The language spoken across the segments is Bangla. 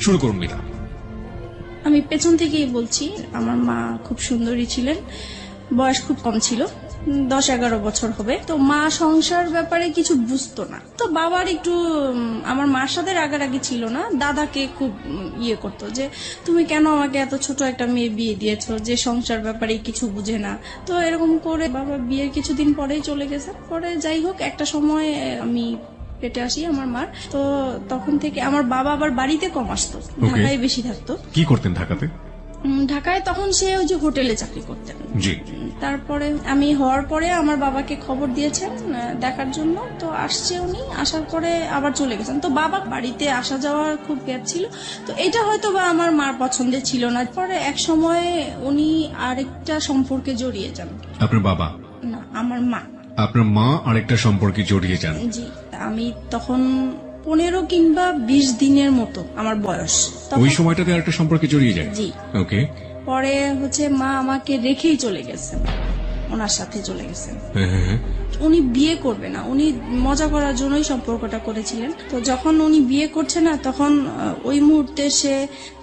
শুরু করুন মিতা। আমি পেছন থেকেই বলছি, আমার মা খুব সুন্দরী ছিলেন, বয়স খুব কম ছিল, 10-11 বছর হবে। তো মা সংসার ব্যাপারে কিছু বুঝতো না। তো বাবার একটু আমার মার সাথে রাগারাগি ছিল না, দাদাকে খুব ইয়ে করতো যে তুমি কেন আমাকে এত ছোট একটা মেয়ে বিয়ে দিয়েছো যে সংসার ব্যাপারে কিছু বুঝে না। তো এরকম করে বাবা বিয়ের কিছুদিন পরেই চলে গেছে। পরে যাই হোক, একটা সময় আমি পেটে আসি আমার মার। তো তখন থেকে আমার বাবা আবার বাড়িতে কম আসতো, ঢাকায় বেশি থাকতো। কি করতেন ঢাকাতে? ঢাকায় তখন সে ওই যে হোটেলে চাকরি করতেন। জি। তারপরে আমি হওয়ার পরে আমার বাবাকে খবর দিয়েছেন দেখার জন্য। তো আসছে উনি, আসার পরে আবার চলে গেছেন। তো বাবা বাড়িতে আসা যাওয়ার খুব গ্যাপ ছিল। তো এটা হয়তো বা আমার মার পছন্দের ছিল না। পরে এক সময় উনি আরেকটা সম্পর্কে জড়িয়ে যান। আপনার বাবা? না, আমার মা। আপনার মা আরেকটা সম্পর্কে জড়িয়ে যান? জি। আমি তখন 15 কিংবা 20 দিনের মতো আমার বয়স। ওই সময়টাতে আরেকটা সম্পর্কে জড়িয়ে যায়? জি। ওকে। পরে মা আমাকে রেখেই চলে গেছেন, ওনার সাথে চলে গেছেন। হ্যাঁ। উনি বিয়ে করবে না, উনি মজা করার জন্যই সম্পর্কটা করেছিলেন। তো যখন উনি বিয়ে করছে না, তখন ওই মুহূর্তে সে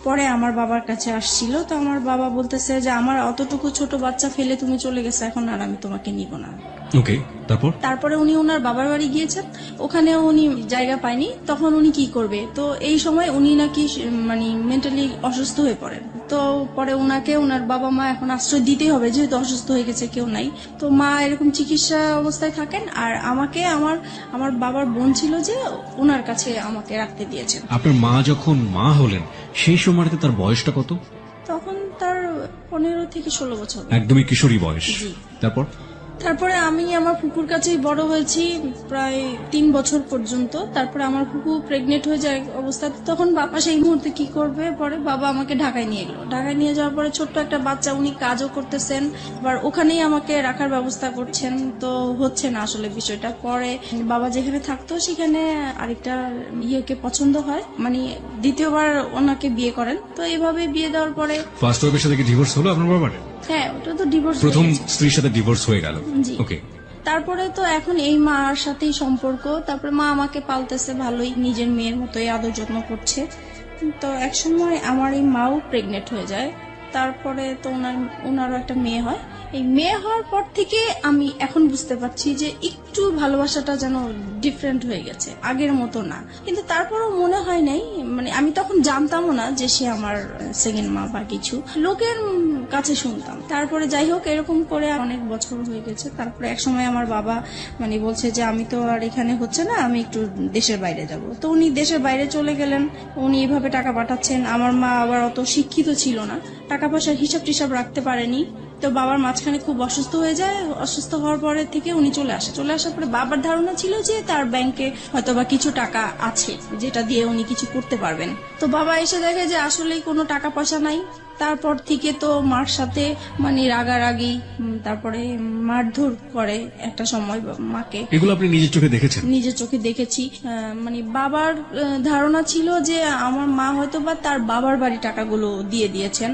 পরে আমার বাবার কাছে আসছিল। তো আমার বাবা বলতেছে যে আমার অতটুকু ছোট বাচ্চা ফেলে তুমি চলে গেছো, এখন আর আমি তোমাকে নিব না। ওকে, তারপরে উনি ওনার বাবার বাড়ি গিয়েছেন, ওখানে উনি জায়গা পায়নি। তখন উনি কি করবে? তো এই সময় উনি নাকি মানে মেন্টালি অসুস্থ হয়ে পড়েন। তো পরে ওনাকে ওনার বাবা মা এখন আশ্রয় দিতেই হবে, যেহেতু অসুস্থ হয়ে গেছে, কেউ নাই। তো মা এরকম চিকিৎসা অবস্থায় থাকেন। আর আমাকে আমার বাবার বোন ছিল যে ওনার কাছে আমাকে রাখতে দিয়েছেন। আপনার মা যখন মা হলেন সেই সময়টাতে তার বয়সটা কত? তখন তার 15 থেকে 16 বছর। একদমই কিশোরী বয়স। জি। তারপরে আমি আমার ফুপুর কাছেই বড় হয়েছি প্রায় 3 বছর পর্যন্ত। তারপরে আমার ফুপু প্রেগনেন্ট হয়ে যায় অবস্থা। তখন বাবা সেই মুহূর্তে কি করবে? পরে বাবা আমাকে ঢাকায় নিয়ে গেল। ঢাকায় নিয়ে যাওয়ার পরে ছোট্ট একটা বাচ্চা, উনি কাজও করতেছেন, আবার ওখানেই আমাকে রাখার ব্যবস্থা করছেন। তো হচ্ছে না আসলে বিষয়টা। পরে বাবা যেখানে থাকতো সেখানে আরেকটা ইয়েকে পছন্দ হয়, মানে দ্বিতীয়বার ওনাকে বিয়ে করেন। তো এইভাবে বিয়ে দেওয়ার পরে ফার্স্ট ওয়াইফের সাথে কি ডিভোর্স হলো আপনার বাবার? হ্যাঁ, ওটা তো ডিভোর্স। প্রথম স্ত্রীর সাথে ডিভোর্স হয়ে গেল। ওকে। তারপরে তো এখন এই মার সাথেই সম্পর্ক। তারপরে মা আমাকে পালতেছে ভালোই, নিজের মেয়ের মতোই আদর যত্ন করছে। তো একসময় আমার এই মাও প্রেগনেন্ট হয়ে যায়। তারপরে তো ওনারও একটা মেয়ে হয়। এই মেয়ে হওয়ার পর থেকে আমি এখন বুঝতে পারছি যে একটু ভালোবাসাটা যেন ডিফারেন্ট হয়ে গেছে, আগের মতো না। কিন্তু তারপরও মনে হয় নাই, মানে আমি তখন জানতামও না যে সে আমার সেকেন্ড মা বা কিছু, লোকের কাছে শুনতাম। তারপরে যাই হোক, এরকম করে অনেক বছর হয়ে গেছে। তারপরে এক সময় আমার বাবা মানে বলছে যে আমি তো আর এখানে হচ্ছে না, আমি একটু দেশের বাইরে যাব। তো উনি দেশের বাইরে চলে গেলেন। উনি এভাবে টাকা পাঠাচ্ছেন। আমার মা আবার অত শিক্ষিত ছিল না, টাকা পয়সার হিসাব টিসাব রাখতে পারেনি। তো বাবার মাঝখানে খুব অসুস্থ হয়ে যায়। অসুস্থ হওয়ার পরে থেকে উনি চলে আসার পরে বাবার ধারণা ছিল যে তার ব্যাংকে হয়তো বা কিছু টাকা আছে যেটা দিয়ে উনি কিছু করতে পারবেন। তো বাবা এসে দেখে যে আসলেই কোনো টাকা পয়সা নাই। তারপর থেকে তো মার সাথে মানে রাগারাগি, তারপরে মারধর করে একটা সময় মাকে। এগুলো আপনি নিজের চোখে দেখেছেন? নিজের চোখে দেখেছি। মানে বাবার ধারণা ছিল যে আমার মা হয়তো বা তার বাবার বাড়ি টাকাগুলো দিয়ে দিয়েছেন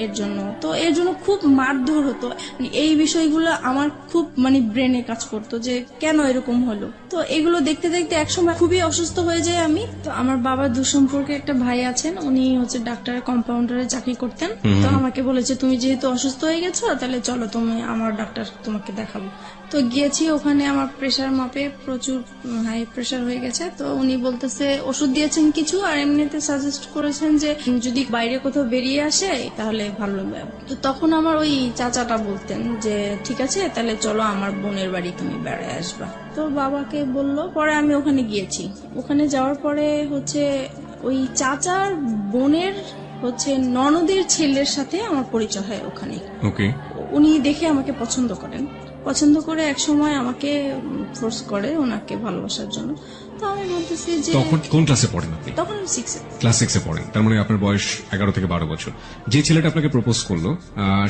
এর জন্য। তো এর জন্য খুব মারধর হতো। এই বিষয়গুলো আমার খুব মানে ব্রেনে কাজ করতো যে কেন এরকম হলো। তো এগুলো দেখতে দেখতে একসময় খুবই অসুস্থ হয়ে যায় আমি। তো আমার বাবার দুঃসম্পর্কে একটা ভাই আছেন, উনি হচ্ছে ডাক্তার কম্পাউন্ডারে চাকরি করতেন। তো আমাকে বলেছে তুমি যেহেতু অসুস্থ হয়ে গেছো, তাহলে চলো তুমি আমার ডাক্তার তোমাকে দেখাবো। তো গিয়েছি, ওখানে আমার প্রেশার মাপে প্রচুর হাই প্রেশার হয়ে গেছে। তো উনি বলতেছে ওষুধ দিয়েছেন কিছু, আর এমনিতে সাজেস্ট করেছেন যে যদি বাইরে কোথাও বেরিয়ে আসে তাহলে ভালো হবে। তো তখন আমার ওই চাচাটা বলতেন যে ঠিক আছে, তাহলে চলো আমার বোনের বাড়ি তুমি বেড়ায় আসবা। তো বাবাকে বললো, পরে আমি ওখানে গিয়েছি। ওখানে যাওয়ার পরে ওই চাচার বোনের ননদের ছেলের সাথে আমার পরিচয় হয় ওখানে। ওকে। উনি দেখে আমাকে পছন্দ করে এক সময় আমাকে ফোর্স করে ওনাকে ভালোবাসার জন্য। তো আমি বলতেছি যে তখন কোন ক্লাসে পড়েন আপনি? তখন আমি 6 ক্লাস 6 এ পড়েন। তার মানে আপনার বয়স 11 থেকে 12 বছর। যে ছেলেটা আপনাকে প্রপোজ করলো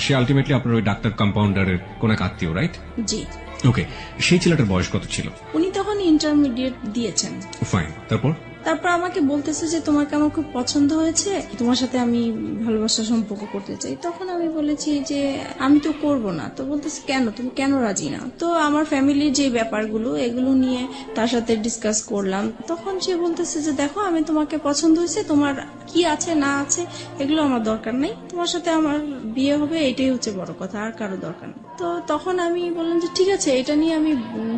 সে আলটিমেটলি আপনার ওই ডাক্তার কম্পাউন্ডারের কোন এক আত্মীয়, রাইট? জি। ওকে। সেই ছেলেটার বয়স কত ছিল? উনি তখন ইন্টারমিডিয়েট দিয়েছেন। ফাইন। তারপর তারপর আমাকে বলতেছে যে তোমাকে আমার খুব পছন্দ হয়েছে, তোমার সাথে আমি ভালোবাসার সম্পর্ক করতে চাই। তখন আমি বলেছি যে আমি তো করব না। তো বলতেছে কেন, তুমি কেন রাজি না? তো আমার ফ্যামিলির যে ব্যাপারগুলো এগুলো নিয়ে তার সাথে ডিসকাস করলাম। তখন সে বলতেছে যে দেখো, আমি তোমাকে পছন্দ হয়েছে, তোমার কি আছে না আছে এগুলো আমার দরকার নেই, তোমার সাথে আমার বিয়ে হবে এটাই হচ্ছে বড় কথা, আর কারো দরকার নেই। তো তখন আমি বললাম যে ঠিক আছে, এটা নিয়ে আমি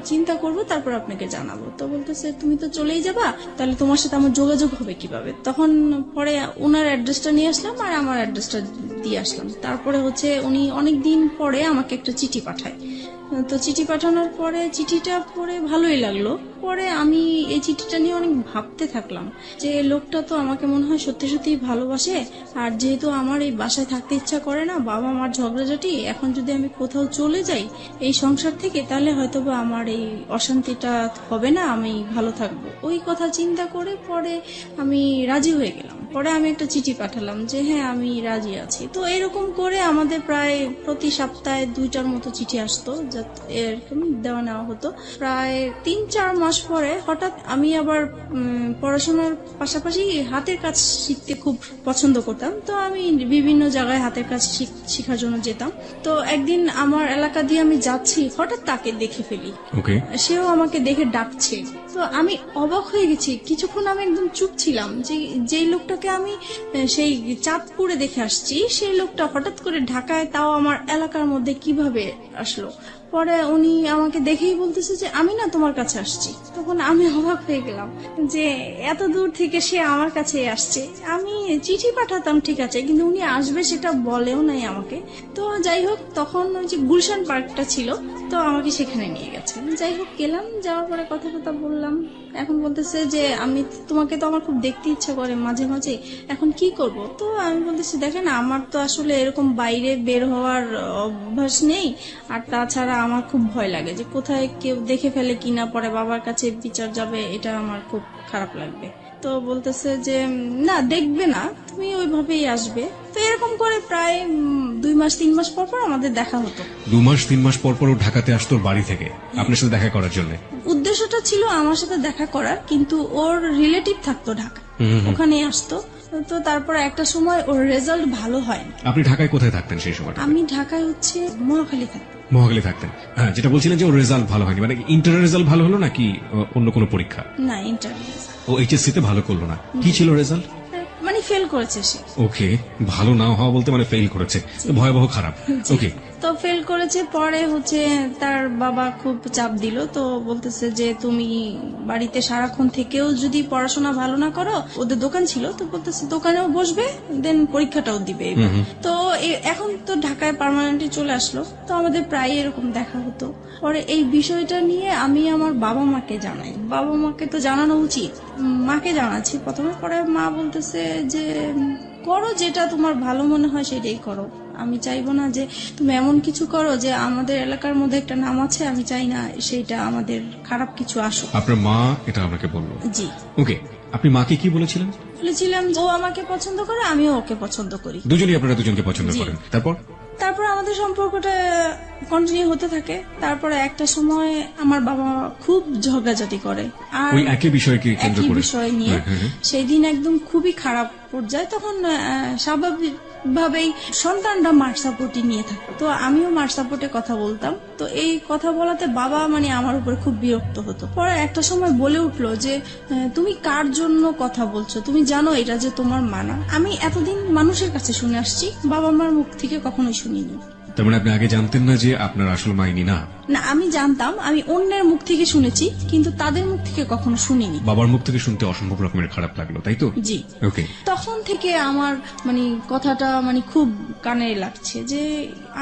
চিন্তা করব, তারপর আপনাকে জানাবো। তো বলতেছে তুমি তো চলেই যাবা, তাহলে তোমার সাথে আমার যোগাযোগ হবে কিভাবে? তখন পরে ওনার অ্যাড্রেসটা নিয়ে আসলাম আর আমার অ্যাড্রেসটা দিয়ে আসলাম। তারপরে হচ্ছে উনি অনেক দিন পরে আমাকে একটা চিঠি পাঠায়। তো চিঠি পাঠানোর পরে চিঠিটা পড়ে ভালোই লাগলো। পরে আমি এই চিঠিটা নিয়ে অনেক ভাবতে থাকলাম যে লোকটা তো আমাকে মনে হয় সত্যি সত্যি ভালোবাসে। আর যেহেতু আমার এই বাসায় থাকতে ইচ্ছা করে না, বাবা মার ঝগড়াঝাটি, এখন যদি আমি কোথাও চলে যাই এই সংসার থেকে, তাহলে হয়তোবা আমার এই অশান্তিটা হবে না, আমি ভালো থাকবো। ওই কথা চিন্তা করে পরে আমি রাজি হয়ে গেলাম। পরে আমি একটা চিঠি পাঠালাম যে হ্যাঁ আমি রাজি আছি। তো এরকম করে আমাদের প্রায় প্রতি সপ্তাহে 2টার মতো চিঠি আসতো, এরকম দেওয়া নেওয়া হতো। প্রায় 3-4 মাস পরে হঠাৎ আমি আবার পড়াশোনার পাশাপাশি হাতের কাজ শিখতে খুব পছন্দ করতাম। তো আমি বিভিন্ন জায়গায় হাতের কাজ শেখার জন্য যেতাম। তো একদিন আমার এলাকা দিয়ে আমি যাচ্ছি, হঠাৎ তাকে দেখে ফেলি। ওকে। সেও আমাকে দেখে ডাকছে। তো আমি অবাক হয়ে গেছি। কিছুক্ষণ আমি একদম চুপ ছিলাম যে যেই লোকটাকে আমি সেই চাঁদপুরে দেখে আসছি, সেই লোকটা হঠাৎ করে ঢাকায়, তাও আমার এলাকার মধ্যে কিভাবে আসলো? পরে উনি আমাকে দেখেই বলতেছে যে আমি না তোমার কাছে আসছি। তখন আমি অবাক হয়ে গেলাম যে এত দূর থেকে সে আমার কাছে আসছে। আমি চিঠি পাঠাতাম ঠিক আছে, কিন্তু উনি আসবে সেটা বলেও নাই আমাকে। তো যাই হোক, তখন ওই যে গুলশান পার্কটা ছিল, তো আমাকে সেখানে নিয়ে গেছে। যাই হোক গেলাম, যাওয়ার পরে কথা বললাম। এখন বলতেছে যে আমি তোমাকে তো আমার খুব দেখতে ইচ্ছা করে মাঝে মাঝে, এখন কি করব? তো আমি বলতেছি দেখেন, আমার তো আসলে এরকম বাইরে বের হওয়ার অভ্যাস নেই, আর তাছাড়া আমার খুব ভয় লাগে যে কোথায় কেউ দেখে ফেলে কিনা, পরে বাবার কাছে বিচার যাবে, এটা আমার খুব খারাপ লাগবে। তো বলতেছে যে না, দেখবে না, তুমি ওইভাবেই আসবে। তো এরকম করে প্রায় 2-3 মাস পর পর আমাদের দেখা হতো। 2-3 মাস পর পর ও ঢাকাতে আসতো ওর বাড়ি থেকে আপনার সাথে দেখা করার জন্য? উদ্দেশ্যটা ছিল আমার সাথে দেখা করার, কিন্তু ওর রিলেটিভ থাকতো ঢাকা, ওখানে আসতো। তো তারপর একটা সময় ওর রেজাল্ট ভালো হয়। আপনি ঢাকায় কোথায় থাকতেন সেই সময়টা? আমি ঢাকায় হচ্ছে মহাখালী থাকতাম। মহাখালী থাকতেন। হ্যাঁ, যেটা বলছিলেন যে ওর রেজাল্ট ভালো হয়নি, মানে ইন্টারের রেজাল্ট ভালো হলো নাকি অন্য কোনো পরীক্ষা? না, ইন্টারভিউ। ও এইচএসসি তে ভালো করলো না, কি ছিল রেজাল্ট? মানে ফেল করেছে সে। ওকে, ভালো না হওয়া বলতে মানে ফেল করেছে, ভয়াবহ খারাপ। ওকে। তো ফেল করেছে। পরে হচ্ছে তার বাবা খুব চাপ দিল। তো বলতেছে যে তুমি বাড়িতে সারাক্ষণ থেকেও যদি পড়াশোনা ভালো না করো, ওদের দোকান ছিল, তো বলতেছে দোকানেও বসবে, দেন পরীক্ষাটাও দিবে। তো এখন তো ঢাকায় পার্মানেন্টলি চলে আসলো, তো আমাদের প্রায় এরকম দেখা হতো। পরে এই বিষয়টা নিয়ে আমি আমার বাবা মাকে জানাই। বাবা মাকে তো জানানো উচিত, মাকে জানাচ্ছি প্রথমে। পরে মা বলতেছে যে করো, যেটা তোমার ভালো মনে হয় সেটাই করো। আমি চাইবো না যে তুমি এমন কিছু করো যে আমাদের এলাকার মধ্যে একটা নাম আছে, আমি চাই না সেইটা আমাদের খারাপ কিছু আসুক। আপনার মা এটা আপনাকে বললো? জি। ওকে, আপনি মাকে কি বলেছিলেন? বলেছিলাম ও আমাকে পছন্দ করে, আমিও ওকে পছন্দ করি। দুজনেই আপনারা দুজনকে পছন্দ করেন। তারপর আমাদের সম্পর্কটা কন্টিনিউ হতে থাকে। তারপরে একটা সময় আমার বাবা খুব ঝগড়াঝাটি করে, আর ওই একই বিষয়কে কেন্দ্র একই করে বিষয় নিয়ে। সেই দিন একদম খুবই খারাপ পর্যায়ে। তখন স্বাভাবিকভাবেই সন্তানরা মার সাপোর্টই নিয়ে থাকে, তো আমিও মার সাপোর্টে কথা বলতাম। তো এই কথা বলাতে বাবা মানে আমার উপরে খুব বিরক্ত হতো। পরে একটা সময় বলে উঠলো যে তুমি কার জন্য কথা বলছো, তুমি জানো এটা যে তোমার মানা। আমি এতদিন মানুষের কাছে শুনে আসছি, বাবা মার মুখ থেকে কখনোই শুনিনি। তার মানে আপনি আগে জানতেন না যে আপনার আসল মাইনি না? না, আমি জানতাম, আমি অন্যের মুখ থেকে শুনেছি, কিন্তু তাদের মুখ থেকে কখনো শুনিনি। বাবার মুখ থেকে শুনতে অসম্ভব রকমের খারাপ লাগলো, তাই তো? জি। ওকে। তখন থেকে আমার মানে কথাটা মানে খুব কানে লাগছে যে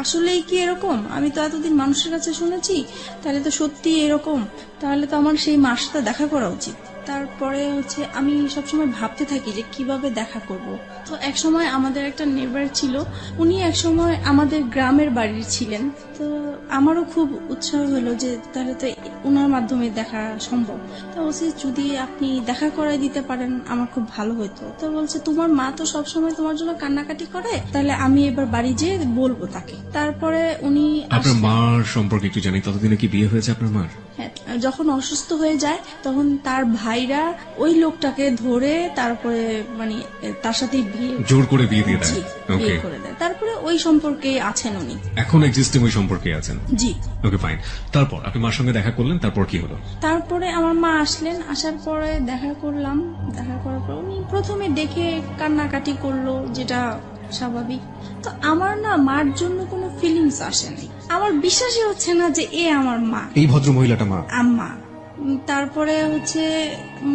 আসলেই কি এরকম? আমি তো এতদিন মানুষের কাছে শুনেছি, তাহলে তো সত্যি এরকম, তাহলে তো আমার সেই মার সাথে দেখা করা উচিত। তারপরে হচ্ছে আমি সবসময় ভাবতে থাকি যে কিভাবে দেখা করব। তো এক সময় আমাদের একটা নেবার ছিল, উনি এক সময় আমাদের গ্রামের বাড়ির ছিলেন। তো আমারও খুব উৎসাহ হলো যে তাহলে তো ওনার মাধ্যমে দেখা সম্ভব। তো বলছে যদি আপনি দেখা করাই দিতে পারেন আমার খুব ভালো হতো। তো বলছে তোমার মা তো সবসময় তোমার জন্য কান্নাকাটি করে, তাহলে আমি এবার বাড়ি যেয়ে বলবো তাকে। তারপরে উনি আপনার মার সম্পর্কে একটু জানি, ততদিনে কি বিয়ে হয়েছে আপনার মার? হ্যাঁ, যখন অসুস্থ হয়ে যায় তখন তার ভাইরা ওই লোকটাকে ধরে তারপরে মানে তার সাথে বিয়ে জোর করে বিয়ে দিয়ে দেয়। জি, ওকে, বিয়ে করে দেয়। তারপরে ওই সম্পর্কে আছেন উনি। এখন এক্সিস্টিং ওই সম্পর্কে আছেন। জি। ওকে, ফাইন। তারপর আপনি মার সঙ্গে দেখা করলেন, তারপর কি হলো? তারপরে আমার মা আসলেন, আসার পরে দেখা করলাম, দেখা করার পর উনি প্রথমে দেখে কান্নাকাটি করলো, যেটা স্বাভাবিক। তো আমার না মার জন্য কোনো ফিলিংস আসেনি, আমার বিশ্বাসই হচ্ছে না যে এ আমার মা, এই ভদ্র মহিলাটা মা। আম্মা। তারপরে হচ্ছে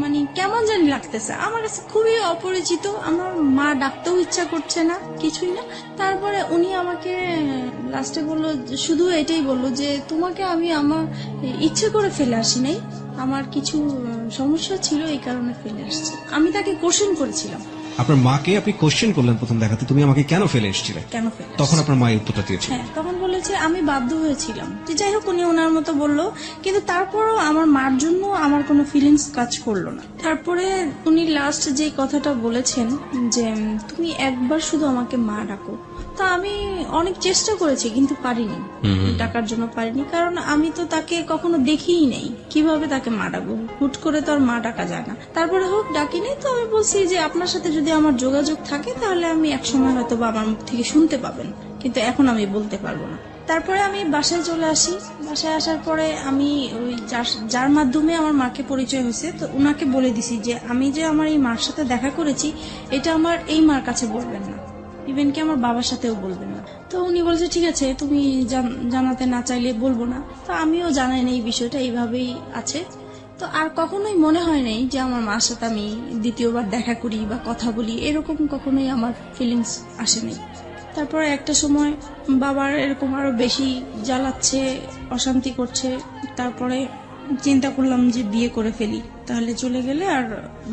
মানে কেমন জানি লাগতেছে আমার কাছে, খুবই অপরিচিত। আমার মা ডাকতেও ইচ্ছা করছে না, কিছুই না। তারপরে উনি আমাকে লাস্টে বললো, শুধু এটাই বললো যে তোমাকে আমি আমার ইচ্ছে করে ফেলে আসি নাই, আমার কিছু সমস্যা ছিল এই কারণে ফেলে আসছি। আমি তাকে কোশ্চেন করেছিলাম, আপনার মাকে আপনি কোশ্চেন করলেন প্রথম দেখাতে, তুমি আমাকে কেন ফেলে এসেছিলে? কেন ফেলে তখন আপনার মা এই উত্তরটা দিয়েছিল। হ্যাঁ, তখন বলেছে আমি বাধ্য হয়েছিলাম। যে যাই হোক, উনি ওনার মতো বললো, কিন্তু তারপরও আমার মার জন্য আমার কোনো ফিলিংস কাজ করলো না। তারপরে উনি লাস্ট যে কথাটা বলেছেন যে তুমি একবার শুধু আমাকে মা ডাকো। তা আমি অনেক চেষ্টা করেছি কিন্তু পারিনি, ডাকার জন্য পারিনি, কারণ আমি তো তাকে কখনো দেখিই নেই, কিভাবে তাকে মা ডাকবো? হুট করে তো আর মা ডাকা যায় না। তারপরে হোক ডাকিনি, তো আমি বলছি যে আপনার সাথে যদি আমার যোগাযোগ থাকে তাহলে আমি একসময় হয়তো বা আমার মুখ থেকে শুনতে পাবেন, কিন্তু এখন আমি বলতে পারবো না। তারপরে আমি বাসায় চলে আসি। বাসায় আসার পরে আমি ওই যার মাধ্যমে আমার মাকে পরিচয় হয়েছে, তো উনাকে বলে দিছি যে আমি যে আমার এই মার সাথে দেখা করেছি এটা আমার এই মার কাছে বলবেন না, ইভেন কি আমার বাবার সাথেও বলবেন না। তো উনি বলছে ঠিক আছে, তুমি জানাতে না চাইলে বলবো না। তো আমিও জানাই না এই বিষয়টা, এইভাবেই আছে। তো আর কখনোই মনে হয় নাই যে আমার মার সাথে আমি দ্বিতীয়বার দেখা করি বা কথা বলি, এরকম কখনোই আমার ফিলিংস আসে নাই। তারপরে একটা সময় বাবার এরকম আরো বেশি জ্বালাচ্ছে, অশান্তি করছে। তারপরে চিন্তা করলাম যে বিয়ে করে ফেলি, তাহলে চলে গেলে আর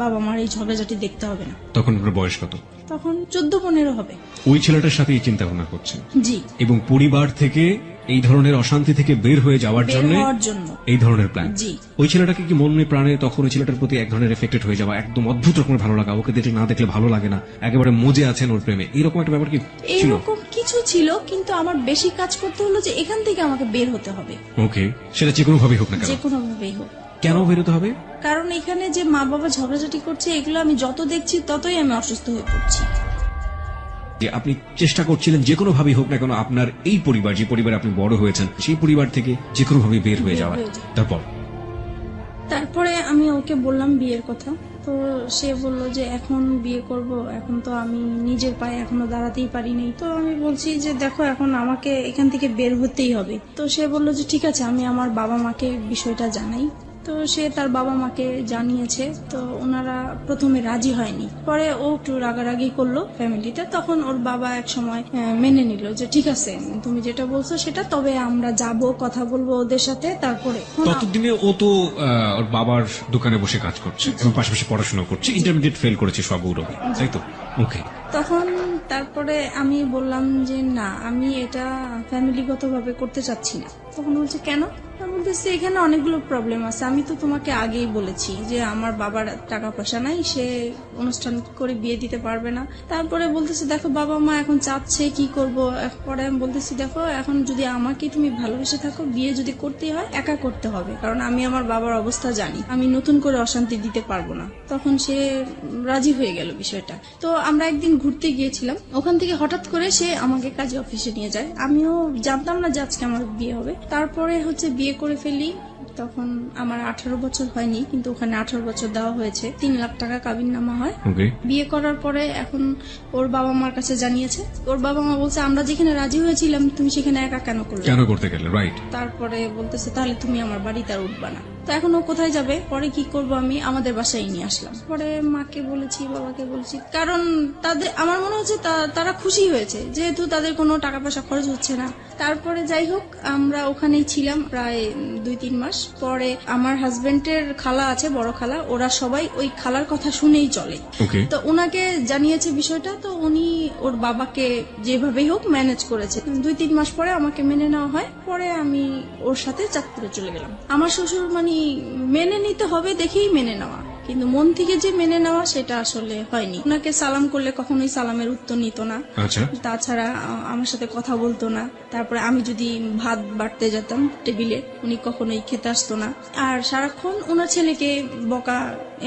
বাবা মার এই ঝগড়াঝাটি দেখতে হবে না। তখন আপনার বয়স কত? তখন 14-15 হবে। ওই ছেলেটার সাথে চিন্তা ভাবনা করছেন জি, এবং পরিবার থেকে এই ধরনের অশান্তি থেকে বের হয়ে যাওয়ার বের জন্য হওয়ার জন্য। এই ধরনের প্ল্যান। জি। ওই ছেলেটাকে কি মনে প্রাণে তখন ওই ছেলেটার প্রতি এক ধরনের এফেক্টেড হয়ে যাওয়া, একদম অদ্ভুত রকমের ভালো লাগা, ওকে দেখলে না দেখলে ভালো লাগে না, একেবারে মজে আছেন ওর প্রেমে, এরকম একটা ব্যাপার কি ছিল? এইরকম কিছু ছিল, কিন্তু আমার বেশি কাজ করতে হলো যে এখান থেকে আমাকে বের হতে হবে, ওকে, সেটা যে কোনো ভাবেই হোক না কেন। যে কোনো ভাবেই হোক। কেন বেরোতে হবে? কারণ এখানে যে মা বাবা ঝগড়াঝাটি করছে, এগুলো আমি যত দেখছি ততই আমি অসুস্থ হয়ে পড়ছি। যে আপনি চেষ্টা করছিলেন যে কোনো ভাবেই হোক না কেন আপনার এই পরিবার, যে পরিবারে আপনি বড় হয়েছেন, সেই পরিবার থেকে যে কোনো ভাবে বের হয়ে যাওয়া। তারপরে আমি ওকে বললাম বিয়ের কথা। তো সে বলল যে এখন বিয়ে করব, এখন তো আমি নিজের পায়ে এখনো দাঁড়াতেই পারিনি। তো আমি বলছি যে দেখো, এখন আমাকে এখান থেকে বের হতেই হবে। তো সে বলল যে ঠিক আছে, আমি আমার বাবা মাকে বিষয়টা জানাই। তো সে তার বাবা মাকে জানিয়েছে। তো ওনারা প্রথমে রাজি হয়নি, পরে ও একটু রাগারাগি করলো ফ্যামিলিতে। তখন ওর বাবা এক সময় মেনে নিল যে ঠিক আছে, তুমি যেটা বলছো সেটা, তবে আমরা যাব, কথা বলবো ওদের সাথে। তারপরে ততদিনে ও তো ওর বাবার দোকানে বসে কাজ করছে এবং পাশাপাশি পড়াশোনা করছে, ইন্টারমিডিয়েট ফেল করেছে সব গৌরবে, তাই তো? ওকে। তখন তারপরে আমি বললাম যে না, আমি এটা ফ্যামিলিগতভাবে করতে চাচ্ছি না। তখন বলছে কেন? আমি বলতেছি এখানে অনেকগুলো প্রবলেম আছে, আমি তো তোমাকে আগেই বলেছি যে আমার বাবার টাকা পয়সা নাই, সে অনুষ্ঠান করে বিয়ে দিতে পারবে না। তারপরে বলতেছে দেখো, বাবা মা এখন চাচ্ছে, কি করব? পরে আমি বলতেছি দেখো, এখন যদি আমাকে তুমি ভালোবেসে থাকো, বিয়ে যদি করতে হয় একা করতে হবে, কারণ আমি আমার বাবার অবস্থা জানি, আমি নতুন করে অশান্তি দিতে পারবো না। তখন সে রাজি হয়ে গেল বিষয়টা। তো আমরা একদিন ঘুরতে গিয়েছিলাম, ওখান থেকে হঠাৎ করে সে আমাকে কাজে অফিসে নিয়ে যায়। আমিও জানতাম না যে আজকে আমার বিয়ে হবে। তারপরে হচ্ছে বিয়ে করে ফেলি। তখন আমার 18 বছর হয়নি, কিন্তু ওখানে 18 বছর দেওয়া হয়েছে। 3 লাখ টাকা কাবিননামা হয়। বিয়ে করার পরে এখন ওর বাবা মার কাছে জানিয়েছে। ওর বাবা মা বলছে আমরা যেখানে রাজি হয়েছিলাম তুমি সেখানে একা কেন করতে গেলে? রাইট। তারপরে বলতেছে তাহলে তুমি আমার বাড়িতে আর উঠবা না। তো এখন ও কোথায় যাবে? পরে কি করব, আমি আমাদের বাসায় নিয়ে আসলাম। পরে মাকে বলেছি, বাবাকে বলছি, কারণ তাদের আমার মনে হচ্ছে তারা খুশি হয়েছে, যেহেতু তাদের কোনো টাকা পয়সা খরচ হচ্ছে না। তারপরে যাই হোক, আমরা ওখানেই ছিলাম প্রায় 2-3 মাস। পরে আমার হাজবেন্ডের খালা আছে, বড় খালা, ওরা সবাই ওই খালার কথা শুনেই চলে। তো ওনাকে জানিয়েছে বিষয়টা। তো উনি ওর বাবাকে যেভাবেই হোক ম্যানেজ করেছে। 2-3 মাস পরে আমাকে মেনে নেওয়া হয়। পরে আমি ওর সাথে চাঁদপুরে চলে গেলাম। আমার শ্বশুর মানে মেনে নিতে হবে দেখেই মেনে নেওয়া, কিন্তু মন থেকে যে মেনে নেওয়া সেটা আসলে হয়নি। ওনাকে সালাম করলে কখনোই সালামের উত্তর নিত না। আচ্ছা, তাছাড়া আমার সাথে কথা বলতো না। তারপরে আমি যদি ভাত বাড়তে যেতাম টেবিলে, উনি কখনোই খেতে আসতো না। আর সারাক্ষণ ওনার ছেলেকে বকা,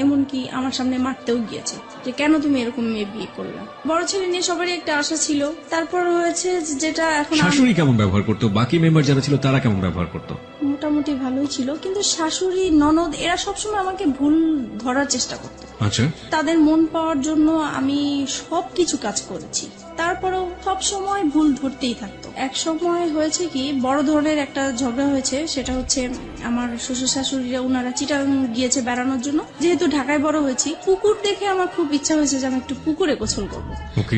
এমনকি আমার সামনে মারতেও গিয়েছে যে কেন তুমি এরকম মেয়ে বিয়ে করলা। বড় ছেলে নিয়ে সবারই একটা আশা ছিল। তারপর হয়েছে যেটা এখন শাশুড়ি কেমন ব্যবহার করতো, বাকি মেম্বার যারা ছিল তারা কেমন ব্যবহার করতো? মোটামুটি ভালোই ছিল, কিন্তু শাশুড়ি ননদ এরা সবসময় আমাকে ভুল ধরার চেষ্টা করতো। আচ্ছা, তাদের মন পাওয়ার জন্য আমি সবকিছু কাজ করেছি, তারপরেও সব সময় ভুল ধরতেই থাকতো। এক সময় হয়েছে কি, বড় ধরনের একটা ঝগড়া হয়েছে। সেটা হচ্ছে আমার শ্বশুর শাশুড়িরা ওনারা চিটাগাং গিয়েছে বেড়ানোর জন্য। যেহেতু ঢাকায় বড় হয়েছি, পুকুর দেখে আমার খুব ইচ্ছা হয়েছে যে আমি একটু পুকুরে গোসল করবো। ওকে,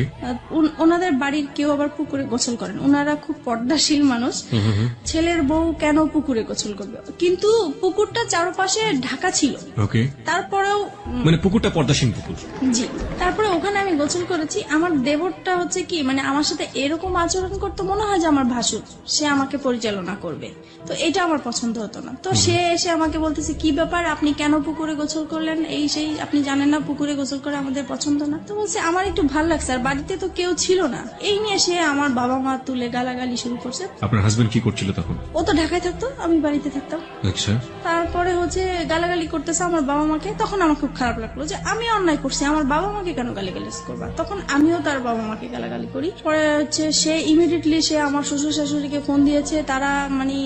ওনাদের বাড়ির কেউ আবার পুকুরে গোসল করেন, ওনারা খুব পর্দাশীল মানুষ। ছেলের বউ কেন পুকুরে গোসল করবে, কিন্তু পুকুরটা চারপাশে ঢাকা ছিল। ওকে, তারপরেও মানে পুকুরটা পর্দাসীন পুকুর। জি, তারপরে ওখানে আমি গোসল করেছি। আমার দেবরটা হচ্ছে কি, মানে আমার সাথে এরকম আচরণ করতে মনে হয় যে আমার ভাসুর, সে আমাকে পরিচালনা করবে। তো এটা আমার পছন্দ হতো না। তো সে এসে আমাকে বলতেছে, কি ব্যাপার, আপনি কেন পুকুরে গোসল করলেন, এই সেই, আপনি জানেন না পুকুরে গোসল করে আমাদের পছন্দ না। তো বলছে আমার একটু ভালো লাগছে, আর বাড়িতে তো কেউ ছিল না। এই নিয়ে সে আমার বাবা মা তুলে গালাগালি শুরু করছে। আপনার হাজবেন্ড কি করছিল তখন? ও তো ঢাকায় থাকতো, আমি বাড়িতে থাকতাম। আচ্ছা, তারপরে হচ্ছে গালাগালি করতেছে আমার বাবা মাকে। তখন আমার খুব খারাপ লাগলো যে আমি অন্যায় করছি, আমার বাবা মাকে কেন গালিগালাজ করবা। তখন আমিও তার বাবা মাকে গালাগালি করি। পরে হচ্ছে সে ইমিডিয়েটলি সে আমার শ্বশুর শাশুড়িকে ফোন দিয়েছে। তারা মানে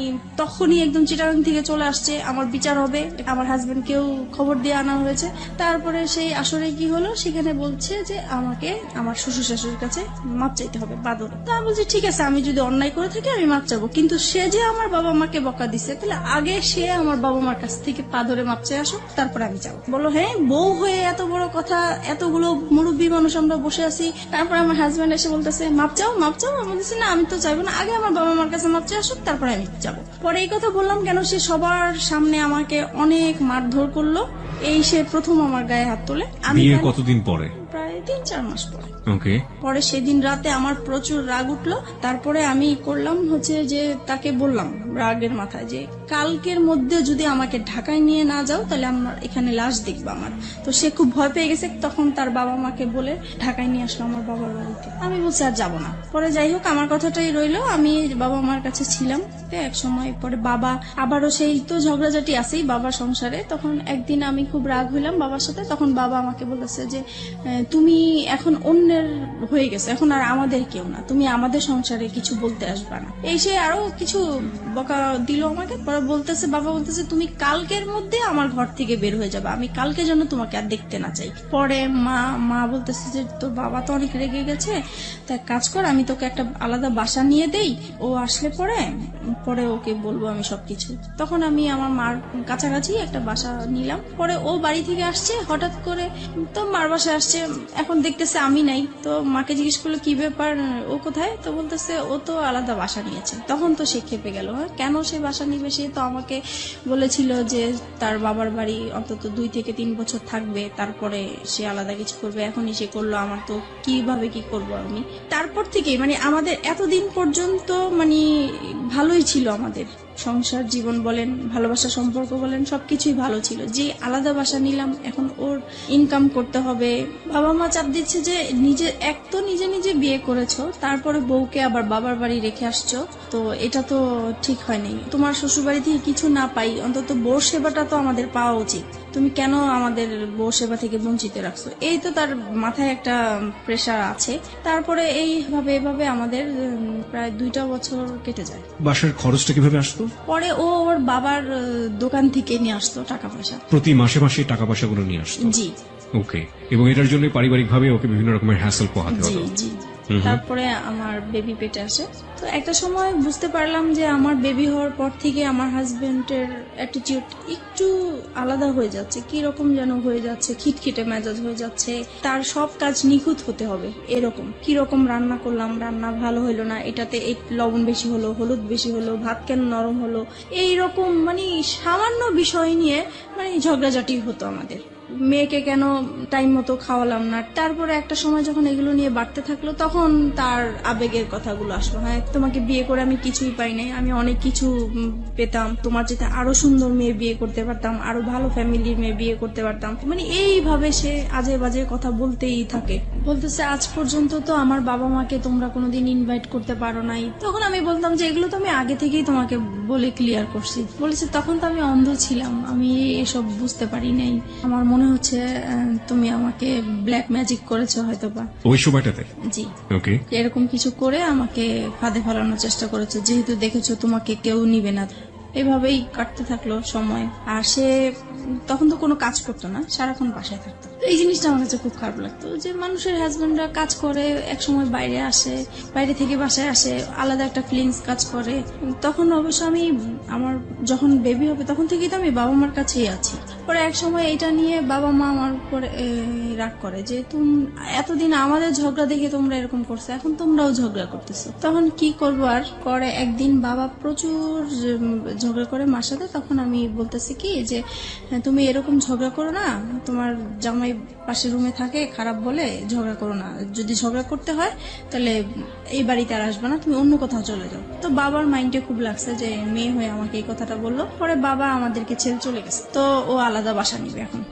তখনই একদম চিটাগাং থেকে চলে আসছে, আমার বিচার হবে। আমার হাজবেন্ডকেও খবর দিয়ে আনা হয়েছে। তারপরে সেই আসরে কি হলো, সেখানে বলছে যে আমাকে আমার শ্বশুর শাশুড়ির কাছে মাপ চাইতে হবে বাদর। তা আমি বলছি ঠিক আছে, আমি যদি অন্যায় করে থাকি আমি মাপ চাবো, কিন্তু সে যে আমার বাবা মাকে বকা দিছে, তাহলে আগে সে আমার বাবা মার কাছ থেকে পা ধরে মাপ চাই আসো, তারপরে আমি যাবো। বলো হ্যাঁ, বউ হয়ে এত বড় কথা, এতগুলো মুরব্বী মানুষ আমরা বসে আছি। তারপর আমার হাজবেন্ড এসে বলতেছে মাপ চাও মাপ চাও। আমি বলতেছি না, আমি তো চাইবো না, আগে আমার বাবা মার কাছে মাপ চাই আসুক, তারপরে আমি যাবো। পরে এই কথা বললাম কেন, সে সবার সামনে আমাকে অনেক মারধর করলো। এই সে প্রথম আমার গায়ে হাত তোলে। আমি বিয়ে কতদিন পরে? প্রায় 3-4 মাস পরে। ওকে, পরে সেদিন রাতে আমার প্রচুর রাগ উঠলো। তারপরে আমি করলাম হচ্ছে যে তাকে বললাম রাগের মাথায় যে কালকের মধ্যে যদি আমাকে ঢাকায় নিয়ে না যাও, তাহলে আমার এখানে লাশ দেখবো আমার। তো সে খুব ভয় পেয়ে গেছে। তখন তার বাবা মাকে বলে ঢাকায় নিয়ে আসলো আমার বাবার বাড়িতে। আমি বলছি আর যাবো না। পরে যাই হোক, আমার কথাটাই রইলো, আমি বাবা মার কাছে ছিলাম। এক সময় পরে বাবা আবারও সেই তো ঝগড়াঝাটি আছেই বাবার সংসারে। তখন একদিন আমি খুব রাগ হইলাম বাবার সাথে। তখন বাবা আমাকে বলেছে যে তুমি এখন অন্যের হয়ে গেছো, এখন আর আমাদের কেউ না, তুমি আমাদের সংসারে কিছু বলতে আসবা না। এই সে আরো কিছু বকা দিল আমাকে। পরে বলতেছে, বাবা বলতেছে তুমি কালকের মধ্যে আমার ঘর থেকে বের হয়ে যাবে, আমি কালকে যেন তোমাকে আর দেখতে না চাই। পরে মা বলতেছে যে তোর বাবা তো অনেক রেগে গেছে, তা কাজ কর, আমি তোকে একটা আলাদা বাসা নিয়ে দেই, ও আসলে পরে ওকে বলবো আমি সবকিছু। তখন আমি আমার মার কাছাকাছি একটা বাসা নিলাম। পরে ও বাড়ি থেকে আসছে হঠাৎ করে, তো মার বাসায় আসছে। এখন দেখতেছে আমি নাই। তো মাকে জিজ্ঞেস করলো কি ব্যাপার, ও কোথায়? তো বলতেছে ও তো আলাদা বাসা নিয়েছে। তখন তো সে খেপে গেল, কেন সে বাসা নিবে? সে তো আমাকে বলেছিল যে তার বাবার বাড়ি অন্তত 2 থেকে 3 বছর থাকবে, তারপরে সে আলাদা কিছু করবে। এখনই সে করলো, আমার তো কিভাবে কি করব আমি। তারপর থেকে মানে আমাদের এতদিন পর্যন্ত মানে ভালোই ছিল, আমাদের সংসার জীবন বলেন, ভালোবাসা সম্পর্ক বলেন, সবকিছুই ভালো ছিল। যে আলাদা বাসা নিলাম, এখন ওর ইনকাম করতে হবে। বাবা মা চাপ দিচ্ছে যে নিজে নিজে বিয়ে করেছো, তারপরে বউকে আবার বাবার বাড়ি রেখে আসছো, তো এটা তো ঠিক হয় নাই। তোমার শ্বশুর বাড়ি থেকে কিছু না পাই, অন্তত বউর সেবাটা তো আমাদের পাওয়া উচিত, তুমি কেন আমাদের বউ সেবা থেকে বঞ্চিত রাখছো? এই তো তার মাথায় একটা প্রেশার আছে। তারপরে এভাবে আমাদের প্রায় 2টা বছর কেটে যায়। বাসার খরচটা কিভাবে আসতো? পরে ও ওর বাবার দোকান থেকে নিয়ে আসতো টাকা পয়সা। প্রতি মাসে মাসে টাকা পয়সাগুলো নিয়ে আসতো? জি। ওকে, এবং এটার জন্য পারিবারিক ভাবে ওকে বিভিন্ন রকমের হ্যাসেল পোহাতে জি হতো? জি। তারপরে আমার বেবি পেটে আসে। তো একটা সময় বুঝতে পারলাম যে আমার বেবি হওয়ার পর থেকে আমার হাজবেন্ডের অ্যাটিটিউড একটু আলাদা হয়ে যাচ্ছে, কি রকম যেন হয়ে যাচ্ছে, খিটখিটে মেজাজ হয়ে যাচ্ছে। তার সব কাজ নিখুঁত হতে হবে এরকম। কি রকম রান্না করলাম, রান্না ভালো হলো না, এটাতে এই লবণ বেশি হলো, হলুদ বেশি হলো, ভাত কেন নরম হলো, এই রকম মানে সামান্য বিষয় নিয়ে মানে ঝগড়াঝাটি হতো আমাদের। মেয়েকে কেন টাইম মতো খাওয়ালাম না। তারপরে একটা সময় যখন এগুলো নিয়ে বাড়তে থাকলো তখন তার আবেগের কথাগুলো আসলো, হ্যাঁ তোমাকে বিয়ে করে আমি কিছুই পাই নাই, আমি অনেক কিছু পেতাম, তোমার যেতে আরো সুন্দর মেয়ে বিয়ে করতে পারতাম, আরো ভালো ফ্যামিলির মেয়ে বিয়ে করতে পারতাম। মানে এইভাবে সে আজে বাজে কথা বলতেই থাকে, বলতেছে আজ পর্যন্ত তো আমার বাবা মাকে তোমরা কোনোদিন ইনভাইট করতে পারো নাই। তখন আমি বলতাম যে এগুলো তো আমি আগে থেকেই তোমাকে বলে ক্লিয়ার করছি। বলেছে তখন তো আমি অন্ধ ছিলাম, আমি এসব বুঝতে পারি নাই, আমার মনে হচ্ছে তুমি আমাকে ব্ল্যাক ম্যাজিক করেছো হয়তোবা। ওই সময়টাতে? জি, ওকে। এরকম কিছু করে আমাকে ফাঁদে ফেলানোর চেষ্টা করেছে, যেহেতু দেখেছো তোমাকে কেউ নিবে না। এভাবেই কাটতে থাকলো সময়। আর সে তখন তো কোনো কাজ করতো না, সারাক্ষণ বাসায় থাকতো। এই জিনিসটা আমার কাছে খুব খারাপ লাগতো যে মানুষের হাজবেন্ডরা কাজ করে, এক সময় বাইরে আসে, বাইরে থেকে বাসায় আসে, আলাদা একটা ফিলিংস কাজ করে। তখন অবশ্য আমি আমার যখন বেবি হবে তখন থেকেই তো আমি বাবা মার কাছেই আছি। পরে এক সময় এটা নিয়ে বাবা মা আমার উপরে রাগ করে যে তুমি এতদিন আমাদের ঝগড়া দেখে তোমরা এরকম করছো, এখন তোমরাও ঝগড়া করতেছো। তখন কি করবো আর, করে একদিন বাবা প্রচুর ঝগড়া করে মার সাথে। তখন আমি বলতেছি কি যে তুমি এরকম ঝগড়া করো না, তোমার জামাই পাশের রুমে থাকে, খারাপ বলে ঝগড়া করো না, যদি ঝগড়া করতে হয় তাহলে এই বাড়িতে আর আসবে না, তুমি অন্য কোথাও চলে যাও। তো বাবার মাইন্ডে খুব লাগছে যে মেয়ে হয়ে আমাকে এই কথাটা বললো। পরে বাবা আমাদেরকে ছেড়ে চলে গেছে, তো ও আলাদা বাসা নিবে এখন।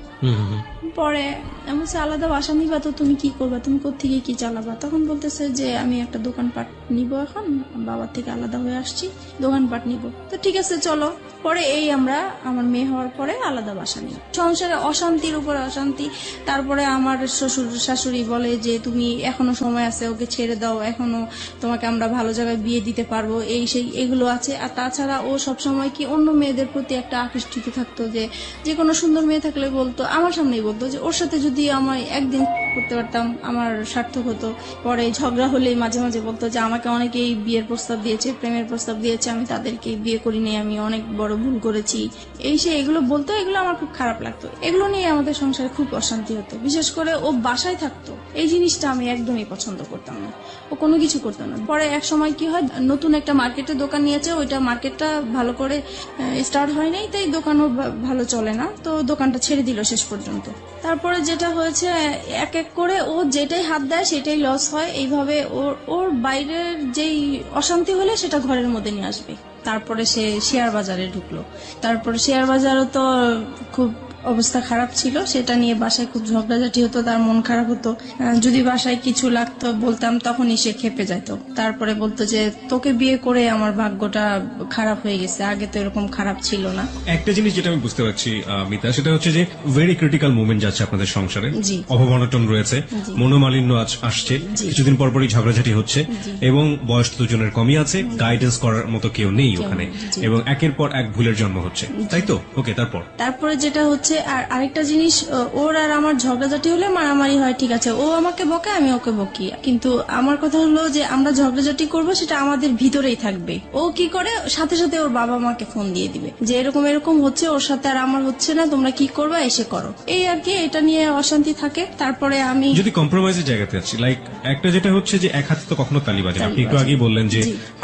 পরে এমন আলাদা বাসা নিবা তো তুমি কি করবা, তুমি কোত্থেকে কি চালাবা? তখন বলতেছে যে আমি একটা দোকানপাট নিব, এখন বাবার থেকে আলাদা হয়ে আসছি, দোকানপাট নিব। তো ঠিক আছে চলো। পরে এই আমরা আমার মেয়ে হওয়ার পরে আলাদা বাসা নিই। সংসারে অশান্তির উপর অশান্তি। তারপরে আমার শ্বশুর শাশুড়ি বলে যে তুমি এখনো সময় আছে, ওকে ছেড়ে দাও, এখনো তোমাকে আমরা ভালো জায়গায় বিয়ে দিতে পারবো, এই সেই এগুলো আছে। আর তাছাড়া ও সবসময় কি অন্য মেয়েদের প্রতি একটা আকৃষ্টিত থাকতো, যে কোনো সুন্দর মেয়ে থাকলে বলতো, আমার সামনেই বলতো যে ওর সাথে যদি আমি একদিন করতে পারতাম আমার সার্থক হতো। পরে ঝগড়া হলেই মাঝে মাঝে বলতো যে আমাকে অনেকেই বিয়ের প্রস্তাব দিয়েছে, প্রেমের প্রস্তাব দিয়েছে, আমি তাদেরকে বিয়ে করিনি, আমি অনেক বড় ভুল করেছি, এই সে এগুলো বলতো। এগুলো আমার খুব খারাপ লাগতো, এগুলো নিয়ে আমাদের সংসারে খুব অশান্তি হতো। বিশেষ করে ও বাসায় থাকতো, এই জিনিসটা আমি একদমই পছন্দ করতাম না, ও কোনো কিছু করতো না। পরে এক সময় কি হয়, নতুন একটা মার্কেটে দোকান নিয়েছে, ওইটা মার্কেটটা ভালো করে স্টার্ট হয় নাই, তাই দোকানও ভালো চলে না, তো দোকানটা ছেড়ে দিল শেষ পর্যন্ত। তারপরে যেটা হয়েছে, এক এক করে ও যেটাই হাত দেয় সেটাই লস হয়। এইভাবে ওর বাইরের যেই অশান্তি হলে সেটা ঘরের মধ্যে নিয়ে আসবে। তারপরে সে শেয়ার বাজারে ঢুকলো। তারপরে শেয়ার বাজারও তো খুব অবস্থা খারাপ ছিল, সেটা নিয়ে বাসায় খুব ঝগড়াঝাটি হতো, তার মন খারাপ হতো। যদি বাসায় কিছু লাগতো বলতাম, তখনই সে খেপে যেত। তারপরে বলতো যে তোকে বিয়ে করে আমার ভাগ্যটা খারাপ হয়ে গেছে, আগে তো এরকম খারাপ ছিল না। একটা জিনিস যেটা আমি বুঝতে পারছি মিতা, সেটা হচ্ছে যে ভেরি ক্রিটিক্যাল মোমেন্ট যাচ্ছে আপনাদের সংসারে, জি। অভাব-অনটন রয়েছে, মনোমালিন্য আসছে, কিছুদিন পর পরই ঝগড়াঝাটি হচ্ছে, এবং বয়স তো দুজনের কমই আছে, গাইডেন্স করার মতো কেউ নেই ওখানে, এবং একের পর এক ভুলের জন্ম হচ্ছে, তাই তো? ওকে, তারপরে যেটা হচ্ছে, আর আরেকটা জিনিস, ওর আর আমার ঝগড়াঝাটি হলে মারামারি হয়, ঠিক আছে, ও আমাকে বকে, আমি ওকে বকি, কিন্তু আমার কথা হলো যে আমরা ঝগড়াঝাটি করবো সেটা আমাদের ভিতরেই থাকবে। ও কি করে, সাথে সাথে ওর বাবা মাকে ফোন দিয়ে দিবে যে এরকম এরকম হচ্ছে, ওর সাথে আর আমার হচ্ছে না, তোমরা কি করবা, এসে করো, এই আর কি। এটা নিয়ে অশান্তি থাকে। তারপরে আমি যদি কম্প্রোমাইজের জায়গাতে আছি, লাইক একটা যেটা হচ্ছে যে এক হাতে তো কখনো তালি বাজে না। আপনি একটু আগেই বললেন যে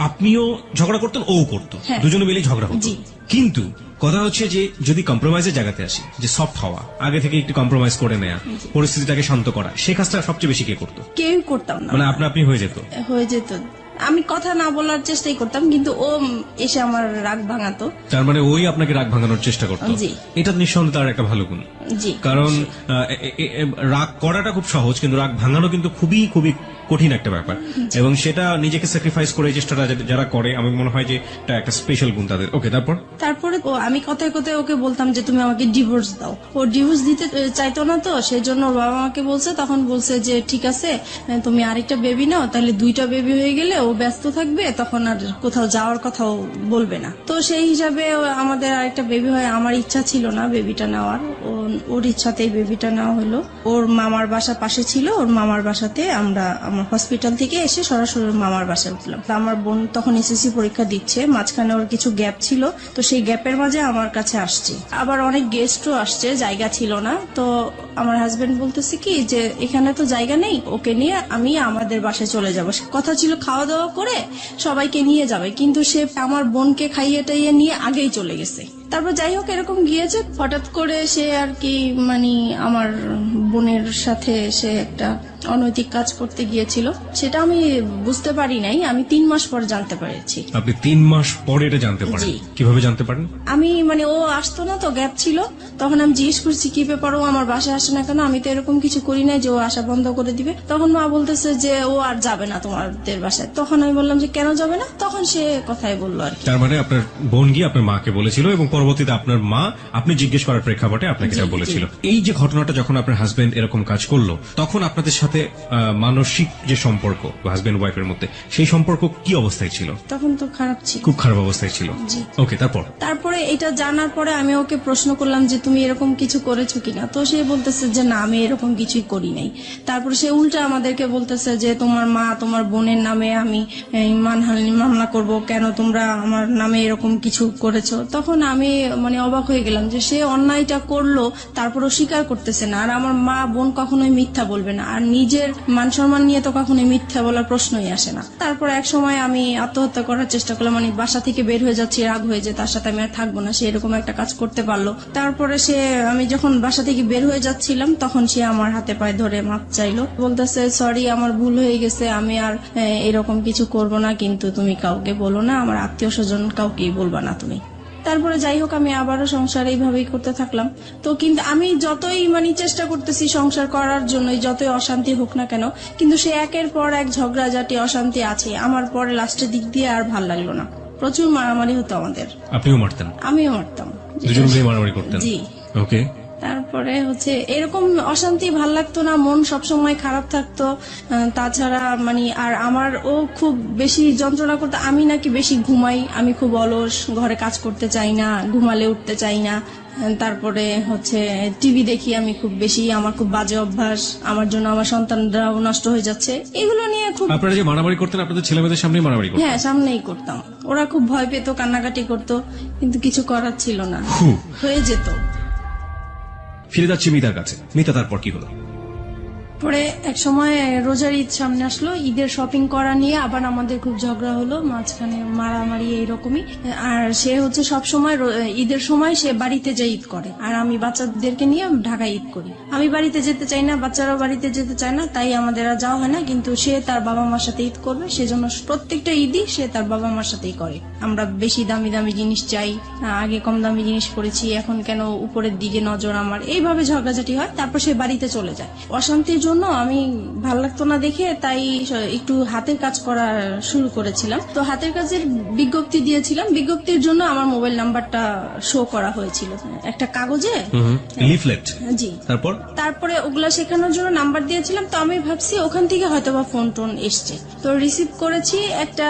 আপনিও ঝগড়া করতেন, ও করতো, দুজনে মিলেই ঝগড়া হতো, কিন্তু কথা হচ্ছে যে যদি কম্প্রোমাইজের জায়গাতে আসি, যে সফট হওয়া, আগে থেকে একটু কম্প্রোমাইজ করে নেয়া, পরিস্থিতিটাকে শান্ত করা, সেই কাজটা সবচেয়ে বেশি কে করতো? কেউ করতাম না, মানে আপনি হয়ে যেত। আমি কথা না বলার চেষ্টাই করতাম, কিন্তু ও এসে আমার রাগ ভাঙাতো। তার মানে ওই আপনাকে রাগ ভাঙানোর চেষ্টা করতো। এটা নিঃসন্দেহে তার একটা ভালো গুণ। কারণ রাগ করাটা খুব সহজ, কিন্তু রাগ ভাঙানো কিন্তু খুবই খুবই কঠিন একটা ব্যাপার, এবং সেটা নিজেকে স্যাক্রিফাইস করে চেষ্টাটা যারা করে, আমি মনে হয় যে এটা একটা স্পেশাল গুণ তাদের। ওকে, তারপরে আমি কথায় কথায় ওকে বলতাম যে তুমি আমাকে ডিভোর্স দাও। ও ডিভোর্স দিতে চাইতো না, তো সেই জন্য ওর বাবা আমাকে বলছে, তখন বলছে যে ঠিক আছে তুমি আরেকটা বেবি নাও, তাহলে 2টা বেবি হয়ে গেলে ও ব্যস্ত থাকবে, তখন আর কোথাও যাওয়ার কথাও বলবে না। তো সেই হিসাবে আমাদের আরেকটা বেবি হয়। আমার ইচ্ছা ছিল না বেবিটা নেওয়ার, ওর ইচ্ছাতেই বেবিটা নেওয়া হলো। ওর মামার বাসা পাশে ছিল, ওর মামার বাসাতে আমরা হসপিটাল থেকে এসে সরাসরি মামার বাসায় উঠলাম। আমার বোন তখন এসএসসি পরীক্ষা দিচ্ছে, মাঝখানে ওর কিছু গ্যাপ ছিল, তো সেই গ্যাপের মাঝে আমার কাছে আসছে। আবার অনেক গেস্টও আসছে, জায়গা ছিল না। তো আমার হাজবেন্ড বলতেছে কি যে এখানে তো জায়গা নেই, ওকে নিয়ে আমি আমাদের বাসায় চলে যাব। কথা ছিল খাওয়া দাওয়া করে সবাইকে নিয়ে যাবে, কিন্তু সে আমার বোনকে খাইয়ে টাইয়ে নিয়ে আগেই চলে গেছে। তারপর যাই হোক এরকম গিয়েছে, হঠাৎ করে সে আর কি মানে আমার বোনের সাথে সে একটা অনৈতিক কাজ করতে গিয়েছিল। সেটা আমি বুঝতে পারি নাই, আমি 3 মাস পর জানতে পেরেছি। আপনি 3 মাস পরে এটা জানতে পারেন? জি। কিভাবে জানতে পারেন? আমি মানে ও আসতো না তো, গ্যাপ ছিল, তখন আমি জিজ্ঞেস করছি কি ব্যাপার, ও আমার বাসায় আসে না কেন? আমি তো এরকম কিছু করি না যে ও আসা বন্ধ করে দিবে। তখন মা বলতেছে যে ও আর যাবে না তোমাদের বাসায়। তখন আমি বললাম যে কেন যাবে না? তখন সে কথাই বললো আর কি। তার মানে আপনার বোন গিয়ে আপনার মাকে বলেছিল এবং পরবর্তীতে আপনার মা আপনি জিজ্ঞেস করার প্রেক্ষাপটে আপনাকে এটা জি, বলেছিল। এই যে ঘটনাটা যখন আপনার হাজবেন্ড এরকম কাজ করলো, তখন আপনাদের সাথে মানসিক যে সম্পর্ক হাজবেন্ড ওয়াইফের মধ্যে, সেই সম্পর্ক কি অবস্থায় ছিল? তখন তো খারাপ ছিল। খুব খারাপ অবস্থায় ছিল। জি। ওকে, তারপর? তারপরে এটা জানার পরে আমি ওকে প্রশ্ন করলাম যে তুমি এরকম কিছু করেছো কিনা? তো সে বলতেছে যে না, আমি এরকম কিছুই করি নাই। তারপরে সে উল্টা আমাদেরকে বলতেছে যে তোমার মা তোমার বোনের নামে আমি মানহানি মামলা করব, কেন তোমরা আমার নামে এরকম কিছু করেছো? তখন আমি মানে অবাক হয়ে গেলাম যে সে অন্যায়টা করলো, তারপরও স্বীকার করতেছে না। আর আমার মা বোন কখনোই মিথ্যা বলবে না, আর নিজের মান সম্মান নিয়ে তো কখনোই মিথ্যা বলার প্রশ্নই আসে না। তারপর এক সময় আমি আত্মহত্যা করার চেষ্টা করলাম, মানে বাসা থেকে বের হয়ে যাচ্ছি, রাগ হয়ে যে তার সাথে আমি আর থাকবো না, সে এরকম একটা কাজ করতে পারলো। তারপরে আমি যখন বাসা থেকে বের হয়ে যাচ্ছিলাম তখন সে আমার হাতে পায়ে ধরে মাপ চাইলো, বলতেছে সরি আমার ভুল হয়ে গেছে, আমি আর এরকম কিছু করব না, কিন্তু তুমি কাউকে বলো না, আমার আত্মীয় স্বজন কাউকেই বলবা না তুমি। তারপরে যাই হোক আমি আবারও সংসার এইভাবেই করতে থাকলাম। তো কিন্তু আমি যতই মানে চেষ্টা করতেছি সংসার করার জন্য, যতই অশান্তি হোক না কেন, কিন্তু সে একের পর এক ঝগড়াঝাটি অশান্তি আছে। আমার পরে লাস্টের দিক দিয়ে আর ভাল লাগলো না, প্রচুর মারামারি হতো আমাদের। আপনিও মারতেন? আমিও মারতাম। দুজন মিলে মারামারি করতেন? জি। ওকে। তারপরে এরকম অশান্তি ভাল লাগতো না, মন সবসময় খারাপ থাকতো। তাছাড়া মানে আর আমার ও খুব বেশি যন্ত্রণা করতো, আমি নাকি বেশি ঘুমাই, আমি খুব অলস, ঘরে কাজ করতে চাই না, ঘুমালে উঠতে চাই না। তারপরে টিভি দেখি আমি খুব বেশি, আমার খুব বাজে অভ্যাস, আমার জন্য আমার সন্তানরাও নষ্ট হয়ে যাচ্ছে, এগুলো নিয়ে খুব। আপনারা যে মারামারি করতেন আপনাদের ছেলেমেয়েদের সামনেই মারামারি করতেন? হ্যাঁ, সামনেই করতাম। ওরা খুব ভয় পেত, কান্নাকাটি করতো, কিন্তু কিছু করার ছিল না, হয়ে যেত। ফিরে যাচ্ছি মিতার কাছে। মিতা, তারপর কি হলো? পরে এক সময় রোজার ঈদ সামনে আসলো, ঈদের শপিং করা নিয়ে আবার আমাদের খুব ঝগড়া হলো, মাঝখানে মারামারি এইরকমই। আর সে সব সময় ঈদের সময় সে বাড়িতে যায় ঈদ করে, আর আমি বাচ্চাদেরকে নিয়ে ঢাকায় ঈদ করি। আমি বাড়িতে যেতে চাই না, বাচ্চারাও বাড়িতে যেতে চায় না, তাই আমাদের আর যাওয়া হয় না। কিন্তু সে তার বাবা মার সাথে ঈদ করবে, সেজন্য প্রত্যেকটা ঈদই সে তার বাবা মার সাথেই করে। আমরা বেশি দামি দামি জিনিস চাই, আগে কম দামি জিনিস পরেছি, এখন কেন উপরের দিকে নজর আমার, এইভাবে ঝগড়াঝাটি হয়। তারপর সে বাড়িতে চলে যায়। অশান্তির জন্য আমি ভাল লাগতো না দেখে তাই একটু হাতের কাজ করা শুরু করেছিলাম। তো হাতের কাজের বিজ্ঞপ্তি দিয়েছিলাম, বিজ্ঞপ্তির জন্য আমার মোবাইল নাম্বারটা শো করা হয়েছিল একটা কাগজে, লিফলেট। জি। তারপরে ওগুলা শেখানোর জন্য নাম্বার দিয়েছিলাম। তো আমি ভাবছি ওখান থেকে হয়তোবা ফোন টোন এসছে, তো রিসিভ করেছি। একটা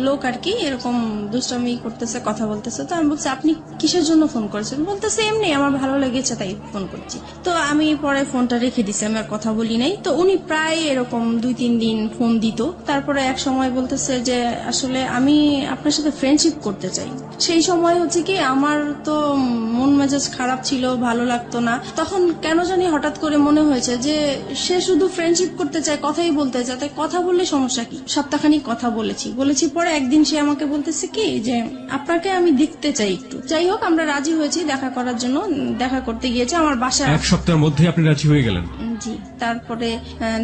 লোক আর কি এরকম দুষ্টামি করতেছে, কথা বলতেছে। তো আমি বলছি আপনি কিসের জন্য ফোন করেছেন? বলতেছে এমনি আমার ভালো লেগেছে তাই ফোন করছি। তো আমি পরে ফোনটা রেখে দিছি, আমি আর কথা বলি নাই। তো উনি প্রায় এরকম 2-3 দিন ফোন দিত। তারপরে এক সময় বলতেছে যে আসলে আমি আপনার সাথে ফ্রেন্ডশিপ করতে চাই। সেই সময় কি আমার তো মন মেজাজ খারাপ ছিল, ভালো লাগতো না। তখন কেন জানি হঠাৎ করে মনে হয়েছে যে সে শুধু ফ্রেন্ডশিপ করতে চায়, কথাই বলতে চায়, তাই কথা বললে সমস্যা কি? সপ্তাহখানিক কথা বলেছি পরে একদিন সে আমাকে বলতেছে কি যে আপনাকে আমি দেখতে চাই একটু। যাই হোক আমরা রাজি হয়েছি দেখা করার জন্য, দেখা করতে গিয়েছে আমার বাসায়। এক সপ্তাহের মধ্যে আপনি রাজি হয়ে গেলেন? জি। তারপরে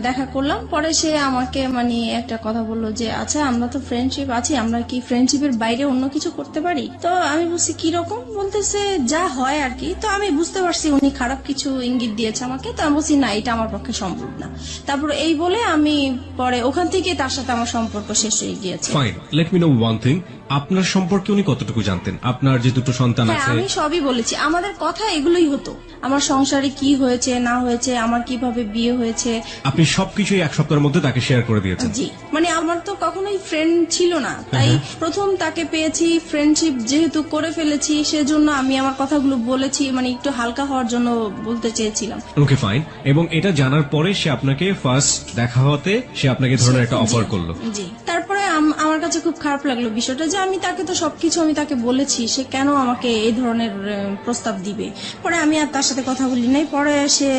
দেখা করলাম, পরে সে আমাকে মানে একটা কথা বললো যে আচ্ছা আমরা তো ফ্রেন্ডশিপ আছি, আমরা কি ফ্রেন্ডশিপের বাইরে অন্য কিছু করতে পারি? তো আমি বলছি কিরকম? বলতেছে যা হয় আর কি। তো আমি বুঝতে পারছি উনি খারাপ কিছু ইঙ্গিত দিয়েছে আমাকে। তো আমি বলছি না, এটা আমার পক্ষে সম্ভব না। তারপর এই বলে আমি পরে ওখান থেকে তার সাথে আমার সম্পর্ক শেষ হয়ে গিয়েছে। Fine, let me no one thing, আপনার সম্পর্কে উনি কতটুকু জানতেন? আপনার যে 2 সন্তান হ্যাঁ, আছে? আমি সবই বলেছি, আমাদের কথা এগুলোই হতো, আমার সংসারে কি হয়েছে না হয়েছে, আমার কিভাবে বিয়ে হয়েছে। আপনি সবকিছুই এক সপ্তাহের মধ্যে তাকে শেয়ার করে দিয়েছেন? জি। মানে আমার তো কখনোই ফ্রেন্ড ছিল না, তাই প্রথম তাকে পেয়েছি, ফ্রেন্ডশিপ যেহেতু করে ফেলেছি সেজন্য আমি আমার কথাগুলো বলেছি, মানে একটু হালকা হওয়ার জন্য বলতে চেয়েছিলাম। Okay fine. এবং এটা জানার পরে সে আপনাকে ফার্স্ট দেখা হতে সে আপনাকে ধরনের একটা অফার করলো? জি। তারপরে আমার কাছে খুব খারাপ লাগলো বিষয়টা যে আমি তাকে তো সবকিছু আমি তাকে বলেছি, সে কেন আমাকে এই ধরনের প্রস্তাব দিবে। পরে আমি আর তার সাথে কথা বলি নাই। পরে সে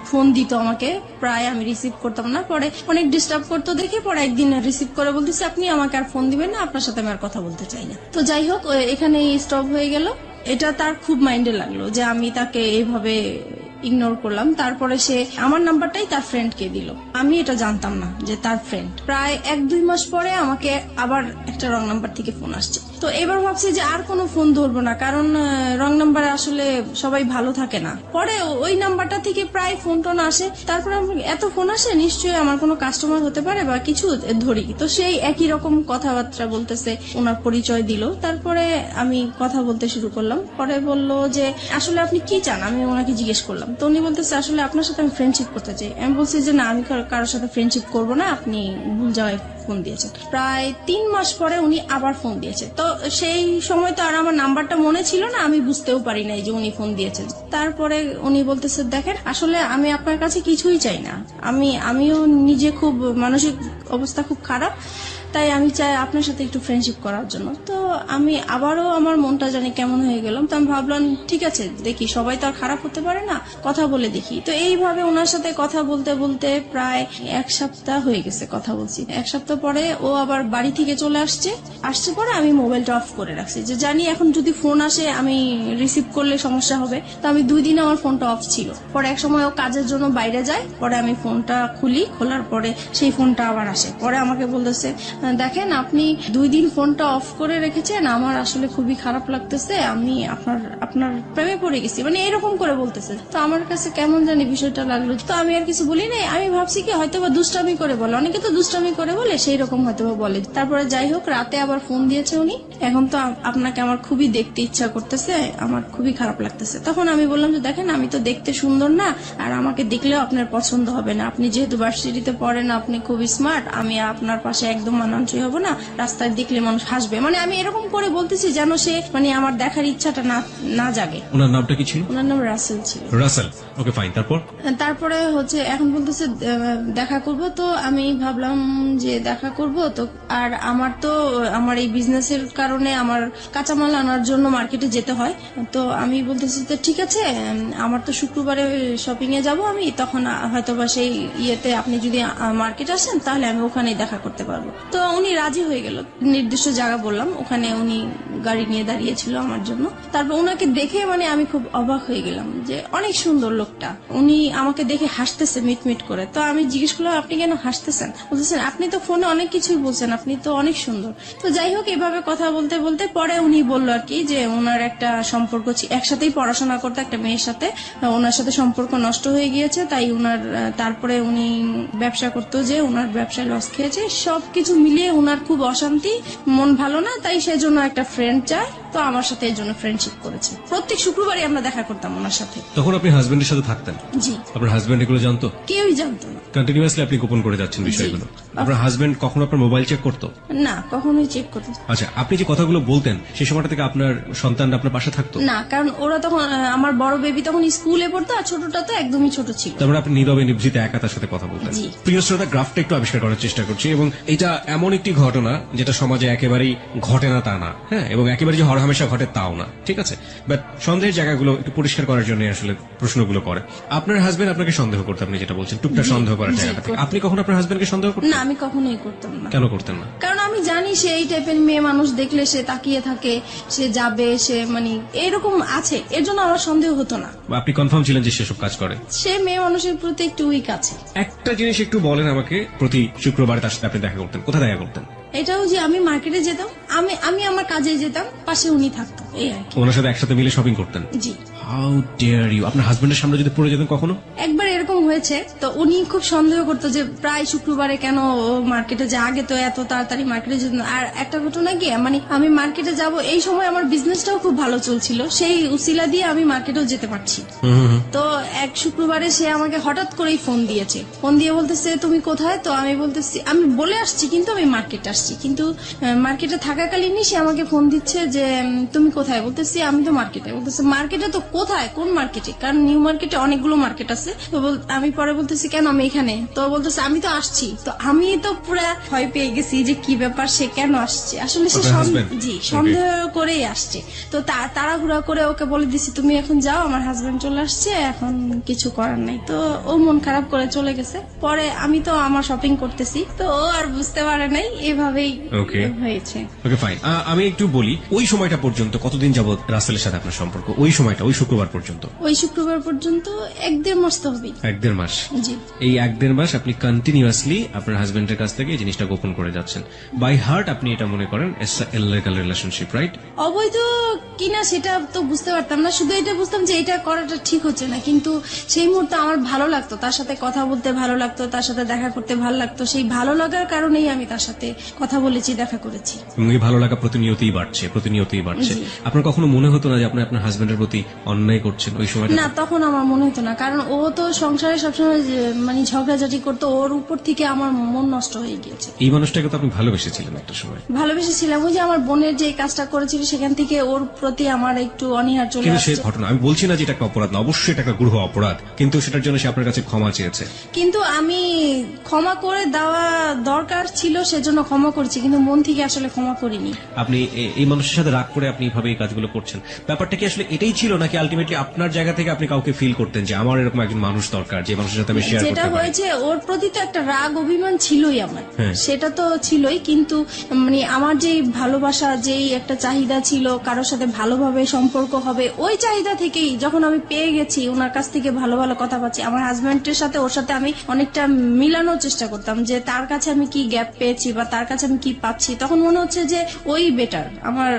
ফোন দিত আমাকে, প্রায় আমি রিসিভ করতাম না। পরে অনেক ডিস্টার্ব করতো দেখে পরে একদিন রিসিভ করে বলতেছে আপনি আমাকে আর ফোন দিবেন না, আপনার সাথে আমি আর কথা বলতে চাই না। তো যাই হোক এখানে স্টপ হয়ে গেল। এটা তার খুব মাইন্ডে লাগলো যে আমি তাকে এইভাবে ইগনোর করলাম। তারপরে সে আমার নাম্বারটাই তার ফ্রেন্ডকে দিল। আমি এটা জানতাম না যে তার ফ্রেন্ড। প্রায় 1-2 মাস পরে আমাকে আবার একটা রং নাম্বার থেকে ফোন আসছে। তো এবার ভাবছি যে আর কোনো ফোন ধরবো না, কারণ রং নাম্বারে আসলে সবাই ভালো থাকে না। পরে ওই নাম্বারটা থেকে প্রায় ফোন টোন আসে। তারপরে এত ফোন আসে, নিশ্চয়ই আমার কোনো কাস্টমার হতে পারে বা কিছু, ধরি। তো সেই একই রকম কথাবার্তা বলতেছে, ওনার পরিচয় দিল। তারপরে আমি কথা বলতে শুরু করলাম। পরে বলল যে আসলে আপনি কি চান, আমি ওনাকে জিজ্ঞেস করলাম। তো উনি বলতেছে আসলে আপনার সাথে আমি ফ্রেন্ডশিপ করতে চাই। আমি বলছি যে না, আমি কারোর সাথে ফ্রেন্ডশিপ করবো না, আপনি ভুল জায়গায় ফোন দিয়েছেন। প্রায় 3 মাস পরে উনি আবার ফোন দিয়েছে। তো সেই সময় তো আর আমার নাম্বারটা মনে ছিল না, আমি বুঝতেও পারি নাই যে উনি ফোন দিয়েছেন। তারপরে উনি বলতেছে দেখেন আসলে আমি আপনার কাছে কিছুই চাই না, আমিও নিজে খুব মানসিক অবস্থা খুব খারাপ, তাই আমি চাই আপনার সাথে একটু ফ্রেন্ডশিপ করার জন্য। তো আমি আবারও আমার মনটা জানি কেমন হয়ে গেলাম। তো আমি ভাবলাম ঠিক আছে, দেখি, সবাই তো আর খারাপ হতে পারে না, কথা বলে দেখি। তো এইভাবে ওনার সাথে কথা বলতে বলতে প্রায় 1 সপ্তাহ হয়ে গেছে কথা বলছি। 1 সপ্তাহ পরে ও আবার বাড়ি থেকে চলে আসছে পরে আমি মোবাইলটা অফ করে রাখছি, যে জানি এখন যদি ফোন আসে আমি রিসিভ করলে সমস্যা হবে। তো আমি 2 দিন আমার ফোনটা অফ ছিল। পরে এক সময় ও কাজের জন্য বাইরে যায়, পরে আমি ফোনটা খুলি, খোলার পরে সেই ফোনটা আবার আসে। পরে আমাকে বলতেছে দেখেন আপনি 2 দিন ফোনটা অফ করে রেখেছেন, আমার আসলে খুবই খারাপ লাগতেছে, আমি আপনার প্রেমে পড়ে গেছি, মানে এরকম করে বলতেছে। তো আমার কাছে কেমন জানি বিষয়টা লাগলো। তো আমি আর কিছু বলি নাই, আমি ভাবছি কি হয়তো বা দুষ্টামি করে বলে, অনেকে তো দুষ্টামি করে বলে, সেই রকম হয়তো বা বলে। তারপরে যাই হোক, রাতে আবার ফোন দিয়েছে উনি, এখন তো আপনাকে আমার খুবই দেখতে ইচ্ছা করতেছে, আমার খুবই খারাপ লাগতেছে। তখন আমি বললাম যে দেখেন আমি তো দেখতে সুন্দর না, আর আমাকে দেখলেও আপনার পছন্দ হবে না, আপনি যেহেতু ভার্সিটিতে পড়েন, আপনি খুবই স্মার্ট, আমি আপনার পাশে একদম মানানসই হব না, রাস্তায় দেখলে মানুষ হাসবে, মানে আমি এরকম করে বলতেছি যেন সে মানে আমার দেখার ইচ্ছাটা না জাগে। ওনার নামটা কি ছিল? ওনার নাম রাসেল ছিল। Russell, okay fine. তারপরে হচ্ছে এখন বলতেছে দেখা করব। তো আমি ভাবলাম যে দেখা করব তো, আর আমার এই বিজনেসের কারণে আমার কাঁচামাল আনার জন্য মার্কেটে যেতে হয়। তো আমি বলতেছি তো ঠিক আছে, আমার তো শুক্রবারে শপিং এ যাব আমি, তখন হয়তোবা সেই ইয়েতে আপনি যদি মার্কেট আসেন তাহলে আমি ওখানেই দেখা করতে পারবো। তো উনি রাজি হয়ে গেল। নির্দিষ্ট জায়গা বললাম, ওখানে উনি গাড়ি নিয়ে দাঁড়িয়েছিল আমার জন্য। তারপর ওনাকে দেখে মানে আমি খুব অবাক হয়ে গেলাম যে অনেক সুন্দর লোকটা। উনি আমাকে দেখে হাসতেছে মিটমিট করে। তো আমি জিজ্ঞেস করলাম আপনি কেন হাসতেছেন? বলতেছেন আপনি তো ফোনে অনেক কিছুই বলছেন, আপনি তো অনেক সুন্দর। তো যাই হোক, এভাবে কথা বলতে বলতে পরে উনি বললো আর কি যে ওনার একটা সম্পর্ক একসাথেই পড়াশোনা করতে একটা মেয়ের সাথে, ওনার সাথে সম্পর্ক নষ্ট হয়ে গিয়েছে, তাই তারপরে উনি ব্যবসা করতো, যে ওনার ব্যবসায় লস খেয়েছে, সবকিছু মিলিয়ে ওনার খুব অশান্তি, মন ভালো না, তাই সেজন্য একটা ফ্রেন্ড চায়। তো আমার সাথে এই জন্য ফ্রেন্ডশিপ করেছে। প্রত্যেক শুক্রবারই আমরা দেখা করতাম ওনার সাথে। তখন আপনি হাজবেন্ডের সাথে থাকতেন? জি। আপনার হাজবেন্ড এগুলো জানতো? কেউই জানতো না। কন্টিনিউয়াসলি আপনি গোপন করে যাচ্ছেন বিষয়গুলো। আপনার হাজবেন্ড কখনো আপনার মোবাইল চেক করতো? না, কখনোই চেক করতো। আচ্ছা, আপনি যে কথাগুলো বলতেন সেই সময়টা থেকে আপনার সন্তানরা আপনার পাশে থাকতো? না, কারণ ওরা তখন, আমার বড় বেবি তখন স্কুলে পড়তো, আর ছোটটা তো একদমই ছোট ছিল। তারপরে আপনি নীরবে নিভৃতে একা তার সাথে কথা বলতেন। জি। প্রিয় শ্রোতা, গ্রাফটা একটু আবিষ্কার করার চেষ্টা করছি, এবং এটা এমন একটি ঘটনা যেটা সমাজে একেবারেই ঘটে না তা না, হ্যাঁ, এবং একেবারে যে হরহামেশা ঘটে তাও না, ঠিক আছে? বাট সন্দেহের জায়গাগুলো একটু পরিষ্কার করার জন্য আসলে প্রশ্নগুলো করে। আপনার হাজবেন্ড আপনাকে সন্দেহ করতে, আপনি যেটা বলছেন, টুকটাক সন্দেহ করার জায়গাটা থেকে আপনি কখন আপনার হাজবেন্ডকে সন্দেহ করতেন? না, আমি কখনোই করতাম না। কেন করতেন না? কারণ আমি জানি সে এই টাইপের মেয়ে মানুষ দেখলে সে তাকিয়ে থাকে, সে যাবে, সে মানে এরকম আছে, এর জন্য আমার সন্দেহ হতো না। আপনি কনফার্ম ছিলেন যে সেসব কাজ করে? সে মেয়ে মানুষের প্রতি একটু উইক আছে। একটা জিনিস একটু বলেন আমাকে, প্রতি শুক্রবার তার সাথে আপনি দেখা করতেন, কোথায় দেখা করতেন? এটাও যে আমি মার্কেটে যেতাম, আমি আমার কাজে যেতাম, পাশে উনি থাকতো, এই আর কি। ওনার সাথে একসাথে মিলে শপিং করতেন? জি। How dare you! আপনার হাজবেন্ডের সামনে যদি পড়ে যেতেন কখনো? একবার এরকম হয়েছে, তো উনি খুব সন্দেহ করতো যে প্রায় শুক্রবারে কেন ও মার্কেটে যায়, আগে তো এত তাড়াতাড়ি মার্কেটে যেত না। আর একটা ঘটনা কি, মানে আমি মার্কেটে যাব, এই সময় আমার বিজনেসটাও খুব ভালো চলছিল, সেই উসিলা দিয়ে আমি মার্কেটেও যেতে পারছি। তো এক শুক্রবারে সে আমাকে হঠাৎ করেই ফোন দিয়েছে, ফোন দিয়ে বলতেছে তুমি কোথায়? তো আমি বলতেছি আমি বলে আসছি, কিন্তু আমি মার্কেটে আসছি, কিন্তু মার্কেটে থাকাকালীনই সে আমাকে ফোন দিচ্ছে যে তুমি কোথায়? বলতেছি আমি তো মার্কেটে। বলতেছে মার্কেটে তো কোথায়, কোন মার্কেটে? কারণ নিউ মার্কেটে অনেকগুলো মার্কেট আছে। তো আমি পরে বলতেছি কেন, আমি এখানে। তো বলতেছে আমি তো আসছি। তো আমি তো পুরা ভয় পেয়ে গেছি যে কি ব্যাপার, সে কেন আসছে। আসলে সে সন্দেহ করেই আসছে। তো তাড়াহুড়া করে ওকে বলে দিছি তুমি এখন যাও, আমার হাজবেন্ড চলে আসছে, এখন কিছু করার নাই। তো ও মন খারাপ করে চলে গেছে। পরে আমি তো আমার শপিং করতেছি, তো ও আর বুঝতে পারে নাই, এভাবেই Okay. হয়েছে। ওকে ফাইন, আমি একটু বলি ওই সময়টা পর্যন্ত কতদিন যাবত রাসেলের সাথে আপনার সম্পর্ক? ওই সময়টা, ওই শুক্রবার পর্যন্ত? ওই শুক্রবার পর্যন্ত 1-1.5 মাস তো হবেই। 1-1.5 মাস। জি। এই 1-1.5 মাস আপনি কন্টিনিউয়াসলি আপনার হাজবেন্ডের কাছ থেকে এই জিনিসটা গোপন করে যাচ্ছেন। বাই হার্ট আপনি এটা মনে করেন ইললিগাল রিলেশনশিপ, রাইট? অবৈধ কিনা সেটা তো বুঝতে পারতাম না, শুধু এটা বুঝতাম যে এটা করাটা ঠিক হচ্ছে না। কিন্তু সেই মুহূর্তে আমার ভালো লাগতো, তার সাথে কথা বলতে ভালো লাগতো, তার সাথে দেখা করতে ভালো লাগতো। সেই ভালো লাগার কারণেই আমি তার সাথে কথা বলেছি, দেখা করেছি। এবং এই ভালো লাগা প্রতিনিয়তই বাড়ছে, প্রতিনিয়তই বাড়ছে। জি। আপনার কখনো মনে হতো না যে আপনি আপনার হাজবেন্ডের প্রতি অন্যায় করছেন ওই সময়টা? না, তখন আমার মনে হতো না, কারণ ও তো সংসারে সবসময় মানে ঝগড়াঝাটি করতো, ওর উপর থেকে আমার মন নষ্ট হয়ে গিয়েছে। এই মানুষটাকে তো আপনি ভালোবেসেছিলেন একটা সময়। ভালোবেসেছিলাম, ওই যে আমার বোনের যে কাজটা করেছিল সেখান থেকে ওর প্রতি আমার একটু অনীহা চলে কিন্তু সে আসছে। ঘটনা, আমি বলছি না যে এটা একটা অপরাধ না, অবশ্যই এটা একটা গূঢ় অপরাধ, কিন্তু সেটার জন্য সে আপনার কাছে ক্ষমা চেয়েছে। কিন্তু আমি ক্ষমা করে দেওয়া দরকার ছিল, সেজন্য ক্ষমা করছি, কিন্তু মন থেকে আসলে ক্ষমা করিনি। আপনি এই মানুষের সাথে রাগ করে আপনি এইভাবে এই কাজগুলো করছেন, ব্যাপারটা কি আসলে এটাই ছিল, নাকি আলটিমেটলি আপনার জায়গা থেকে আপনি কাউকে ফিল করতেন যে আমার এরকম একজন মানুষ দরকার যে মানুষের সাথে আমি শেয়ার করতে যেটা পারি? হয়েছে, ওর প্রতি তো একটা রাগ অভিমান ছিলই আমার, হ্যাঁ। সেটা তো ছিলই, কিন্তু মানে আমার যেই ভালোবাসা, যেই একটা চাহিদা ছিল কারোর সাথে ভালোভাবে সম্পর্ক হবে, ওই চাহিদা থেকেই যখন আমি পেয়ে গেছি, ওনার কাছ থেকে ভালো ভালো কথা পাচ্ছি, আমার হাজবেন্ডের সাথে ওর সাথে আমি অনেকটা মিলানোর চেষ্টা করতাম যে তার কাছে আমি কি গ্যাপ পেয়েছি বা তার কাছে আমি কি পাচ্ছি, তখন মনে হচ্ছে যে ওই বেটার আমার।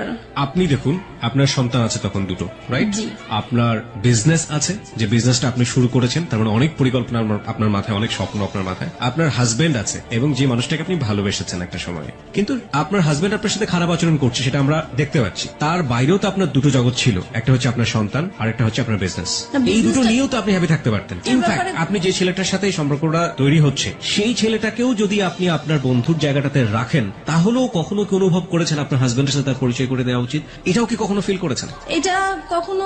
আপনি দেখুন, আপনার সন্তান আছে তখন দুটো, রাইট? জি। আপনার বিজনেস আছে, যে বিজনেসটা আপনি শুরু করেছেন, তার মানে অনেক পরিকল্পনা আপনার মাথায়, অনেক স্বপ্ন আপনার মাথায়। আপনার হাজবেন্ড আছে, এবং যে মানুষটাকে আপনি ভালোবেসেছেন একটা সময়, কিন্তু আপনার হাজবেন্ড আপনার সাথে খারাপ আচরণ করছে, সেটা আমরা দেখতে পাচ্ছি। তার বাইরেও তো আপনার দুটো জগৎ ছিল, একটা হচ্ছে আপনার সন্তান আর একটা হচ্ছে আপনার বিজনেস। না, এই দুটো business-টা- নিয়েও তো আপনি হ্যাপি থাকতে পারতেন। ইনফ্যাক্ট ব্যাপারে- আপনি যে ছেলেটার সাথে এই সম্পর্কটা তৈরি হচ্ছে, সেই ছেলেটাকেও যদি আপনি আপনার বন্ধুর জায়গাটাতে রাখেন, তাহলেও কখনো কি অনুভব করেছেন আপনার হাজবেন্ডের সাথে তার পরিচয় করে দেওয়া উচিত? এটাও কি কখনো ফিল করেছেন? এটা কখনো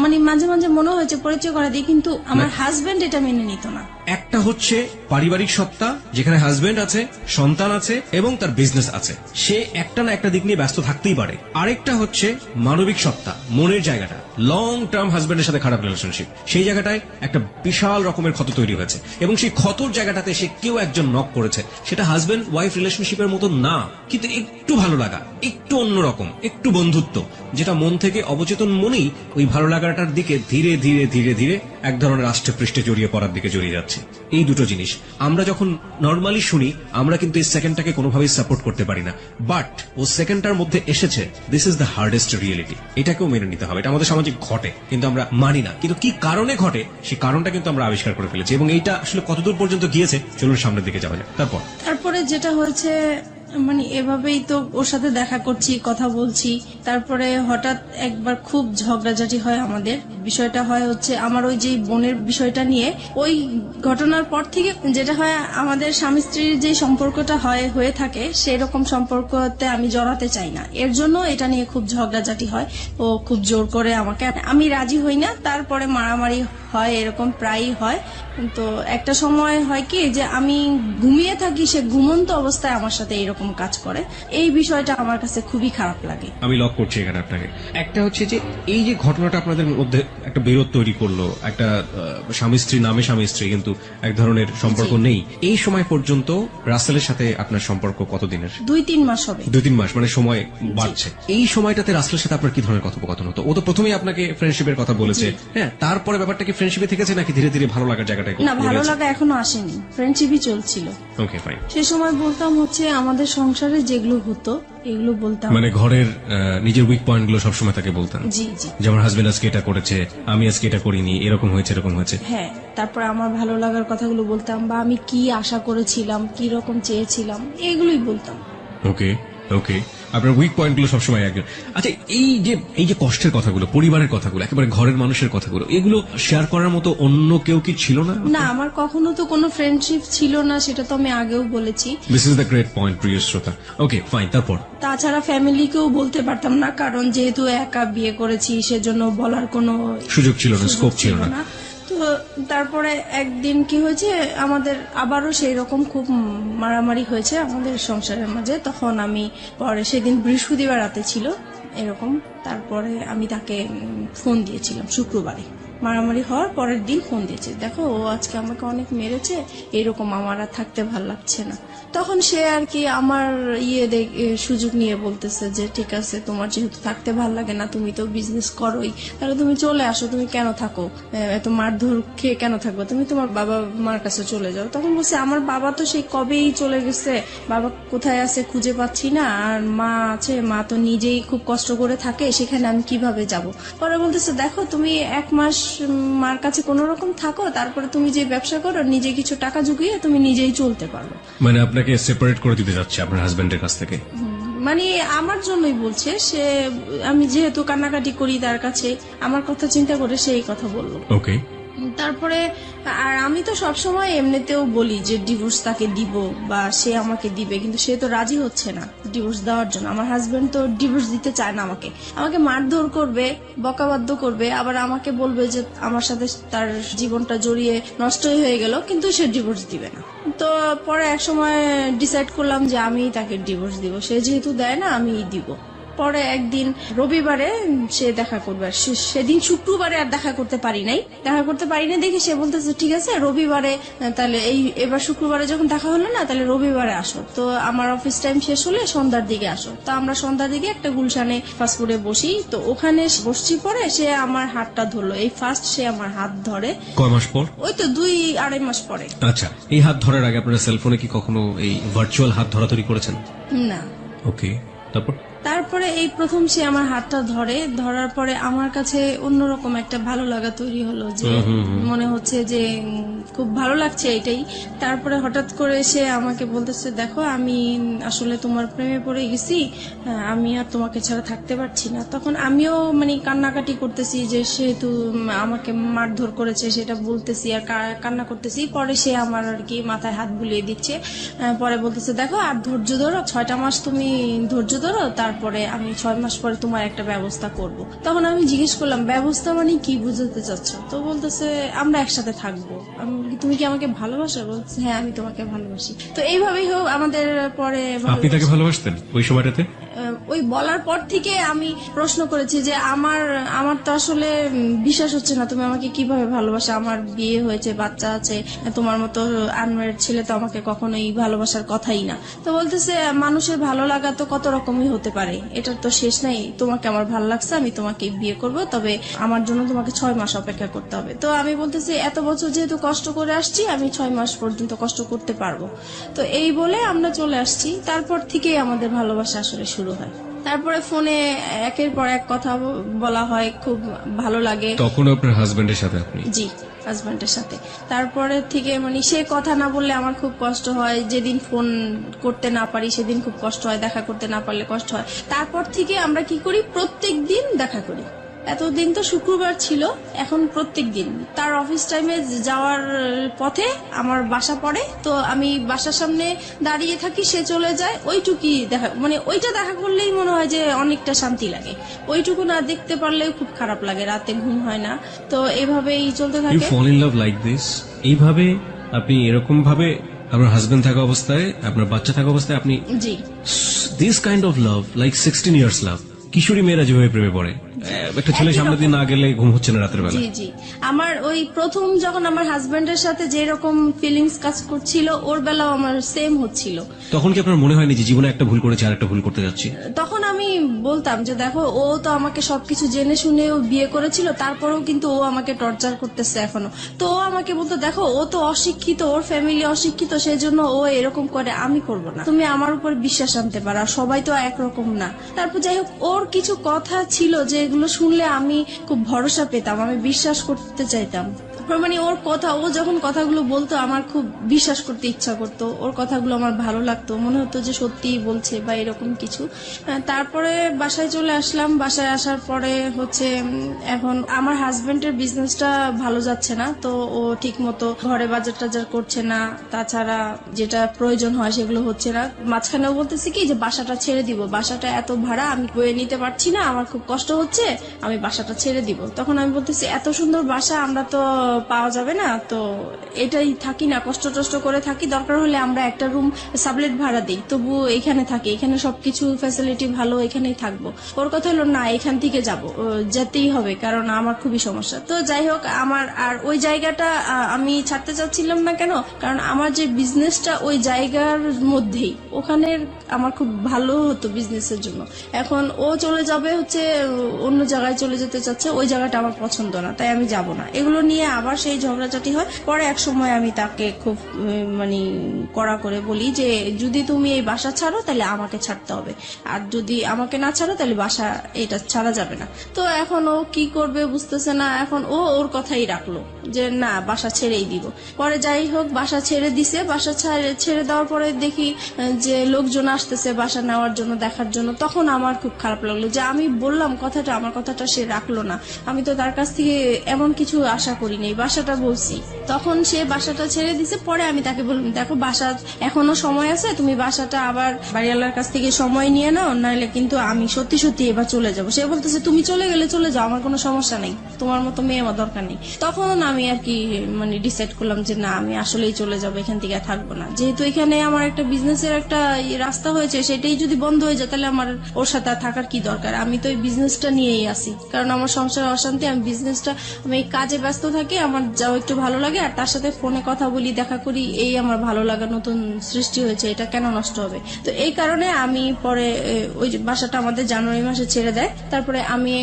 মানে মাঝে মাঝে মনে হয়েছে পরিচয় করা দিই, কিন্তু আমার হাজবেন্ড এটা মেনে নিত না। একটা হচ্ছে পারিবারিক সত্তা, যেখানে হাজবেন্ড আছে, সন্তান আছে এবং তার বিজনেস আছে, সে একটা না একটা দিক নিয়ে ব্যস্ত থাকতেই পারে। আরেকটা হচ্ছে মানবিক সত্তা, মনের জায়গাটা, লং টার্ম হাজবেন্ডের সাথে খারাপ রিলেশনশিপ, সেই জায়গাটায় একটা বিশাল রকমের ক্ষত তৈরি হয়েছে, এবং সেই ক্ষতর জায়গাটাতে সে কেউ একজন নক করেছে। সেটা হাজবেন্ড ওয়াইফ রিলেশনশিপের মতো না, কিন্তু একটু ভালো লাগা, একটু অন্যরকম, একটু বন্ধুত্ব, যেটা মন থেকে অবচেতন মনেই ওই ভালো লাগাটার দিকে ধীরে ধীরে ধীরে ধীরে এক ধরনের আষ্টেপৃষ্ঠে জড়িয়ে পড়ার দিকে জড়িয়ে যাচ্ছে। এই দুটো জিনিস আমরা যখন নর্মালি শুনি, আমরা কিন্তু এই সেকেন্ডটাকে কোনোভাবেই সাপোর্ট করতে পারি না, বাট ও সেকেন্ডটার মধ্যে এসেছে, this is the hardest reality. এটাকেও মেনে নিতে হবে, এটা আমাদের সামাজিক ঘটে, কিন্তু আমরা মানি না। কিন্তু কি কারণে ঘটে, সেই কারণটা কিন্তু আমরা আবিষ্কার করে ফেলেছি, এবং এইটা আসলে কতদূর পর্যন্ত গিয়েছে, চলুন সামনের দিকে যাওয়া যায়। তারপরে যেটা হয়েছে, মানে এভাবেই তো ওর সাথে দেখা করছি, কথা বলছি, তারপরে হঠাৎ একবার খুব ঝগড়াঝাটি হয় আমাদের। বিষয়টা হয় হচ্ছে আমার ওই যে বোনের বিষয়টা নিয়ে। ওই ঘটনার পর থেকে যেটা হয়, আমাদের স্বামী স্ত্রীর যে সম্পর্কটা হয়ে থাকে, সেরকম সম্পর্কতে আমি জড়াতে চাই না, এর জন্য এটা নিয়ে খুব ঝগড়াঝাটি হয়। ও খুব জোর করে আমাকে, আমি রাজি হই না, তারপরে মারামারি হয়, এরকম প্রায়ই হয়। তো একটা সময় হয় কি, যে আমি ঘুমিয়ে থাকি, সে ঘুমন্ত অবস্থায় আমার সাথে এরকম কাজ করে। এই বিষয়টা আমার কাছে খুবই খারাপ লাগে। আমি লক করছি এখানে আপনাকে। একটা হচ্ছে যে এই যে ঘটনাটা আপনাদের মধ্যে একটা বিরোধ তৈরি করলো, একটা স্বামী স্ত্রী নামে স্বামী স্ত্রী, কিন্তু এক ধরনের সম্পর্ক নেই, এই সময় পর্যন্ত রাসেলের সাথে আপনার সম্পর্ক কতদিনের? 2-3 মাস হবে। 2-3 মাস, মানে সময় বাড়ছে। এই সময়টাতে রাসেলের সাথে আপনার কি ধরনের কথোপকথন হতো? ও তো প্রথমেই আপনাকে ফ্রেন্ডশিপের কথা বলেছে, হ্যাঁ, তারপরে ব্যাপারটা কি ফ্রেন্ডশিপে থেকেছে নাকি ধীরে ধীরে ভালো লাগার জায়গাটায়? না, ভালো লাগা এখনো আসেনি, ফ্রেন্ডশিপই চলছিল। Okay fine. সে সময় বলতাম হচ্ছে আমাদের সংসারে যেগুলো হতো এগুলো বলতাম। মানে ঘরের নিজের উইক পয়েন্ট গুলো সবসময় তাকে বলতেন? জি জি। যেমন হাজবেন্ড আজকে এটা করেছে, আমি আজকে এটা করিনি, এরকম হয়েছে, এরকম হয়েছে। হ্যাঁ, তারপরে আমার ভালো লাগার কথাগুলো বলতাম, বা আমি কি আশা করেছিলাম, কি রকম চেয়েছিলাম, এগুলোই বলতাম। ওকে ওকে, আপনার উইক পয়েন্ট গুলো সবসময় একজন। আচ্ছা, এই যে কষ্টের কথাগুলো, পরিবারের কথাগুলো, একেবারে ঘরের মানুষের কথাগুলো, এগুলো শেয়ার করার মতো অন্য কেউ কি ছিল না? না, আমার কখনো তো কোনো ফ্রেন্ডশিপ ছিল না, সেটা তো আমি আগেও বলেছি। This is the great point, প্রিয় শ্রোতা। ওকে ফাইন, তারপর? তাছাড়া ফ্যামিলিকেও বলতে পারতাম না, কারণ যেহেতু একা বিয়ে করেছি, সেজন্য বলার কোনো সুযোগ ছিল না, স্কোপ ছিল না। তো তারপরে একদিন কি হয়েছে, আমাদের আবারও সেই রকম খুব মারামারি হয়েছে আমাদের সংসারের মাঝে। তখন আমি পরে, সেদিন বৃহস্পতিবার রাতে ছিল এরকম, তারপরে আমি তাকে ফোন দিয়েছিলাম শুক্রবারে। মারামারি হওয়ার পরের দিন ফোন দিয়েছে, দেখো ও আজকে আমাকে অনেক মেরেছে, এরকম আমার আর থাকতে ভাল লাগছে না। তখন সে আর কি আমার সুযোগ নিয়ে বলতেছে যে ঠিক আছে, তোমার যেহেতু থাকতে ভাল লাগে না, তুমি তো বিজনেস করোই, তাহলে তুমি চলে আসো, তুমি কেন থাকো, এত মারধর খেয়ে কেন থাকবে, তুমি তোমার বাবা মার কাছে চলে যাও। তখন বলছে আমার বাবা তো সেই কবেই চলে গেছে, বাবা কোথায় আছে খুঁজে পাচ্ছি না, আর মা আছে, মা তো নিজেই খুব কষ্ট করে থাকে, সেখানে আমি কিভাবে যাব। পরে বলতেছে দেখো তুমি 1 মাস মার কাছে কোন রকম থাকো, তারপরে তুমি যে ব্যবসা করো, নিজে কিছু টাকা জুগিয়ে তুমি নিজেই চলতে পারো। মানে আপনাকে সেপারেট করে দিতে যাচ্ছে আপনার হাজবেন্ডের কাছ থেকে? মানে আমার জন্যই বলছে সে, আমি যেহেতু কান্নাকাটি করি তার কাছে, আমার কথা চিন্তা করে সে এই কথা বললো। ওকে। তারপরে আর আমি তো সবসময় এমনিতেও বলি যে ডিভোর্স তাকে দিব বা সে আমাকে দিবে, কিন্তু সে তো রাজি হচ্ছে না ডিভোর্স দেওয়ার জন্য। আমার হাজবেন্ড তো ডিভোর্স দিতে চায় না, আমাকে মারধর করবে, বকাবাদ্য করবে, আবার আমাকে বলবে যে আমার সাথে তার জীবনটা জড়িয়ে নষ্টই হয়ে গেল, কিন্তু সে ডিভোর্স দিবে না। তো পরে এক সময় ডিসাইড করলাম যে আমি তাকে ডিভোর্স দিব, সে যেহেতু দেয় না আমি দিব। পরে একদিন রবিবারে সে দেখা করবে, আর সেদিন শুক্রবারে আর দেখা করতে পারি নাই দেখে সে বলতেছে ঠিক আছে রবিবারে, তাহলে এবার শুক্রবারে যখন দেখা হলো না, তাহলে রবিবারে আসো। তো আমার অফিস টাইম শেষ হলে সন্ধ্যার দিকে আসো। তো আমরা সন্ধ্যার দিকে একটা গুলশানে ফাস্টফুডে বসি, তো ওখানে বসছি। পরে সে আমার হাতটা ধরলো, এই ফার্স্ট সে আমার হাত ধরে। কয় মাস পর? ওই তো 2-2.5 মাস পরে। আচ্ছা, এই হাত ধরার আগে আপনারা সেলফোনে কি কখনো এই ভার্চুয়াল হাত ধরাধরি করেছেন? না। ওকে, তারপরে এই প্রথম সে আমার হাতটা ধরার পরে আমার কাছে অন্যরকম একটা ভালো লাগা তৈরি হলো, যে মনে হচ্ছে যে খুব ভালো লাগছে এটাই। তারপরে হঠাৎ করে সে আমাকে বলতেছে দেখো আমি আসলে তোমার প্রেমে পড়ে গেছি, আমি আর তোমাকে ছাড়া থাকতে পারছি না। তখন আমিও মানে কান্নাকাটি করতেছি, যে সেহেতু আমাকে মারধর করেছে সেটা বলতেছি আর কান্না করতেছি। পরে সে আমার আর কি মাথায় হাত বুলিয়ে দিচ্ছে, পরে বলতেছে দেখো আর ধৈর্য ধরো, 6টা মাস তুমি ধৈর্য ধরো, তারপরে আমি 6 মাস পরে তোমার একটা ব্যবস্থা করব। তখন আমি জিজ্ঞেস করলাম ব্যবস্থা মানে কি বুঝাতে চাচ্ছ? তো বলতেছে আমরা একসাথে থাকবো। তুমি কি আমাকে ভালোবাসো? বলছে হ্যাঁ আমি তোমাকে ভালোবাসি। তো এইভাবেই হোক আমাদের পরে। আপনি তাকে ভালোবাসতেন ওই সময়টাতে? ওই বলার পর থেকে আমি প্রশ্ন করেছি যে আমার তো আসলে বিশ্বাস হচ্ছে না, তুমি আমাকে কিভাবে ভালোবাসো, আমার বিয়ে হয়েছে, বাচ্চা আছে, তোমার মতো আনম্যারিড ছেলে তো আমাকে কখনোই ভালোবাসার কথাই না। তো বলতেছে মানুষের ভালো লাগা তো কত রকমই হতে পারে, এটার তো শেষ নাই, তোমাকে আমার ভালো লাগছে, আমি তোমাকে বিয়ে করব, তবে আমার জন্য তোমাকে 6 মাস অপেক্ষা করতে হবে। তো আমি বলতেছি এত বছর যেহেতু কষ্ট করে আসছি, আমি 6 মাস পর্যন্ত কষ্ট করতে পারবো। তো এই বলে আমরা চলে আসছি। তারপর থেকেই আমাদের ভালোবাসা আসলে শুরু হয়। তারপরে ফোনে একের পর এক কথা বলা হয়, খুব ভালো লাগে। তখন আপনার হাজবেন্ডের সাথে আপনি? জি, হাজবেন্ডের সাথে। তারপরে থেকে মানে সে কথা না বললে আমার খুব কষ্ট হয়, যেদিন ফোন করতে না পারি সেদিন খুব কষ্ট হয়, দেখা করতে না পারলে কষ্ট হয়। তারপর থেকে আমরা কি করি, প্রত্যেক দিন দেখা করি। এতদিন তো শুক্রবার ছিল, এখন প্রত্যেক দিন তার অফিস টাইমে যাওয়ার পথে আমার বাসা পড়ে, তো আমি বাসার সামনে দাঁড়িয়ে থাকি, সে চলে যায়, ওইটুকুই দেখা, মানে ওইটা দেখা করলেই মনে হয় যে অনেকটা শান্তি লাগে। ওইটুকু না দেখতে পারলেও খুব খারাপ লাগে, রাতে ঘুম হয় না। তো এভাবেই চলতে থাকে। You fall in love like this? এইভাবে আপনি এরকম ভাবে আপনার হাজবেন্ড থাকা অবস্থায়, আপনার বাচ্চা থাকা অবস্থায় আপনি? জি। This kind of love, like 16 years love. কিশোরী মেয়েরা যেভাবে প্রেমে পড়ে, একটা ছেলে সামনে দিয়ে না গেলে ঘুম হচ্ছে না রাতের বেলা। জি জি, আমার ওই প্রথম যখন আমার হাজবেন্ডের সাথে যেরকম ফিলিংস কাজ করছিল, ওর বেলাও আমার সেম হচ্ছিল। তখন কি আপনার মনে হয়নি যে জীবনে একটা ভুল করেছে আর একটা ভুল করতে যাচ্ছি? তখন আমি বলতাম যে দেখো ও তো আমাকে সবকিছু জেনে শুনেও বিয়ে করেছিল, তারপরেও কিন্তু ও আমাকে টর্চার করতেছে এখনো। তো ও আমাকে বলতো দেখো ও তো অশিক্ষিত, ওর ফ্যামিলি অশিক্ষিত, সেজন্য ও এরকম করে, আমি করব না, তুমি আমার উপর বিশ্বাস আনতে পারো, সবাই তো একরকম না। তারপর যাই হোক, ওর কিছু কথা ছিল যেগুলো শুনলে আমি খুব ভরসা পেতাম, আমি বিশ্বাস করতে চাইতাম। মানে ওর কথা, ও যখন কথাগুলো বলতো আমার খুব বিশ্বাস করতে ইচ্ছা করতো, ওর কথাগুলো আমার ভালো লাগতো, মনে হতো যে সত্যিই বলছে বা এরকম কিছু। তারপরে বাসায় চলে আসলাম। বাসায় আসার পরে হচ্ছে এখন আমার হাজবেন্ডের বিজনেসটা ভালো যাচ্ছে না, তো ও ঠিক মতো ঘরে বাজার টাজার করছে না, তাছাড়া যেটা প্রয়োজন হয় সেগুলো হচ্ছে না। মাঝখানেও বলতেছি কি যে বাসাটা ছেড়ে দিব, বাসাটা এত ভাড়া আমি বয়ে নিতে পারছি না, আমার খুব কষ্ট হচ্ছে, আমি বাসাটা ছেড়ে দিব। তখন আমি বলতেছি এত সুন্দর বাসা, আমরা তো পাওয়া যাবে না, তো এটাই থাকি না, কষ্ট টষ্ট করে থাকি, দরকার হলে আমরা একটা রুম সাবলেট ভাড়া দিই, তবু এখানে থাকি, এখানে সবকিছু ফ্যাসিলিটি ভালো, এখানেই থাকবো। ওর কথা হলো না, এখান থেকে যাবো, যেতেই হবে, কারণ আমার খুবই সমস্যা। তো যাই হোক, আমার আর ওই জায়গাটা আমি ছাড়তে চাচ্ছিলাম না। কেন? কারণ আমার যে বিজনেসটা ওই জায়গার মধ্যেই, ওখানে আমার খুব ভালো হতো বিজনেসের জন্য। এখন ও চলে যাবে হচ্ছে অন্য জায়গায় চলে যেতে চাচ্ছে, ওই জায়গাটা আমার পছন্দ না, তাই আমি যাব না। এগুলো নিয়ে আবার সেই ঝগড়াঝাটি হয়। পরে এক সময় আমি তাকে খুব মানে কড়া করে বলি যে যদি তুমি এই বাসা ছাড়ো তাহলে আমাকে ছাড়তে হবে, আর যদি আমাকে না ছাড়ো তাহলে বাসা এটা ছাড়া যাবে না। তো এখন ও কি করবে বুঝতেছে না। এখন ও ওর কথাই রাখলো যে না, বাসা ছেড়েই দিব। পরে যাই হোক, বাসা ছেড়ে দিছে। বাসা ছেড়ে দেওয়ার পরে দেখি যে লোকজন আসতেছে বাসা নেওয়ার জন্য, দেখার জন্য। তখন আমার খুব খারাপ লাগলো যে আমি বললাম কথাটা, আমার কথাটা সে রাখলো না। আমি তো তার কাছ থেকে এমন কিছু আশা করিনি, বাসাটা বলছি। তখন সে বাসাটা ছেড়ে দিছে। পরে আমি তাকে বললাম, দেখো বাসা এখনো সময় আছে, তুমি বাসাটা আবার বাড়িওয়ালার কাছ থেকে সময় নিয়ে নাও, নাহলে কিন্তু আমি সত্যি সত্যি এবার চলে যাবো। সে বলতেছে তুমি চলে গেলে চলে যাও, আমার কোনো সমস্যা নেই, তোমার মতো মেয়ে আমার দরকার নেই। তখন আমি আর কি মানে ডিসাইড করলাম যে না, আমি আসলেই চলে যাবো, এখান থেকে থাকবো না। যেহেতু এখানে আমার একটা বিজনেসের একটা রাস্তা হয়েছে, সেটাই যদি বন্ধ হয়ে যায় তাহলে আমার ওর সাথে আর থাকার কি দরকার। আমি তো এই বিজনেসটা নিয়েই আসি, কারণ আমার সংসারে অশান্তি। আমি বিজনেসটা, আমি এই কাজে ব্যস্ত থাকি, আমার যাও একটু ভালো লাগে, আর তার সাথে ফোনে কথা বলি, দেখা করি, এই আমার ভালো লাগা নতুন সৃষ্টি হয়েছে, এটা কেন নষ্ট হবে। তো এই কারণে আমি পরে ওই বাসাটা আমাদের জানুয়ারি মাসে ছেড়ে দেয়। তারপরে আমি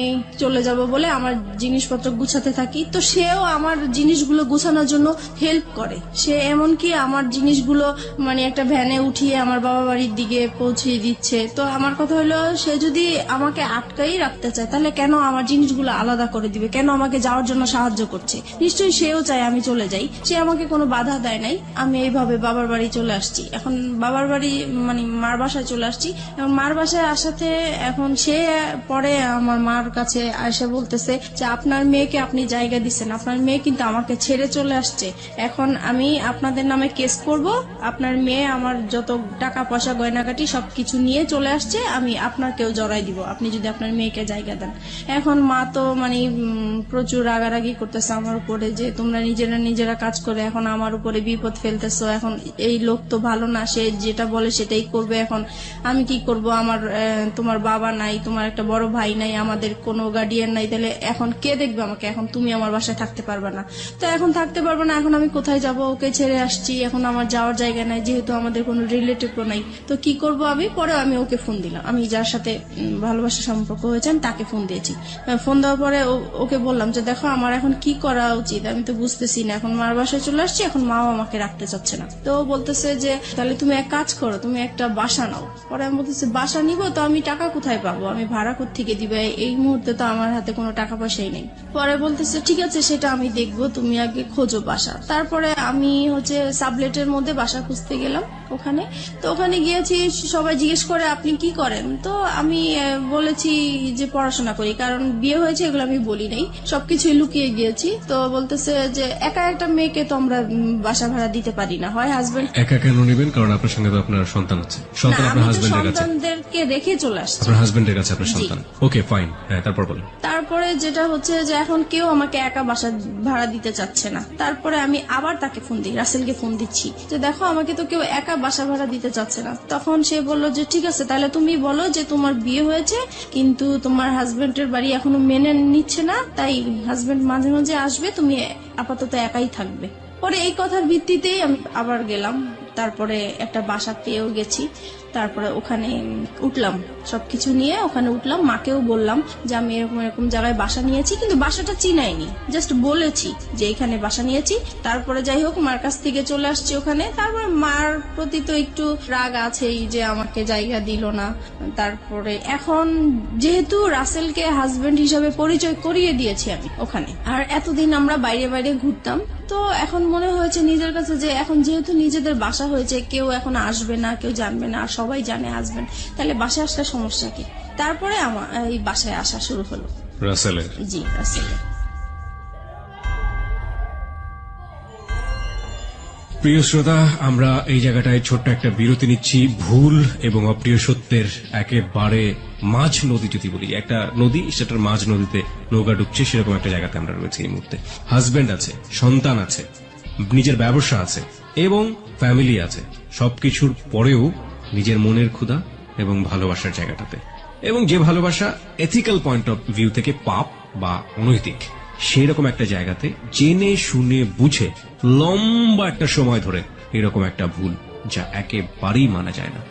চলে যাব বলে আমার জিনিসপত্র গুছাতে থাকি। তো সেও আমার জিনিসগুলো গুছানোর জন্য হেল্প করে। সে এমনকি আমার জিনিসগুলো মানে একটা ভ্যানে উঠিয়ে আমার বাবা বাড়ির দিকে পৌঁছিয়ে দিচ্ছে। তো আমার কথা হলো, সে যদি আমাকে আটকাই রাখতে চায় তাহলে কেন আমার জিনিসগুলো আলাদা করে দিবে, কেন আমাকে যাওয়ার জন্য সাহায্য করছে? নিশ্চয়ই সেও চায় আমি চলে যাই। সে আমাকে কোনো বাধা দেয় নাই। আমি এইভাবে বাবার বাড়ি চলে আসছি। এখন বাবার বাড়ি মানে মার বাসায় চলে আসছি। এবং মার বাসায় আসাতে এখন সে পরে আমার মার কাছে এসে বলতেছে যে আপনার মেয়েকে আপনি জায়গা দিচ্ছেন, আপনার মেয়ে কিন্তু আমাকে ছেড়ে চলে আসছে। এখন আমি আপনাদের নামে কেস করব, আপনার মেয়ে আমার যত টাকা পয়সা গয়নাগাটি সবকিছু নিয়ে চলে আসছে, আমি আপনাকেও জড়াই দিব আপনি যদি আপনার মেয়েকে জায়গা দেন। এখন মা তো মানে প্রচুর রাগারাগি করতেছে আমার উপরে যে তোমরা নিজেরা কাজ করে এখন আমার উপরে বিপদ ফেলতেছো। এখন এই লোক তো ভালো না, সে যেটা বলে সেটাই করবে। এখন আমি কি করব? আমার তোমার বাবা নাই, তোমার একটা বড় ভাই নাই, আমাদের কোনো গার্ডিয়ান নাই, তাহলে এখন কে দেখবে আমাকে? এখন তুমি আমার বাসায় থাকতে পারবে না। তো এখন থাকতে পারবে না, এখন আমি কোথায় যাব? ওকে ছেড়ে আসছি, এখন আমার যাওয়ার জায়গা নাই, যেহেতু আমাদের কোনো রিলেটিভও নাই। তো কি করব আমি? পরে আমি ওকে ফোন দিলাম, আমি যার সাথে ভালোবাসার সম্পর্ক হয়েছে আমি তাকে ফোন দিয়েছি। ফোন দেওয়ার পরে ওকে বললাম যে দেখো আমার এখন কি করা উচিত, আমি তো বুঝতেছি না। এখন মার বাসায় চলে আসছি, এখন মাও আমাকে রাখতে চাচ্ছে না। তো বলতেছে যে তাহলে তুমি এক কাজ করো, তুমি একটা বাসা নাও। পরে আমি বলতেছি বাসা নিব তো আমি টাকা কোথায় পাবো, আমি ভাড়া কোত্থেকে দিবে? এই মুহূর্তে তো আমার হাতে কোনো টাকা পয়সাই নেই। পরে বলতেছে ঠিক আছে, সেটা আমি দেখবো, তুমি আগে খোঁজো বাসা। তারপরে আমি হচ্ছে সাবলেটের মধ্যে বাসা খুঁজতে গেলাম ওখানে। তো ওখানে গিয়েছি, সবাই জিজ্ঞেস করে আপনি কি করেন? তো আমি বলেছি যে পড়াশোনা করি, কারণ বিয়ে হয়েছে এগুলো আমি বলি নাই, সবকিছুই লুকিয়ে গিয়েছি। তো বলতেছে যে একা একটা মেয়েকে তো আমরা বাসা ভাড়া দিতে পারি না, হয় হাজবেন্ড। একা কেন নেবেন? কারণ আপনার সঙ্গে তো আপনার সন্তান আছে। সন্তান আপনার হাজবেন্ডের কাছে, সন্তানদেরকে রেখে চলে আসছি। আপনার হাজবেন্ডের কাছে আপনার সন্তান। ওকে ফাইন, হ্যাঁ তারপর বলেন। তারপরে যেটা হচ্ছে যে এখন কেউ আমাকে একা বাসা ভাড়া দিতে চাচ্ছে না। তারপরে আমি আবার তাকে ফোন দিই, রাসেলকে ফোন দিচ্ছি যে দেখো আমাকে তো কেউ একা বাসা ভাড়া দিতে চাচ্ছে না। তখন সে বলল যে ঠিক আছে, তাহলে তুমি বলো যে তোমার বিয়ে হয়েছে কিন্তু তোমার হাজবেন্ডের বাড়ি এখনো মেনে নিচ্ছে না, তাই হাজবেন্ড মাঝে মাঝে আসবে, তুমি আপাতত একাই থাকবে। পরে এই কথার ভিত্তিতেই আমি আবার গেলাম, তারপরে একটা বাসা পেয়েও গেছি। তারপরে ওখানে উঠলাম, সবকিছু নিয়ে ওখানে উঠলাম। মাকেও বললাম যে আমি এরকম এরকম জায়গায় বাসা নিয়েছি, কিন্তু বাসাটা চিনাইনি, জাস্ট বলেছি যে এখানে বাসা নিয়েছি। তারপরে যাই হোক মার কাছ থেকে চলে আসছি ওখানে। তারপরে মার প্রতি তো একটু রাগ আছেই যে আমাকে জায়গা দিল না। তারপরে এখন যেহেতু রাসেলকে হাজবেন্ড হিসাবে পরিচয় করিয়ে দিয়েছি আমি ওখানে, আর এতদিন আমরা বাইরে বাইরে ঘুরতাম, তো এখন মনে হয়েছে নিজের কাছে যে এখন যেহেতু নিজেদের বাসা হয়েছে, কেউ এখন আসবে না, কেউ জানবে না, আর সবাই জানে হাজবেন্ড, তাহলে বাসায় আসলে সমস্যা কি? তারপরে আমার এই বাসায় আসা শুরু হলো। রাসেলের? জি, রাসেলের। প্রিয় শ্রোতা, আমরা এই জায়গাটায় ছোট্ট একটা বিরতি নিচ্ছি। ভুল এবং অপ্রিয় সত্যের একেবারে মাঝ নদী যদি বলি, একটা নদী, সেটার মাঝ নদীতে নৌকা ডুবছে, সেরকম একটা জায়গাতে আমরা রয়েছি এই মুহূর্তে। হাজবেন্ড আছে, সন্তান আছে, নিজের ব্যবসা আছে এবং ফ্যামিলি আছে। সবকিছুর পরেও নিজের মনের ক্ষুধা এবং ভালোবাসার জায়গাটাতে, এবং যে ভালোবাসা এথিক্যাল পয়েন্ট অফ ভিউ থেকে পাপ বা অনৈতিক, সেই রকম একটা জায়গাতে জেনে শুনে বুঝে লম্বা একটা সময় ধরে এরকম একটা ভুল, যা একেবারেই মানা যায় না।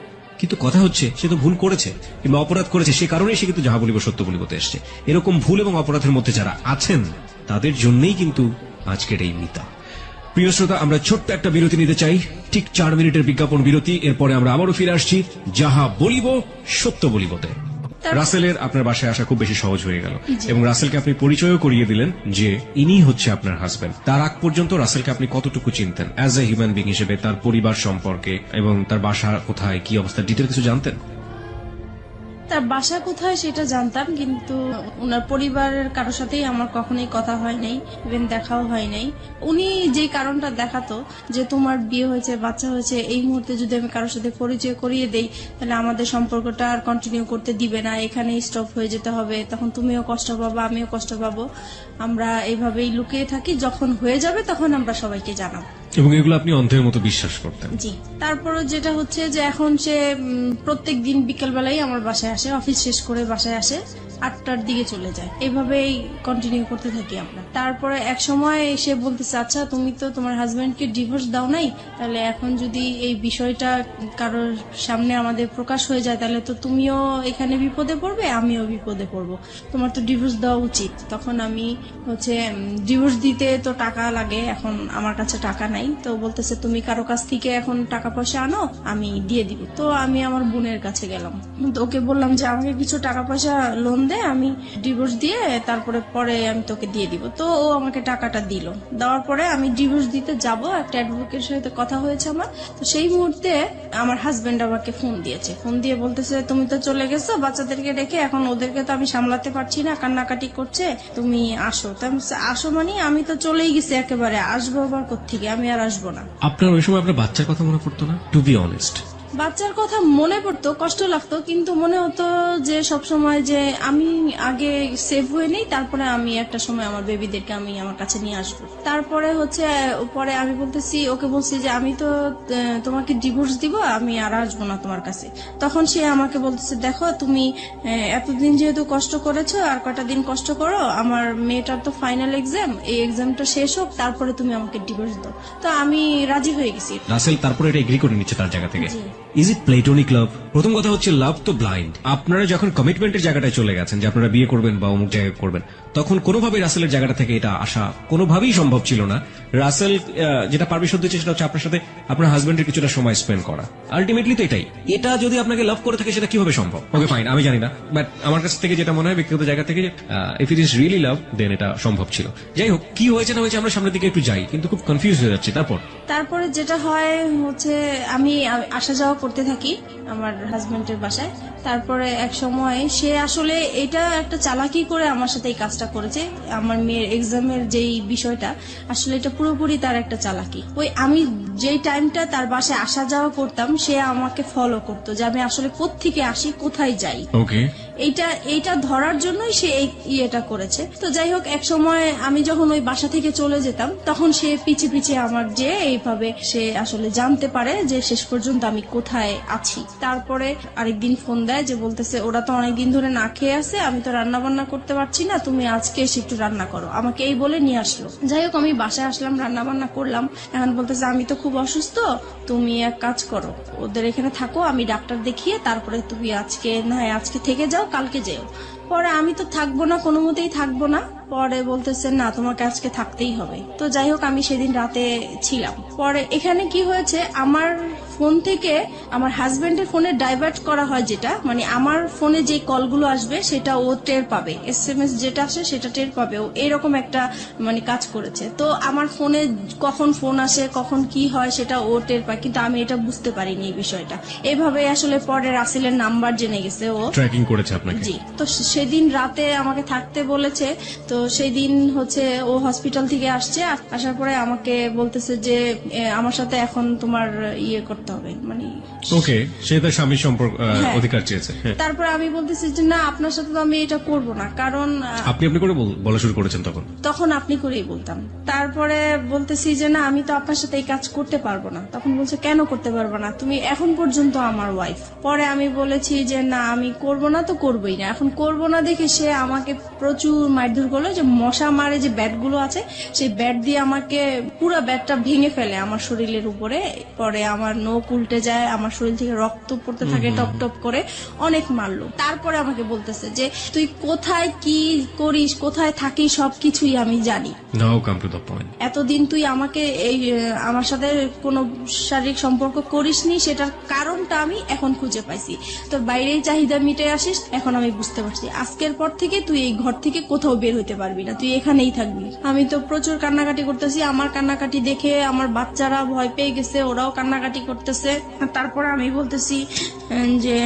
কিন্তু কথা হচ্ছে, সে তো ভুল করেছে কিংবা অপরাধ করেছে, সে কারণেই সে কিন্তু যাহা বলিব সত্য বলিবতে এসছে। এরকম ভুল এবং অপরাধের মধ্যে যারা আছেন, তাদের জন্যই কিন্তু আজকের এই মিতা। প্রিয় শ্রোতা, আমরা ছোট্ট একটা বিরতি নিতে চাই, ঠিক 4 মিনিটের বিজ্ঞাপন বিরতি। এরপরে আমরা আবারও ফিরে আসছি যাহা বলিব সত্য বলিবতে। রাসেলের আপনার বাসায় আসা খুব বেশি সহজ হয়ে গেল, এবং রাসেলকে আপনি পরিচয়ও করিয়ে দিলেন যে ইনি হচ্ছে আপনার হাজবেন্ড। তার আগ পর্যন্ত রাসেলকে আপনি কতটুকু চিনতেন অ্যাজ এ হিউম্যান বিং হিসেবে, তার পরিবার সম্পর্কে এবং তার বাসা কোথায়, কি অবস্থা, ডিটেল কিছু জানতেন? তার বাসা কোথায় সেটা জানতাম, কিন্তু ওনার পরিবারের কারোর সাথেই আমার কখনোই কথা হয় নাই, ইভেন দেখাও হয় নাই। উনি যে কারণটা দেখাতো যে তোমার বিয়ে হয়েছে, বাচ্চা হয়েছে, এই মুহূর্তে যদি আমি কারোর সাথে পরিচয় করিয়ে দেই, তাহলে আমাদের সম্পর্কটা আর কন্টিনিউ করতে দিবে না, এখানেই স্টপ হয়ে যেতে হবে, তখন তুমিও কষ্ট পাবো, আমিও কষ্ট পাবো, আমরা এইভাবেই লুকিয়ে থাকি, যখন হয়ে যাবে তখন আমরা সবাইকে জানাবো। এবং এগুলো আপনি অন্ধের মতো বিশ্বাস করতেন? জি। তারপরে যেটা হচ্ছে যে এখন সে প্রত্যেক দিন বিকেলবেলায় আমার বাসায় আসে, অফিস শেষ করে বাসায় আসে, 8টার দিকে চলে যায়, এভাবেই কন্টিনিউ করতে থাকি আমরা। তারপরে এক সময় সে বলতেছে, আচ্ছা তুমি তো তোমার হাজবেন্ডকে ডিভোর্স দাও নাই, তাহলে এখন যদি এই বিষয়টা কারোর সামনে আমাদের প্রকাশ হয়ে যায়, তাহলে তো তুমিও এখানে বিপদে পড়বে, আমিও বিপদে পড়বো, তোমার তো ডিভোর্স দেওয়া উচিত। তখন আমি হচ্ছে ডিভোর্স দিতে তো টাকা লাগে, এখন আমার কাছে টাকা নাই, তো বলতেছে তুমি কারো কাছ থেকে এখন টাকা পয়সা আনো, আমি দিয়ে দিব। তো আমি আমার বোনের কাছে গেলাম, তো ওকে বললাম যে আমাকে কিছু টাকা পয়সা লোন দে, আমি ডিভোর্স দিয়ে তারপরে পরে আমি তোকে দিয়ে দিব। তো ও আমাকে টাকাটা দিল, দেওয়ার পরে আমি ডিভোর্স দিতে যাব, একটা অ্যাডভোকেটের সাথে কথা হয়েছে আমার। তো সেই মুহূর্তে আমার হাজবেন্ড আমাকে ফোন দিয়েছে, ফোন দিয়ে বলতেছে তুমি তো চলে গেছো বাচ্চাদেরকে রেখে, এখন ওদেরকে তো আমি সামলাতে পারছি না, কান্নাকাটি করছে, তুমি আসো। তো আমি বলছি, আসো মানে আমি তো চলেই গেছি একেবারে, আসবো আবার কোত্থেকে, আমি আর আসবো না। আপনার ওই সময় আপনার বাচ্চার কথা মনে পড়তো না? টু বি অনেস্ট, বাচ্চার কথা মনে পড়তো, কষ্ট লাগতো, কিন্তু মনে হতো যে সব সময় যে আমি আগে সেভ হয়ে নেই, তারপরে আমি একটা সময় আমার বেবিদেরকে আমি আমার কাছে নিয়ে আসবো। তারপরে হচ্ছে পরে আমি বলতেছি, ওকে বলছি যে আমি তো তোমাকে ডিভোর্স দিব, আমি আর আসবো না তোমার কাছে। তখন সে আমাকে বলতেছে, দেখো তুমি এতদিন যেহেতু কষ্ট করেছো, আর কটা দিন কষ্ট করো, আমার মেয়েটার তো ফাইনাল এক্সাম, এই এক্সামটা শেষ হোক, তারপরে তুমি আমাকে ডিভোর্স দাও। তো আমি রাজি হয়ে গেছি। রাসেল তারপরে এটা এগ্রি করে নিচ্ছে তার জায়গা থেকে। জি। ইজ ইট প্লেটোনিক লাভ? প্রথম কথা হচ্ছে, লাভ তো ব্লাইন্ড। আপনারা যখন কমিটমেন্টের জায়গাটায় চলে গেছেন যে আপনারা বিয়ে করবেন বা অমুক জায়গায় করবেন, তখন কোনোভাবেই রাসেলের জায়গাটা থেকে এটা আসা কোনোভাবেই সম্ভব ছিল না। রাসেল যেটা পারমিশন দিচ্ছে সেটা হচ্ছে আপনার সাথে আপনার হাজবেন্ডের কিছুটা সময় স্পেন্ড করা। আলটিমেটলি তো এটাই। এটা যদি আপনাকে লাভ করে থাকে, সেটা কিভাবে সম্ভব? ওকে ফাইন, আমি জানি না, বাট আমার কাছ থেকে যেটা মনে হয় ব্যক্তিগত জায়গা থেকে, if it is really love, then এটা সম্ভব ছিল। যাই হোক, কি হয়েছে না হয়েছে আমরা সামনের দিকে একটু যাই, কিন্তু খুব কনফিউজ হয়ে যাচ্ছে। তারপরে যেটা হয় হচ্ছে আমি আসা যাওয়া করতে থাকি আমার হাজবেন্ডের বাসায়। তারপরে এক সময় সে আসলে এটা একটা চালাকি করে আমার সাথে এই কাজটা করেছে। আমার মেয়ের এক্সামের যেই বিষয়টা, আসলে এটা পুরোপুরি তার একটা চালাকি। ওই আমি যেই টাইমটা তার বাসায় আসা যাওয়া করতাম, সে আমাকে ফলো করতো যে আমি আসলে কোত্থেকে আসি, কোথায় যাই। ওকে, এইটা ধরার জন্যই সে এই ইয়েটা করেছে। তো যাই হোক, এক সময় আমি যখন ওই বাসা থেকে চলে যেতাম, তখন সে পিছে পিছে আমার যে এইভাবে সে আসলে জানতে পারে যে শেষ পর্যন্ত আমি কোথায় আছি। তারপরে আরেকদিন ফোন দেয় যে বলতেছে, ওরা তো অনেকদিন ধরে না খেয়ে আছে, আমি তো রান্না বান্না করতে পারছি না, তুমি আজকে এসে একটু রান্না করো, আমাকে এই বলে নিয়ে আসলো। যাই হোক, আমি বাসায় আসলাম, রান্না বান্না করলাম। এখন বলতেছে, আমি তো খুব অসুস্থ, তুমি এক কাজ করো, ওদের এখানে থাকো, আমি ডাক্তার দেখিয়ে তারপরে তুমি আজকে থেকে যাও, কালকে যেও। পরে আমি তো থাকবো না, কোনো মতেই থাকবো না। পরে বলতেছে, না তোমাকে আজকে থাকতেই হবে। তো যাই হোক, আমি সেদিন রাতে ছিলাম। পরে এখানে কি হয়েছে, আমার ফোন থেকে আমার হাজবেন্ডের ফোনে ডাইভার্ট করা হয়, যেটা মানে আমার ফোনে যে কলগুলো আসবে সেটা ও টের পাবে, SMS যেটা আসে সেটা টের পাবে, ও এরকম একটা মানে কাজ করেছে। তো আমার ফোনে কখন ফোন আসে কখন কি হয় সেটা ও টের পায়, কিন্তু আমি এটা বুঝতে পারিনি এই বিষয়টা। এভাবে আসলে পরে রাসেলের নাম্বার জেনে গেছে ও। ট্র্যাকিং করেছে আপনাকে? জি। তো সেদিন রাতে আমাকে থাকতে বলেছে। তো সেই দিন হচ্ছে ও হসপিটাল থেকে আসছে, আসার পরে আমাকে বলতেছে যে আমার সাথে এখন তোমার ইয়ে করতে হবে, মানে ওকে, সে তার স্বামীর সম্পর্ক হ্যাঁ। অধিকার চেয়েছে। হ্যাঁ। তারপরে আমি বলতেছি যে না, আপনার সাথে তো আমি এটা করব না, কারণ আপনি করে বলা শুরু করেছেন তখন? তখন আপনি করেই বলতাম। তারপরে বলতেছি যে না, আমি তো আপনার সাথে এই কাজ করতে পারবো না। তখন বলছে কেন করতে পারবো না, তুমি এখন পর্যন্ত আমার ওয়াইফ। পরে আমি বলেছি যে না, আমি করব না তো করবোই না। এখন করব না দেখে সে আমাকে প্রচুর মারধর করলো, যে মশা মারে যে ব্যাট গুলো আছে সেই ব্যাট দিয়ে আমাকে পুরো ব্যাটটা ভেঙে ফেলে আমার শরীরের উপরে। পরে আমার নখ উল্টে যায়, আমার শরীর থেকে রক্ত পড়তে থাকে টপ টপ করে, অনেক মারলো। তারপরে আমাকে বলতেছে যে তুই কোথায় কি করিস, কোথায় থাকিস, সবকিছুই আমি জানি। নাও কাম টু দ্য পয়েন্ট। এতদিন তুই আমাকে এই আমার সাথে কোনো শারীরিক সম্পর্ক করিসনি, সেটার কারণটা আমি এখন খুঁজে পাইছি। তোর বাইরেই চাহিদা মিটে আসিস, এখন আমি বুঝতে পারছি। আজকের পর থেকে তুই এই ঘর থেকে কোথাও বের হইতে পারবি না, তুই এখানেই থাকবি। আমি তো প্রচুর কান্নাকাটি করতেছি, আমার কান্নাকাটি দেখে আমার বাচ্চারা ভয় পেয়ে গেছে, ওরাও কান্নাকাটি করতেছে। তারপর আমি বলতেছি যে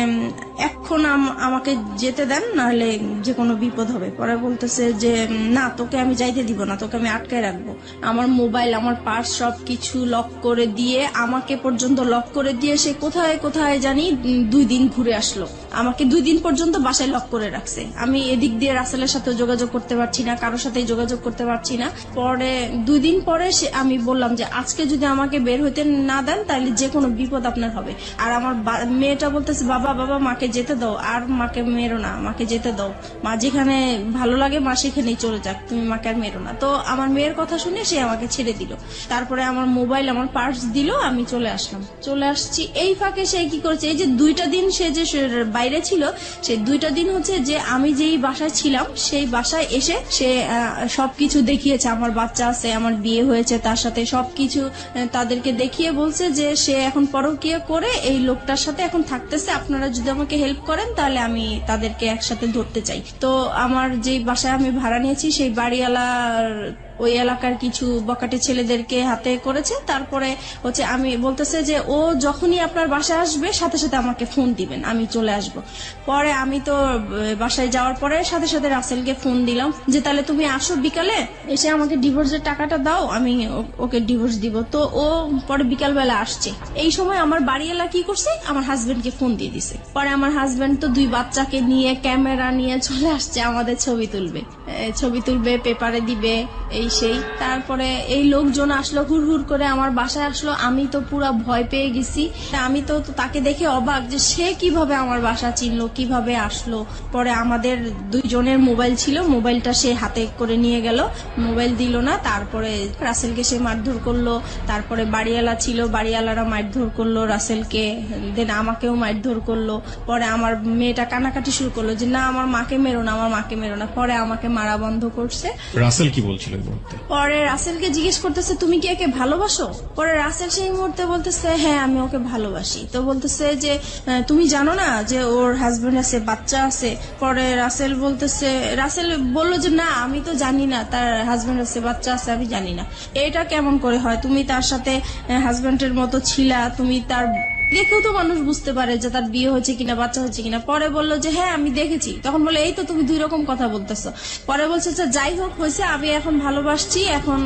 এখন আমাকে যেতে দেন, নাহলে যে কোনো বিপদ হবে। পরে বলতেছে যে না, তোকে আমি যাইতে দিব না, তোকে আমি আটকায় রাখবো। আমার মোবাইল, আমার পার্স সবকিছু লক করে দিয়ে, আমাকে পর্যন্ত লক করে দিয়ে সে কোথায় কোথায় জানি 2 দিন ঘুরে আসলো। আমাকে 2 দিন পর্যন্ত বাসায় লক করে রাখছে। আমি এদিক দিয়ে রাসেলের সাথে যোগাযোগ করতে পারছি না, কারোর সাথে যোগাযোগ করতে পারছি না। পরে 2 দিন পরে আমি বললাম যে আজকে যদি আমাকে বের হইতে না দেন তাহলে যে কোনো বিপদ আপনার হবে। আর আমার মেয়েটা বলতেছে বাবা বাবা মাকে যেতে দাও, আর মাকে মেরো না, মাকে যেতে দাও, মা যেখানে ভালো লাগে মা সেখানেই চলে যাক, তুমি মাকে আর মেরো না। তো আমার মেয়ের কথা শুনে সে আমাকে ছেড়ে দিল। তারপরে আমার মোবাইল, আমার পার্স দিল, আমি চলে আসলাম। চলে আসছি, এই ফাঁকে সে কি করেছে, এই যে 2টা দিন সে যে বাইরে ছিল, সেই 2টা দিন হচ্ছে যে আমি যেই বাসায় ছিলাম সেই বাসায় এসে সে সবকিছু দেখিয়েছে। আমার বাচ্চা আছে, আমার বিয়ে হয়েছে, তার সাথে সবকিছু তাদেরকে দেখিয়ে বলছে যে সে এখন পরকীয়া করে এই লোকটার সাথে এখন থাকতেছে, আপনারা যদি আমাকে হেল্প করেন তাহলে আমি তাদেরকে একসাথে ধরতে চাই। তো আমার যে বাসায় আমি ভাড়া নিয়েছি সেই বাড়িওয়ালার ওই এলাকার কিছু বকাটে ছেলেদেরকে হাতে করেছে। তারপরে হচ্ছে আমি বলতেছে যে ও যখনই আপনার বাসায় আসবে সাথে সাথে আমাকে ফোন দিবেন, আমি চলে আসব। পরে আমি তো বাসায় যাওয়ার পরে সাথে সাথে রাসেলকে ফোন দিলাম যে তাহলে তুমি আসো বিকালে, এসে আমাকে ডিভোর্সের টাকাটা দাও, আমি ওকে ডিভোর্স দিব। তো ও পরে বিকালবেলা আসছে। এই সময় আমার বাড়িওয়ালা কি করছে, আমার হাজবেন্ডকে ফোন দিয়ে দিছে। পরে আমার হাজবেন্ড তো 2 বাচ্চাকে নিয়ে ক্যামেরা নিয়ে চলে আসছে, আমাদের ছবি তুলবে, পেপারে দিবে, এই সেই। তারপরে এই লোকজন আসলো, হুড় হুড় করে আমার বাসায় আসলো। আমি তো পুরো ভয় পেয়ে গেছি। আমি তো তাকে দেখে অবাক যে সে কিভাবে আমার বাসা চিনলো, কিভাবে আসলো। পরে আমাদের 2 জনের মোবাইল ছিল, মোবাইলটা সে হাতে করে নিয়ে গেল, মোবাইল দিল না। তারপরে রাসেলকে সে মারধর করলো। তারপরে বাড়িওয়ালা ছিল, বাড়িওয়ালারা মারধর করলো রাসেলকে, দেন আমাকেও মারধর করলো। পরে আমার মেয়েটা কান্নাকাটি শুরু করলো যে না, আমার মাকে মেরো না, আমার মাকে মেরো না। পরে আমাকে মারা বন্ধ করছে। রাসেল কি বলছিল এই মুহূর্তে? পরে রাসেলকে জিজ্ঞেস করতেছে তুমি কি একে ভালোবাসো? পরে রাসেল সেই মুহূর্তে বলতেছে হ্যাঁ, আমি ওকে ভালোবাসি। তো বলতেছে যে তুমি জানো না যে ওর হাজবেন্ড আছে, বাচ্চা আছে? পরে রাসেল বললো যে না, আমি তো জানি না তার হাজবেন্ড আছে, বাচ্চা আছে, আমি জানি না। এটা কেমন করে হয়? তুমি তার সাথে হাজবেন্ডের মতো ছিলা, তুমি তার দেখেও তো মানুষ বুঝতে পারে যে তার বিয়ে হয়েছে কিনা, বাচ্চা হয়েছে কিনা। পরে বললো যে হ্যাঁ আমি দেখেছি। তখন বলে এই তো তুমি 2 রকম কথা বলতেছো। পরে বলছে যে যাই হোক হয়েছে, আমি এখন ভালোবাসছি, এখন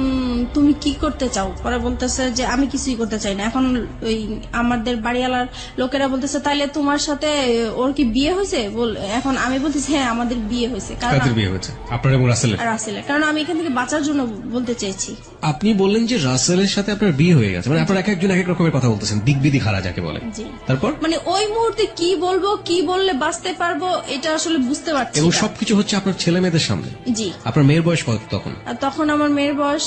তুমি কি করতে চাও? পরে বলতেছে যে আমি কিছুই করতে চাই না। এখন ওই আমাদের বাড়িওয়ালার লোকেরা বলতেছে তাইলে তোমার সাথে ওর কি বিয়ে হয়েছে? এখন আমি বলতেছি হ্যাঁ আমাদের বিয়ে হয়েছে। কাদের বিয়ে হয়েছে? আপনার এবং রাসেলের? রাসেলের। কারণ আমি এখান থেকে বাঁচার জন্য বলতে চাইছি। আপনি বললেন যে রাসেলের সাথে আপনার বিয়ে হয়ে গেছে, মানে আপনার এক একজন এক এক রকমের কথা বলতেছেন, দিক বিদিক হারা যাকে বলে। জি। তারপর মানে ওই মুহূর্তে কি বলবো, কি বললে বাঁচতে পারবো, এটা আসলে বুঝতে পারছি এবং না। সবকিছু হচ্ছে আপনার ছেলে মেয়েদের সামনে। জি। আপনার মেয়ের বয়স কত তখন? আর তখন আমার মেয়ের বয়স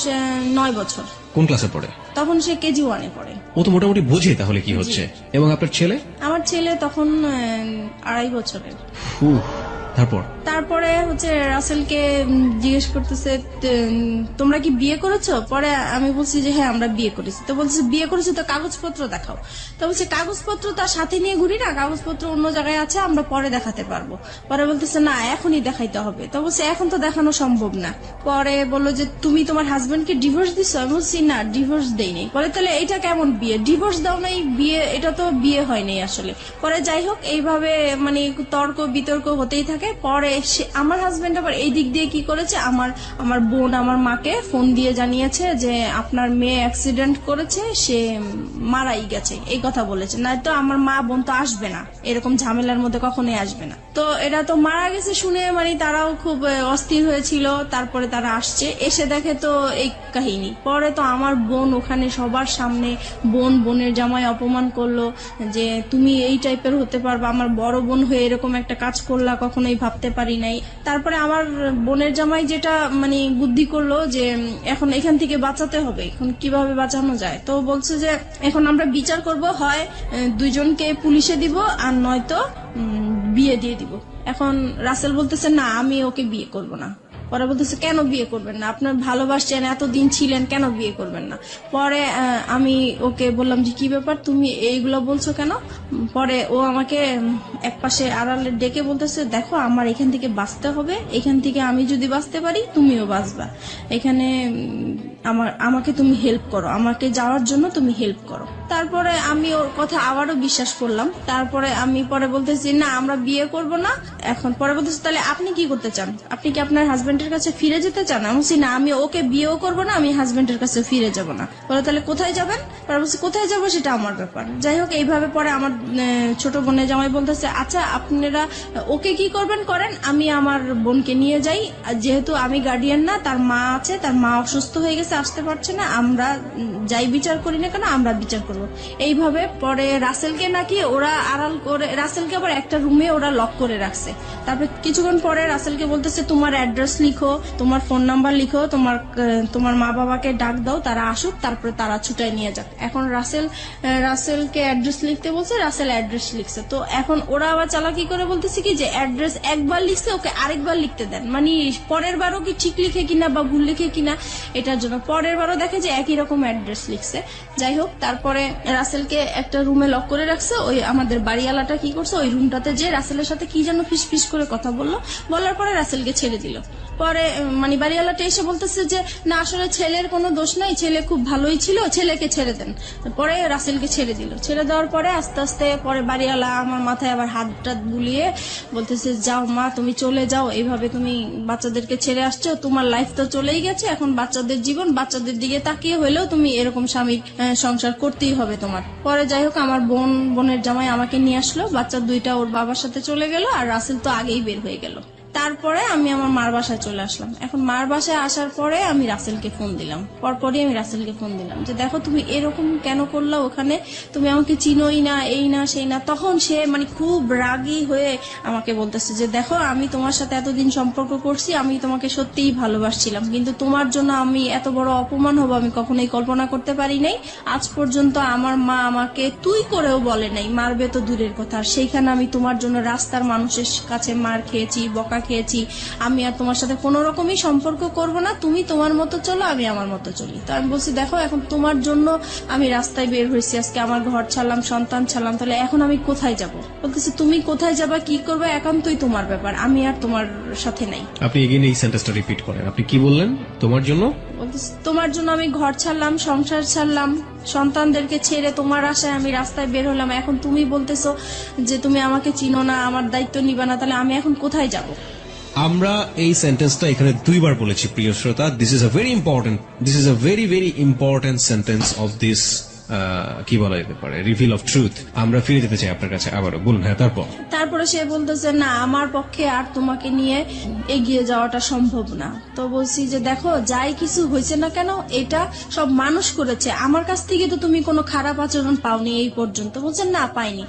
9 বছর। কোন ক্লাসে পড়ে? তখন সে কেজি 1-এ পড়ে। ও তো মোটামুটি বোঝে তাহলে কি হচ্ছে। এবং আপনার ছেলে? আমার ছেলে তখন 2.5 বছরের। তারপরে হচ্ছে রাসেলকে জিজ্ঞেস করতেছে তোমরা কি বিয়ে করেছো? পরে আমি বলছি যে হ্যাঁ আমরা বিয়ে করেছি। তো বলছে বিয়ে করেছো তো কাগজপত্র দেখাও। তো বলছে কাগজপত্র তার সাথে নিয়ে ঘুরি না, কাগজপত্র অন্য জায়গায় আছে, আমরা পরে দেখাতে পারবো। পরে বলতেছে না এখনই দেখাইতে হবে। তো বলছে এখন তো দেখানো সম্ভব না। পরে বললো যে তুমি তোমার হাজবেন্ডকে ডিভোর্স দিছো? আমি বলছি না ডিভোর্স দেইনি। পরে তাহলে এটা কেমন বিয়ে? ডিভোর্স দাও নাই, বিয়ে এটা তো বিয়ে হয়নি আসলে। পরে যাই হোক এইভাবে মানে তর্ক বিতর্ক হতেই থাকে। পরে আমার হাজবেন্ড আবার এই দিক দিয়ে কি করেছে, আমার বোন আমার মাকে ফোন দিয়ে জানিয়েছে যে আপনার মেয়ে অ্যাক্সিডেন্ট করেছে, সে মারাই গেছে, এই কথা বলেছে। না তো আমার মা বোন তো আসবে না, এরকম ঝামেলার মধ্যে কখনোই আসবে না। তো এটা তো মারা গেছে শুনে মানে তারাও খুব অস্থির হয়েছিল। তারপরে তারা আসছে, এসে দেখে তো এই কাহিনী। পরে তো আমার বোন ওখানে সবার সামনে বোনের জামাই অপমান করলো যে তুমি এই টাইপের হতে পারবা, আমার বড় বোন হয়ে এরকম একটা কাজ করলা, কখনোই ভাবতে পারি নাই। তারপরে আমার বোনের জামাই যেটা মানে বুদ্ধি করলো যে এখন এখান থেকে বাঁচাতে হবে, এখন কিভাবে বাঁচানো যায়। তো বলছে যে এখন আমরা বিচার করব, হয় দুইজনকে পুলিশে দিব আর নয়তো বিয়ে দিয়ে দিব। এখন রাসেল বলতেছে না আমি ওকে বিয়ে করব না। পরে বলতেছে কেন বিয়ে করবেন না? আপনার ভালোবাসছেন, এতদিন ছিলেন, কেন বিয়ে করবেন না? পরে আমি ওকে বললাম যে কি ব্যাপার তুমি এইগুলো বলছো কেন? পরে ও আমাকে এক পাশে আড়ালে ডেকে বলতেছে দেখো আমার এখান থেকে বাঁচতে হবে, এখান থেকে আমি যদি বাঁচতে পারি তুমিও বাঁচবা, এখানে আমাকে তুমি হেল্প করো, আমাকে যাওয়ার জন্য তুমি হেল্প করো। তারপরে আমি ওর কথা আবারও বিশ্বাস করলাম। তারপরে আমি পরে বলতেছি না আমরা বিয়ে করব না। এখন পরে বলতেছি তাহলে আপনি কি করতে চান? আপনি কি আপনার হাজবেন্ডের কাছে ফিরে যেতে চান? আমি বলছি না আমি ওকে বিয়েও করব না, আমি হাজবেন্ডের কাছে ফিরে যাব না। বলে তাহলে কোথায় যাবেন? পরে বলছি কোথায় যাবো সেটা আমার ব্যাপার। যাই হোক এইভাবে পরে আমার ছোট বোনের জামাই বলতেছে আচ্ছা আপনারা ওকে কি করবেন করেন, আমি আমার বোনকে নিয়ে যাই, যেহেতু আমি গার্ডিয়ান না, তার মা আছে, তার মা অসুস্থ হয়ে গেছে, আসতে পারছে না, আমরা যাই বিচার করি না কেন আমরা বিচার করব। এইভাবে পরে রাসেলকে নাকি ওরা আড়াল করে, রাসেলকে আবার একটা রুমে ওরা লক করে রাখছে। তারপরে কিছুক্ষণ পরে রাসেলকে বলতেছে তোমার অ্যাড্রেস লিখো, তোমার ফোন নাম্বার লিখো, তোমার মা বাবাকে ডাক দাও, তারা আসুক, তারপরে তারা ছুটাই নিয়ে যাক। এখন রাসেলকে অ্যাড্রেস লিখতে বলছে, রাসেল অ্যাড্রেস লিখছে। তো এখন ওরা আবার চালাকি করে বলতেছে কি যে অ্যাড্রেস একবার লিখছে ওকে আরেকবার লিখতে দেন, মানে পরের বারও কি ঠিক লিখে কিনা বা ভুল লিখে কিনা এটার জন্য পরের বারও দেখে যে একই রকম অ্যাড্রেস লিখছে। যাই হোক তারপরে রাসেলকে একটা রুমে লক করে রাখছে। ওই আমাদের বাড়িওয়ালাটা কি করছে, ওই রুমটাতে যে রাসেলের সাথে কি যেন ফিস করে কথা বলার পরে রাসেলকে ছেড়ে দিল। পরে মানে বাড়িওয়ালাটা এসে বলতেছে যে না আসলে ছেলের কোনো দোষ নাই, ছেলে খুব ভালোই ছিল, ছেলেকে ছেড়ে দেন। পরে রাসেলকে ছেড়ে দিল। ছেড়ে দেওয়ার পরে আস্তে আস্তে পরে বাড়িওয়ালা আমার মাথায় আবার হাত টাত বুলিয়ে বলতেছে যাও মা তুমি চলে যাও, এইভাবে তুমি বাচ্চাদেরকে ছেড়ে আসছো, তোমার লাইফ তো চলেই গেছে, এখন বাচ্চাদের জীবন, বাচ্চাদের দিকে তাকিয়ে হলেও তুমি এরকম স্বামীর সংসার করতেই হবে তোমার। পরে যাই হোক আমার বোনের জামাই আমাকে নিয়ে আসলো, বাচ্চা দুইটা ওর বাবার সাথে চলে গেল, আর রাসেল তো আগেই বের হয়ে গেল। তারপরে আমি আমার মার বাসায় চলে আসলাম। এখন মার বাসায় আসার পরে আমি রাসেলকে ফোন দিলাম, পরপরই আমি রাসেলকে ফোন দিলাম যে দেখো তুমি এরকম কেন করলা, ওখানে তুমি আমাকে চিনোই না, এই না সেই না। তখন সে মানে খুব রাগী হয়ে আমাকে বলতেছে যে দেখো আমি তোমার সাথে এতদিন সম্পর্ক করছি, আমি তোমাকে সত্যিই ভালোবাসছিলাম, কিন্তু তোমার জন্য আমি এত বড় অপমান হবো আমি কখনোই কল্পনা করতে পারি নাই। আজ পর্যন্ত আমার মা আমাকে তুই করেও বলে নাই, মারবে তো দূরের কথা, আর সেইখানে আমি তোমার জন্য রাস্তার মানুষের কাছে মার খেয়েছি, বকা খেয়েছি। আমি আর তোমার সাথে কোনো রকমই সম্পর্ক করব না, তুমি তোমার মতো চলো, আমি আমার মতো চলি। তো আমি বলছি দেখো এখন তোমার জন্য আমি রাস্তায় বের হয়েছি, আজকে আমার ঘর ছাড়লাম, সন্তান ছাড়লাম, তাহলে এখন আমি কোথায় যাব? বলতেছি তুমি কোথায় যাবা, কি করবে, একান্তই তোমার ব্যাপার, আমি আর তোমার সাথে নাই। আপনি এগেইন এই সেন্টেন্সটা রিপিট করেন, আপনি কি বললেন? তোমার জন্য? বলতেছি তোমার জন্য আমি ঘর ছাড়লাম, সংসার ছাড়লাম, সন্তানদেরকে ছেড়ে তোমার আশায় আমি রাস্তায় বের হলাম, এখন তুমি বলতেছো যে তুমি আমাকে চিনো না, আমার দায়িত্ব নিবা না, তাহলে আমি এখন কোথায় যাব? আমরা এই সেন্টেন্সটা এখানে দুইবার বলেছি প্রিয় শ্রোতা। This is a very important sentence of this কি বলা যেতে পারে, রিভিল অফ ট্রুথ। আমরা ফিরে যেতে চাই আপনার কাছে আবারও, বলুন। হ্যাঁ তারপরে সে বলতেছে না আমার পক্ষে আর তোমাকে নিয়ে এগিয়ে যাওয়াটা সম্ভব না। তো বলছি যে দেখো যাই কিছু হয়েছে না কেন এটা সব মানুষ করেছে, আমার কাছ থেকে তো তুমি কোনো খারাপ আচরণ পাওনি এই পর্যন্ত। বলছে না পাইনি।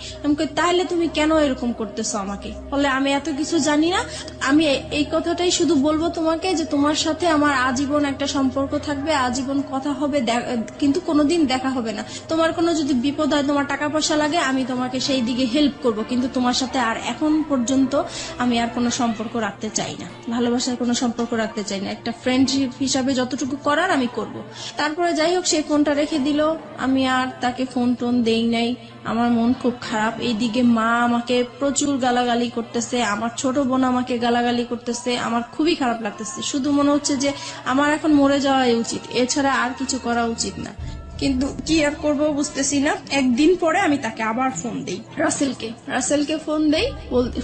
তাহলে তুমি কেন এরকম করতেছো আমাকে? বলে আমি এত কিছু জানি না, আমি এই কথাটাই শুধু বলবো তোমাকে যে তোমার সাথে আমার আজীবন একটা সম্পর্ক থাকবে, আজীবন কথা হবে, কিন্তু কোনোদিন দেখা হবে না। তোমার কোনো যদি বিপদ হয়, তোমার টাকা পয়সা লাগে, আমি তোমাকে সেই দিকে হেল্প করব, কিন্তু তোমার সাথে আর এখন পর্যন্ত আমি আর কোনো সম্পর্ক রাখতে চাই না, ভালোবাসার কোনো সম্পর্ক রাখতে চাই না, একটা ফ্রেন্ডশিপ হিসাবে যতটুকু করার আমি করব। তারপরে যাই হোক, সে ফোনটা রেখে দিল, আমি আর তাকে ফোন টোন দেই নাই। আমার মন খুব খারাপ। এইদিকে মা আমাকে প্রচুর গালাগালি করতেছে, আমার ছোট বোন আমাকে গালাগালি করতেছে, আমার খুবই খারাপ লাগতেছে। শুধু মনে হচ্ছে যে আমার এখন মরে যাওয়াই উচিত, এছাড়া আর কিছু করা উচিত না। কিন্তু কি আর করবো বুঝতেছি না। একদিন পরে আমি তাকে আবার ফোন দেই, রাসেলকে ফোন দেই,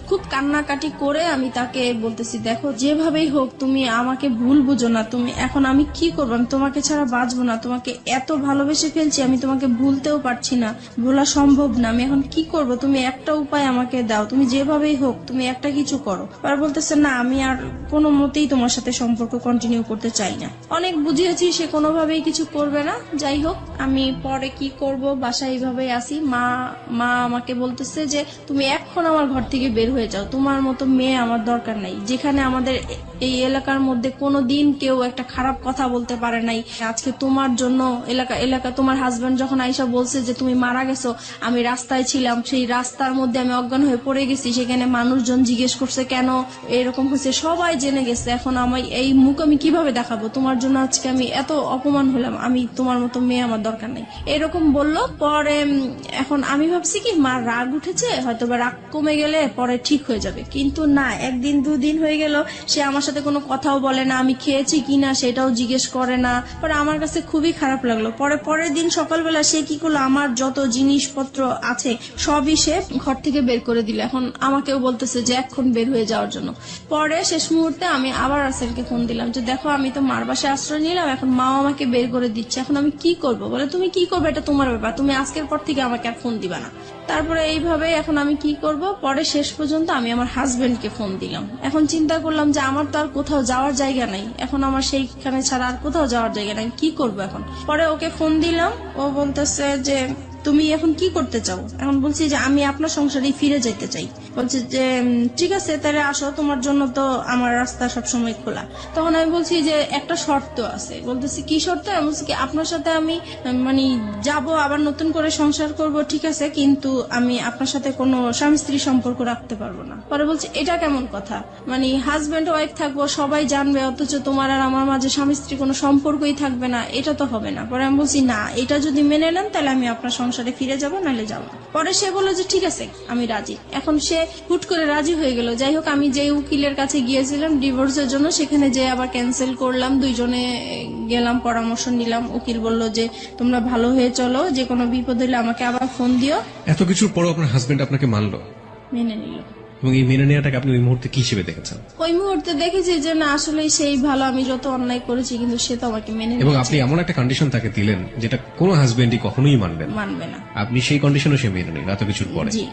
খুব কান্নাকাটি করে আমি তাকে বলতেছি, দেখো যেভাবেই হোক তুমি আমাকে ভুল বুঝো না, তুমি এখন আমি কি করবো, আমি তোমাকে ছাড়া বাঁচবো না, তোমাকে এত ভালোবেসে ফেলছি, আমি তোমাকে ভুলতেও পারছি না, ভোলা সম্ভব না, আমি এখন কি করব, তুমি একটা উপায় আমাকে দাও, তুমি যেভাবেই হোক তুমি একটা কিছু করো। আর বলতেছে না, আমি আর কোনো মতেই তোমার সাথে সম্পর্ক কন্টিনিউ করতে চাই না। অনেক বুঝিয়েছি, সে কোনোভাবেই কিছু করবে না। যাই হোক, আমি পরে কি করব, বাসায় এইভাবে আসি। মা আমাকে বলতেছে যে তুমি এখন আমার ঘর থেকে বের হয়ে যাও, তোমার মতো মেয়ে আমার দরকার নাই। যেখানে আমাদের এই এলাকার মধ্যে কোনোদিন কেউ একটা খারাপ কথা বলতে পারে নাই, আজকে তোমার জন্য এলাকা তোমার হাজবেন্ড যখন আইসা বলছে যে তুমি মারা গেছো, আমি রাস্তায় ছিলাম, সেই রাস্তার মধ্যে আমি অজ্ঞান হয়ে পড়ে গেছি, সেখানে মানুষজন জিজ্ঞেস করছে কেন এরকম হয়েছে, সবাই জেনে গেছে, এখন আমি এই মুখ আমি কিভাবে দেখাবো, তোমার জন্য আজকে আমি এত অপমান হলাম, আমি তোমার মতো মেয়ে আমার দরকার নাই, এরকম বললো। পরে এখন আমি ভাবছি কি মার রাগ উঠেছে, হয়তো বা রাগ কমে গেলে পরে ঠিক হয়ে যাবে, কিন্তু না, একদিন দুদিন হয়ে গেল, সে আমার সাথে কোনো কথাও বলে না, আমি খেয়েছি কিনা সেটাও জিজ্ঞেস করে না। পরে আমার কাছে খুবই খারাপ লাগলো। পরের দিন সকালবেলা সে কি করলো, আমার যত জিনিসপত্র আছে সবই সে ঘর থেকে বের করে দিল। এখন আমাকেও বলতেছে যে এখন বের হয়ে যাওয়ার জন্য। পরে শেষ মুহূর্তে আমি আবার রাসেলকে ফোন দিলাম যে দেখো, আমি তো মার বাসায় আশ্রয় নিলাম, এখন মাও আমাকে বের করে দিচ্ছে, এখন আমি কি করব? বলে তুমি কি করবে এটা তোমার ব্যাপার, তুমি আজকের পর থেকে আমাকে আর ফোন দিবা না। তারপরে এইভাবে এখন আমি কি করব, পরে শেষ পর্যন্ত আমি আমার হাজবেন্ডকে ফোন দিলাম। এখন চিন্তা করলাম যে আমার তো আর কোথাও যাওয়ার জায়গা নাই, এখন আমার সেইখানে ছাড়া আর কোথাও যাওয়ার জায়গা নাই, কি করব এখন? পরে ওকে ফোন দিলাম, ও বলতেছে যে তুমি এখন কি করতে চাও? এখন বলছি যে আমি আপনার সংসারে ফিরে যেতে চাই। বলছে যে ঠিক আছে তাহলে আসো, তোমার জন্য তো আমার রাস্তা সবসময় খোলা। তখন আমি বলছি যে একটা শর্ত আছে। বলতেছি কি শর্ত? আমি বলছি কি আপনার সাথে আমি মানে যাব, আবার নতুন করে সংসার করব, ঠিক আছে, কিন্তু আমি আপনার সাথে কোনো স্বামী স্ত্রী সম্পর্ক রাখতে পারবো না। পরে বলছে এটা কেমন কথা, মানে হাজবেন্ড ওয়াইফ থাকবো, সবাই জানবে, অথচ তোমার আর আমার মাঝে স্বামী স্ত্রী কোনো সম্পর্কই থাকবে না, এটা তো হবে না। পরে আমি বলছি না, এটা যদি মেনে নেন তাহলে আমি আপনার সংসারে ফিরে যাবো, নাহলে যাবো। পরে সে বললো যে ঠিক আছে আমি রাজি। এখন সে হুট করে রাজি হয়ে গেল। যাই হোক, আমি যে উকিলের কাছে গিয়েছিলাম ডিভোর্সের জন্য, সেখানে যে আবার ক্যান্সেল করলাম, দুইজনে গেলাম, পরামর্শ নিলাম। উকিল বলল যে তোমরা ভালো হয়ে চলো, যে কোনো বিপদ হলে আমাকে আবার ফোন দিও। এত কিছুর পরও আপনার হাজবেন্ড আপনাকে মানলো, মেনে নিল। এবং এই মেনে নেওয়াটাকে আপনি ওই মুহূর্তে কি হিসেবে দেখেছেন? ওই মুহূর্তে দেখেছি যে না, আসলে সেই ভালো, আমি যত অন্যায় করেছি কিন্তু সে তো আমাকে মেনে এবং নিয়েছে। আপনি এমন একটা কন্ডিশন তাকে দিলেন যেটা কোনো হাজবেন্ডই কখনোই মানবে না। আপনি সেই কন্ডিশনও সে মেনে নিল এত কিছুর পরে। জি।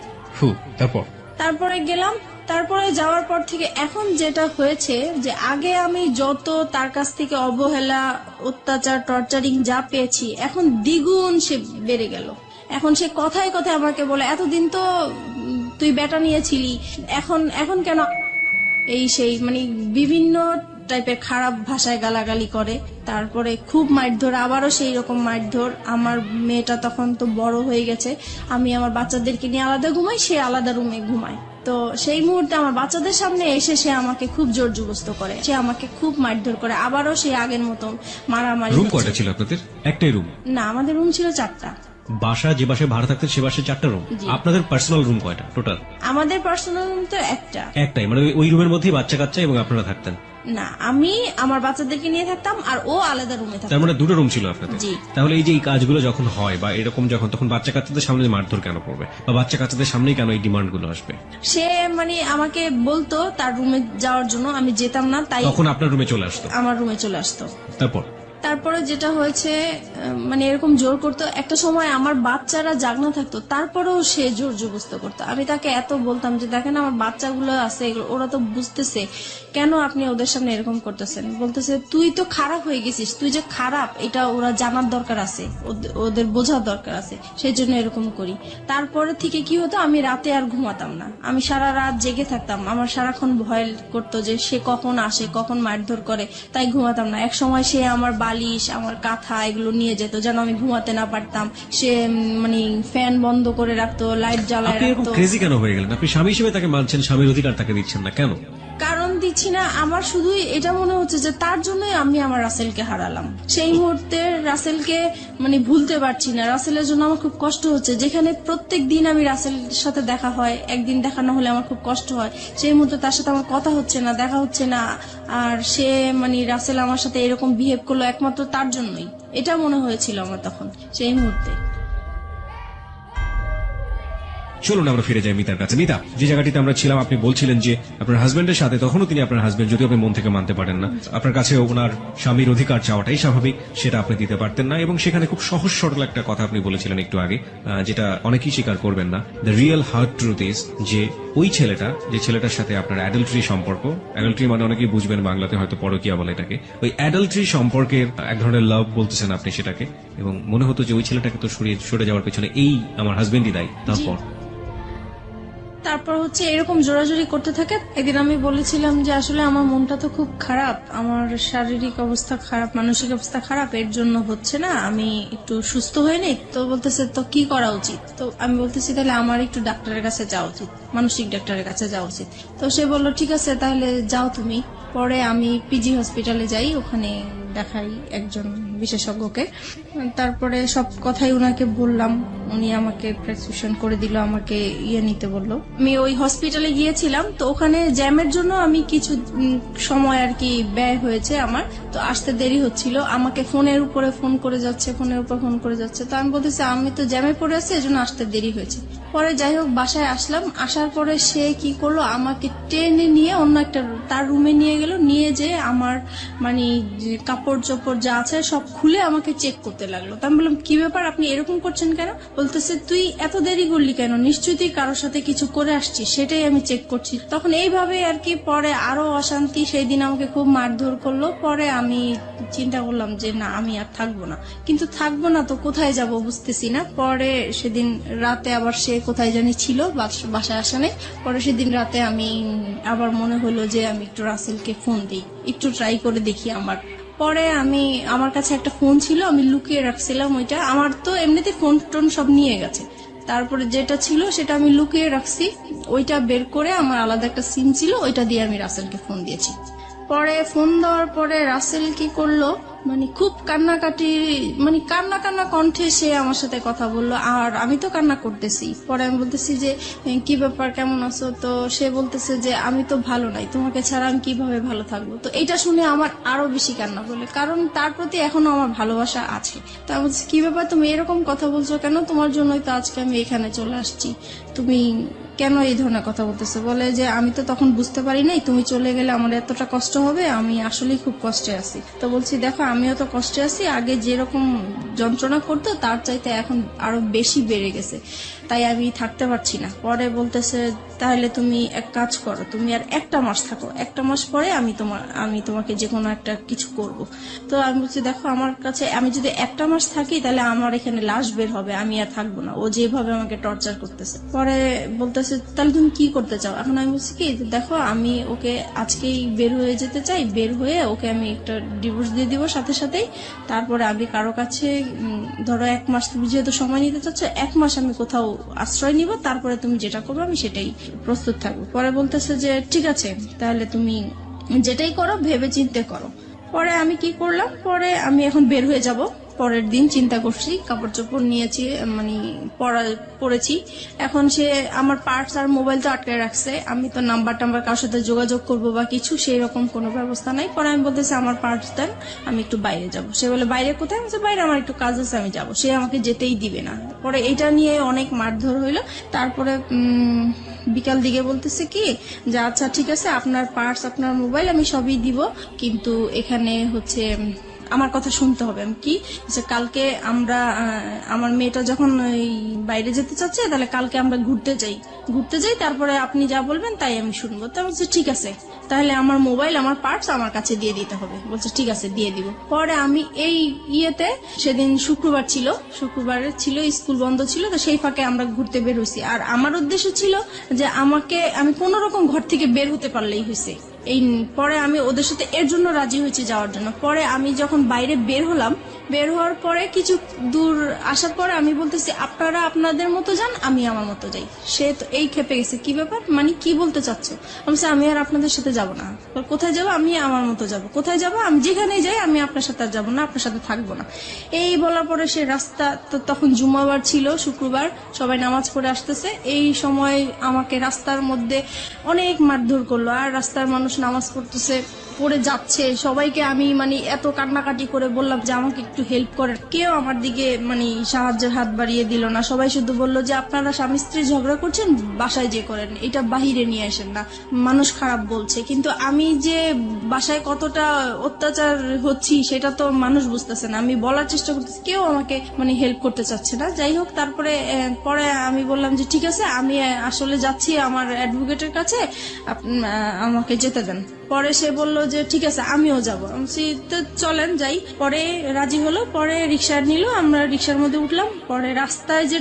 তারপরে গেলাম। তারপরে যাওয়ার পর থেকে এখন যেটা হয়েছে যে আগে আমি যত তার কাছ থেকে অবহেলা, অত্যাচার, টর্চারিং যা পেয়েছি, এখন দ্বিগুণ সে বেড়ে গেল। এখন সে কথায় কথায় আমাকে বলে এতদিন তো তুই বেটা নিয়েছিলি, এখন কেন এই সেই, মানে বিভিন্ন টাইপের খারাপ ভাষায় গালাগালি করে। তারপরে খুব মারধর, আবারও সেই রকম মারধর। আমার মেয়েটা তখন তো বড় হয়ে গেছে, আমি আমার বাচ্চাদেরকে নিয়ে আলাদা ঘুমাই, সে আলাদা রুমে ঘুমায়। তো সেই মুহূর্তে আমার বাচ্চাদের সামনে এসে সে আমাকে খুব জোর জবরদস্ত করে, সে আমাকে খুব মারধর করে, আবারও সেই আগের মতন মারামারি। রুম কয়টা ছিল আপনাদের? একটাই রুম? না, আমাদের রুম ছিল 4টা। বাসা যে বাসায় ভাড়া থাকতেন সে বাসায় 4টা রুম? আপনাদের পার্সোনাল রুম কয়টা টোটাল? আমাদের পার্সোনাল রুম তো একটাই, মানে ওই রুমের মধ্যেই বাচ্চা কাচ্চা এবং আপনারা থাকতেন? না, আমি আমার বাচ্চাদেরকে নিয়ে থাকতাম আর ও আলাদা রুমে থাকতো। তার মানে 2টা রুম ছিল আপনাদের? জি। তাহলে এই যে এই কাজগুলো যখন হয় বা এরকম যখন, তখন বাচ্চা কাচ্চাদের সামনে মারধর কেন করবে, বা বাচ্চা কাচ্চাদের সামনেই কেন এই ডিমান্ড গুলো আসবে? সে মানে আমাকে বলতো তার রুমে যাওয়ার জন্য, আমি যেতাম না, তাই তখন আপনার রুমে চলে আসতো? আমার রুমে চলে আসতো। তারপরে যেটা হয়েছে, মানে এরকম জোর করতো। একটা সময় আমার বাচ্চারা জাগনা থাকতো, তারপরেও সে জোর জবরদস্ত করতো। আমি তাকে এত বলতাম যে দেখেন আমার বাচ্চাগুলো আছে, ওরা তো বুঝতেছে, কেন আপনি ওদের সামনে এরকম করতেছেন? বলতেছে তুই তো খারাপ হয়ে গেছিস, তুই যে খারাপ এটা ওরা জানার দরকার আছে, ওদের বোঝার দরকার আছে, সেই জন্য এরকম করি। তারপরে থেকে কি হতো, আমি রাতে আর ঘুমাতাম না, আমি সারা রাত জেগে থাকতাম। আমার সারাক্ষণ ভয় করতো যে সে কখন আসে, কখন মারধর করে, তাই ঘুমাতাম না। এক সময় সে আমার বালিশ, আমার কাঁথা এগুলো নিয়ে যেত যেন আমি ঘুমাতে না পারতাম। সে মানে ফ্যান বন্ধ করে রাখতো, লাইট জ্বালায় আপনি এরকম রাখতো। ক্রেজি কেন হয়ে গেলেন? আপনি স্বামী হিসেবে তাকে মানছেন, স্বামীর অধিকার তাকে দিচ্ছেন না কেন? কারণ দিচ্ছি না, আমার শুধু এটা মনে হচ্ছে যে তার জন্যই আমি আমার রাসেলকে হারালাম। সেই মুহূর্তে রাসেলকে মানে ভুলতে পারছি না। রাসেলের জন্য আমার খুব কষ্ট হচ্ছে, যেখানে প্রত্যেক দিন আমি রাসেলের সাথে দেখা হয়, একদিন দেখা না হলে আমার খুব কষ্ট হয়। সেই মুহূর্তে তার সাথে আমার কথা হচ্ছে না, দেখা হচ্ছে না, আর সে মানে রাসেল আমার সাথে এরকম বিহেভ করলো একমাত্র তার জন্যই। এটা মনে হয়েছিল আমার তখন সেই মুহূর্তে। চলুন আমরা ফিরে যাই মিতার কাছে। মিতা, যে জায়গাটিতে আমরা ছিলাম, আপনি বলছিলেন যে আপনার হাজবেন্ডের সাথে, তখনও তিনি আপনার হাজবেন্ড, যদিও আপনি মন থেকে মানতে পারেন না, আপনার কাছে ওনার স্বামীর অধিকার চাওয়াটাই স্বাভাবিক, সেটা আপনি দিতে পারতেন না। এবং সেখানে খুব সহজ সরল একটা কথা আপনি বলেছিলেন একটু আগে, যেটা অনেকেই স্বীকার করবেন না। The real hard truth is যে ওই ছেলেটা, যে ছেলেটার সাথে আপনার অ্যাডাল্টারি সম্পর্ক, অ্যাডাল্টারি মানে অনেকেই বুঝবেন বাংলাতে হয়তো পরকীয়া বলে এটাকে, ওই অ্যাডাল্টারি সম্পর্কের এক ধরনের লাভ বলতেছেন আপনি সেটাকে, এবং মনে হতো যে ওই ছেলেটাকে তো সরে যাওয়ার পেছনে এই আমার হাজবেন্ডই দায়ী। তারপর হচ্ছে এরকম জোরাজোরি করতে থাকে। একদিন আমি বলেছিলাম যে আসলে আমার মনটা তো খুব খারাপ, আমার শারীরিক অবস্থা খারাপ, মানসিক অবস্থা খারাপ, এর জন্য হচ্ছে না, আমি একটু সুস্থ হয়ে নেই। তো বলতেছে তো কি করা উচিত? তো আমি বলতেছি তাহলে আমার একটু ডাক্তারের কাছে যাওয়া উচিত, মানসিক ডাক্তারের কাছে যাওয়া উচিত। তো সে বললো ঠিক আছে তাহলে যাও তুমি। পরে আমি পিজি হসপিটালে যাই, ওখানে দেখাই একজন বিশেষজ্ঞকে। তারপরে সব কথাই উনাকে বললাম, উনি আমাকে প্রেসক্রিপশন করে দিল, আমাকে নিতে বললো। আমি ওই হসপিটালে গিয়েছিলাম, তো ওখানে জ্যামের জন্য আমি কিছু সময় আর কি ব্যয় হয়েছে আমার, তো আসতে দেরি হচ্ছিল। আমাকে ফোনের উপরে ফোন করে যাচ্ছে, ফোনের উপর ফোন করে যাচ্ছে। তো আমি বলতেছি আমি তো জ্যামে পড়ে আছি, এজন্য আসতে দেরি হয়েছে। পরে যাই হোক বাসায় আসলাম, আসার পরে সে কি করলো, আমাকে টেনে নিয়ে অন্য একটা তার রুমে নিয়ে গেল, নিয়ে যে আমার মানে কাপড় চোপড় যা আছে সব খুলে আমাকে চেক করতে লাগলো। তো আমি বললাম কি ব্যাপার, আপনি এরকম করছেন কেন? বলতেছে তুই এত দেরি করলি কেন, নিশ্চয়ই তুই কারোর সাথে কিছু করে আসছিস, সেটাই আমি চেক করছি। তখন এইভাবে আর কি পরে আরো অশান্তি, সেই দিন আমাকে খুব মারধর করলো। পরে আমি চিন্তা করলাম যে না আমি আর থাকবো না, কিন্তু থাকবো না তো কোথায় যাব বুঝতেছি না। পরে সেদিন রাতে আবার সে কোথায় জানি ছিল, বাসায় আসা নেই। পরে সেদিন রাতে আমি আবার মনে হলো যে আমি একটু রাসেলকে ফোন দিই, একটু ট্রাই করে দেখি। পরে আমার কাছে একটা ফোন ছিল, আমি লুকিয়ে রাখছিলাম ওইটা। আমার তো এমনিতে ফোন টোন সব নিয়ে গেছে, তারপরে যেটা ছিল সেটা আমি লুকিয়ে রাখছি। ওইটা বের করে আমার আলাদা একটা সিম ছিল, ওইটা দিয়ে আমি রাসেলকে ফোন দিয়েছি। পরে ফোন দেওয়ার পরে রাসেল কি করলো, মানে খুব কান্নাকাটি, মানে কান্না কণ্ঠে সে আমার সাথে কথা বললো, আর আমি তো কান্না করতেছি। পরে আমি বলতেছি যে কি ব্যাপার, কেমন আছো? তো সে বলতেছে যে আমি তো ভালো নাই, তোমাকে ছাড়া আমি কিভাবে ভালো থাকবো? তো এটা শুনে আমার আরো বেশি কান্না বলে, কারণ তার প্রতি এখনো আমার ভালোবাসা আছে। তা আমি বলছি কি ব্যাপার, তুমি এরকম কথা বলছো কেন? তোমার জন্যই তো আজকে আমি এখানে চলে আসছি, তুমি কেন এই ধরনের কথা বলতেছে? বলে যে আমি তো তখন বুঝতে পারি নাই তুমি চলে গেলে আমার এতটা কষ্ট হবে, আমি আসলেই খুব কষ্টে আছি। তো বলছি দেখো আমিও তো কষ্টে আছি, আগে যেরকম যন্ত্রণা করতো তার চাইতে এখন আরো বেশি বেড়ে গেছে, তাই আমি থাকতে পারছি না। পরে বলতেছে তাহলে তুমি এক কাজ করো, তুমি আর একটা মাস থাকো, একটা মাস পরে আমি তোমাকে যে কোনো একটা কিছু করব। তো আমি বলছি দেখো আমার কাছে আমি যদি একটা মাস থাকি তাহলে আমার এখানে লাশ বের হবে, আমি আর থাকবো না, ও যেভাবে আমাকে টর্চার করতেছে। পরে বলতেছে তাহলে তুমি কি করতে চাও? এখন আমি বলছি কি দেখো আমি ওকে আজকেই বের হয়ে যেতে চাই, বের হয়ে ওকে আমি একটা ডিভোর্স দিয়ে দিব সাথে সাথেই। তারপরে আমি কারো কাছে ধরো এক মাস, তুমি যেহেতু সময় নিতে চাচ্ছ, এক মাস আমি কোথাও আশ্রয় নিব, তারপরে তুমি যেটা করবে আমি সেটাই প্রস্তুত থাকবো। পরে বলতেছে যে ঠিক আছে তাহলে তুমি যেটাই করো ভেবে চিন্তে করো। পরে আমি কি করলাম, পরে আমি এখন বের হয়ে যাব। পরের দিন চিন্তা করছি, কাপড় চোপড় নিয়েছি, মানে পরেছি। এখন সে আমার পার্টস আর মোবাইল তো আটকে রাখছে, আমি তো নাম্বার কারোর সাথে যোগাযোগ করবো বা কিছু সেই রকম কোনো ব্যবস্থা নাই। পরে আমি বলতেছি আমার পার্টস দেন, আমি একটু বাইরে যাব। সে বলে বাইরে কোথায়? আমি বাইরে আমার একটু কাজ আছে, আমি যাব। সে আমাকে যেতেই দিবে না। পরে এটা নিয়ে অনেক মারধর হইলো। তারপরে বিকাল দিকে বলতেছে কি যে আচ্ছা ঠিক আছে আপনার পার্টস আপনার মোবাইল আমি সবই দিব, কিন্তু এখানে হচ্ছে আমার কথা শুনতে হবে। আমি কি যে কালকে আমরা আমার মেয়েটা যখন বাইরে যেতে চাচ্ছে তাহলে কালকে আমরা ঘুরতে যাই, তারপরে আপনি যা বলবেন তাই আমি শুনবো। তা বলছে ঠিক আছে তাহলে আমার মোবাইল আমার পার্টস আমার কাছে দিয়ে দিতে হবে। বলছে ঠিক আছে দিয়ে দিব। পরে আমি এই সেদিন শুক্রবার ছিল, স্কুল বন্ধ ছিল, তো সেই ফাঁকে আমরা ঘুরতে বের হয়েছি। আর আমার উদ্দেশ্য ছিল যে আমি কোন রকম ঘর থেকে বের হতে পারলেই হয়েছে। এই পরে আমি ওদের সাথে এর জন্য রাজি হয়েছি যাওয়ার জন্য। পরে আমি যখন বাইরে বের হলাম, বের হওয়ার পরে কিছু দূর আসার পরে আমি বলতেছি আপনারা আপনাদের মতো যান, আমি আমার মতো যাই। সে তো এই খেপে গেছে, কি ব্যাপার, মানে কি বলতে চাচ্ছ? আমি বলছি, আমি আর আপনাদের সাথে যাব না। কোথায় যাবো? আমি আমার মতো যাব। কোথায় যাব? আমি যেখানে যাই, আমি আপনার সাথে আর যাবো না, আপনার সাথে থাকবো না। এই বলার পরে সে রাস্তা, তখন জুমাবার ছিল, শুক্রবার, সবাই নামাজ পড়ে আসতেছে। এই সময় আমাকে রাস্তার মধ্যে অনেক মারধর করলো। আর রাস্তার মানুষ নামাজ পড়তেছে, পড়ে যাচ্ছে, সবাইকে আমি মানে এত কান্নাকাটি করে বললাম যে আমাকে একটু হেল্প করেন, কেউ আমার দিকে মানে সাহায্যের হাত বাড়িয়ে দিল না। সবাই শুধু বললো যে আপনারা স্বামী স্ত্রী ঝগড়া করছেন, বাসায় যে করেন, এটা বাহিরে নিয়ে আসেন না, মানুষ খারাপ বলছে। কিন্তু আমি যে বাসায় কতটা অত্যাচার হচ্ছি সেটা তো মানুষ বুঝতেছে না। আমি বলার চেষ্টা করতেছি, কেউ আমাকে মানে হেল্প করতে চাচ্ছে না। যাই হোক, তারপরে পরে আমি বললাম যে ঠিক আছে, আমি আসলে যাচ্ছি আমার অ্যাডভোকেটের কাছে, আমাকে যেতে দেন। পরে সে বললো যে ঠিক আছে, আমিও যাবো। আমি বলছি, তো চলেন যাই। পরে রাজি হলো, পরে রিক্সা নিল, আমরা রিক্সার মধ্যে উঠলাম। পরে রাস্তায় যে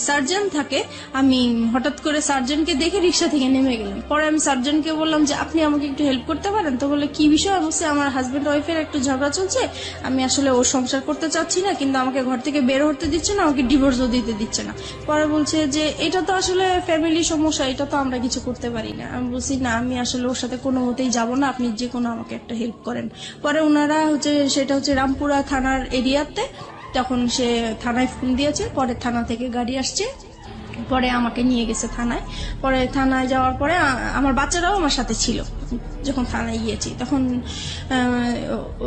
সার্জন থাকে, আমি হঠাৎ করে সার্জনকে দেখে রিক্সা থেকে নেমে গেলাম। পরে আমি সার্জনকে বললাম যে আপনি আমাকে একটু হেল্প করতে পারেন? তো বলে কি বিষয়? আমি বলছি, আমার হাজবেন্ড ওয়াইফের একটু ঝগড়া চলছে, আমি আসলে ওর সংসার করতে চাচ্ছি না, কিন্তু আমাকে ঘর থেকে বের হতে দিচ্ছে না, আমাকে ডিভোর্সও দিতে দিচ্ছে না। পরে বলছে যে এটা তো আসলে ফ্যামিলি সমস্যা, এটা তো আমরা কিছু করতে পারি না। আমি বলছি, না, আমি আসলে ওর সাথে কোনো মতেই যাবো না, আপনি যে কোনো আমাকে একটা হেল্প করেন। পরে ওনারা সেটা হচ্ছে রামপুরা থানার এরিয়াতে, তখন সে থানায় ফোন দিয়েছে। পরে থানা থেকে গাড়ি আসছে, পরে আমাকে নিয়ে গেছে থানায়। পরে থানায় যাওয়ার পরে আমার বাচ্চারাও আমার সাথে ছিল। যখন থানায় গিয়েছি তখন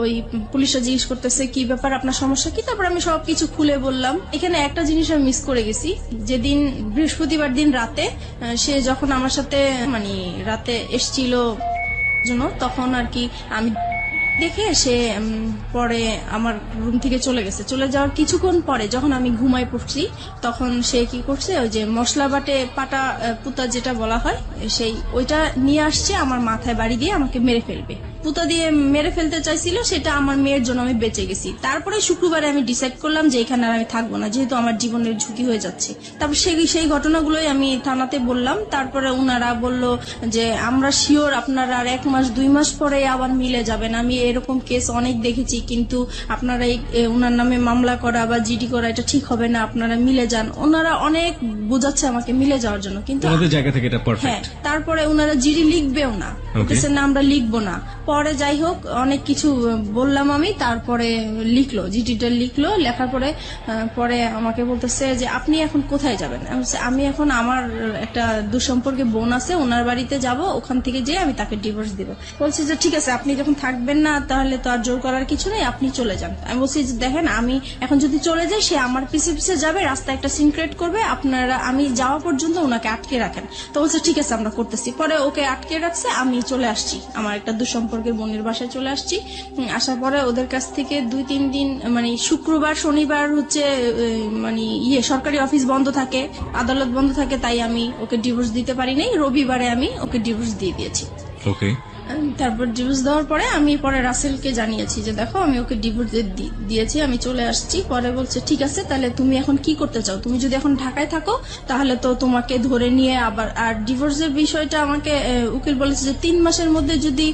ওই পুলিশরা জিজ্ঞেস করতেছে কি ব্যাপার, আপনার সমস্যা কি? তারপর আমি সবকিছু খুলে বললাম। এখানে একটা জিনিস আমি মিস করে গেছি, যেদিন বৃহস্পতিবার দিন রাতে সে যখন আমার সাথে মানে রাতে এসছিল জন্য, তখন আর কি আমি দেখে সে পরে আমার রুম থেকে চলে গেছে। চলে যাওয়ার কিছুক্ষণ পরে যখন আমি ঘুমায় পড়ছি, তখন সে কি করছে, ওই যে মশলা বাটে পাটা পুতা যেটা বলা হয়, ওইটা নিয়ে আসছে, আমার মাথায় বাড়ি দিয়ে আমাকে মেরে ফেলবে। পুতা দিয়ে মেরে ফেলতে চাইছিল, সেটা আমার মেয়ের জন্য আমি বেঁচে গেছি। তারপরে শুক্রবারে আমি ডিসাইড করলাম যে এখানে আর আমি থাকবো না, যেহেতু আমার জীবনের ঝুঁকি হয়ে যাচ্ছে। তারপর সেই ঘটনাগুলোই আমি থানাতে বললাম। তারপরে উনারা বলল যে আমরা শিওর আপনারা আর 1 মাস 2 মাস পরে আবার মিলে যাবেন। আমি এরকম কেস অনেক দেখেছি, কিন্তু আপনারা উনার নামে মামলা করা বা জিডি করা এটা ঠিক হবে না, আপনারা মিলে যান। ওনারা অনেক বোঝাচ্ছে আমাকে মিলে যাওয়ার জন্য, কিন্তু ওনাদের জায়গা থেকে এটা হ্যাঁ, পারফেক্ট। তারপরে উনারা জিডি লিখবেও না, বলতেছে না আমরা লিখবো না। পরে যাই হোক, অনেক কিছু বললাম আমি, তারপরে লিখলো, জিডিটা লিখলো। লেখার পরে পরে আমাকে বলতেছে যে আপনি এখন কোথায় যাবেন? আমি এখন আমার একটা দুঃসম্পর্কে বোন আছে, ওনার বাড়িতে যাব, ওখান থেকে যেয়ে আমি তাকে ডিভোর্স দিব। বলছে যে ঠিক আছে, আপনি যখন থাকবেন না তাহলে তো আর জোর করার কিছু নেই, আপনি চলে যান। আমি বলছি যে দেখেন, আমি এখন যদি চলে যাই, সে আমার পিছে পিছে যাবে, রাস্তায় একটা সিন ক্রিয়েট করবে, আপনারা আমি যাওয়া পর্যন্ত ওনাকে আটকে রাখেন। তো বলছে ঠিক আছে, আমরা করতেছি। পরে ওকে আটকে রাখছে, আমি চলে আসছি, আমার একটা দুঃসম্পর্কের বোনের বাসায় চলে আসছি। আসার পরে ওদের কাছ থেকে 2-3 দিন মানে শুক্রবার শনিবার হচ্ছে মানে সরকারি অফিস বন্ধ থাকে, আদালত বন্ধ থাকে, তাই আমি ওকে ডিভোর্স দিতে পারি নাই। রবিবারে আমি ওকে ডিভোর্স দিয়ে দিয়েছি। ওকে। তারপর ডিভোর্স দেওয়ার পরে আমি পরে রাসেলকে জানিয়েছি যে দেখো, আমি ওকে ডিভোর্স দিয়েছি, আমি চলে আসছি। পরে বলছে ঠিক আছে, তাহলে তুমি এখন কি করতে চাও? তুমি যদি এখন ঢাকায় থাকো তাহলে তো তোমাকে ধরে নিয়ে আবার, আর ডিভোর্সের বিষয়টা আমাকে উকিল বলেছে যে 3 মাসের মধ্যে যদি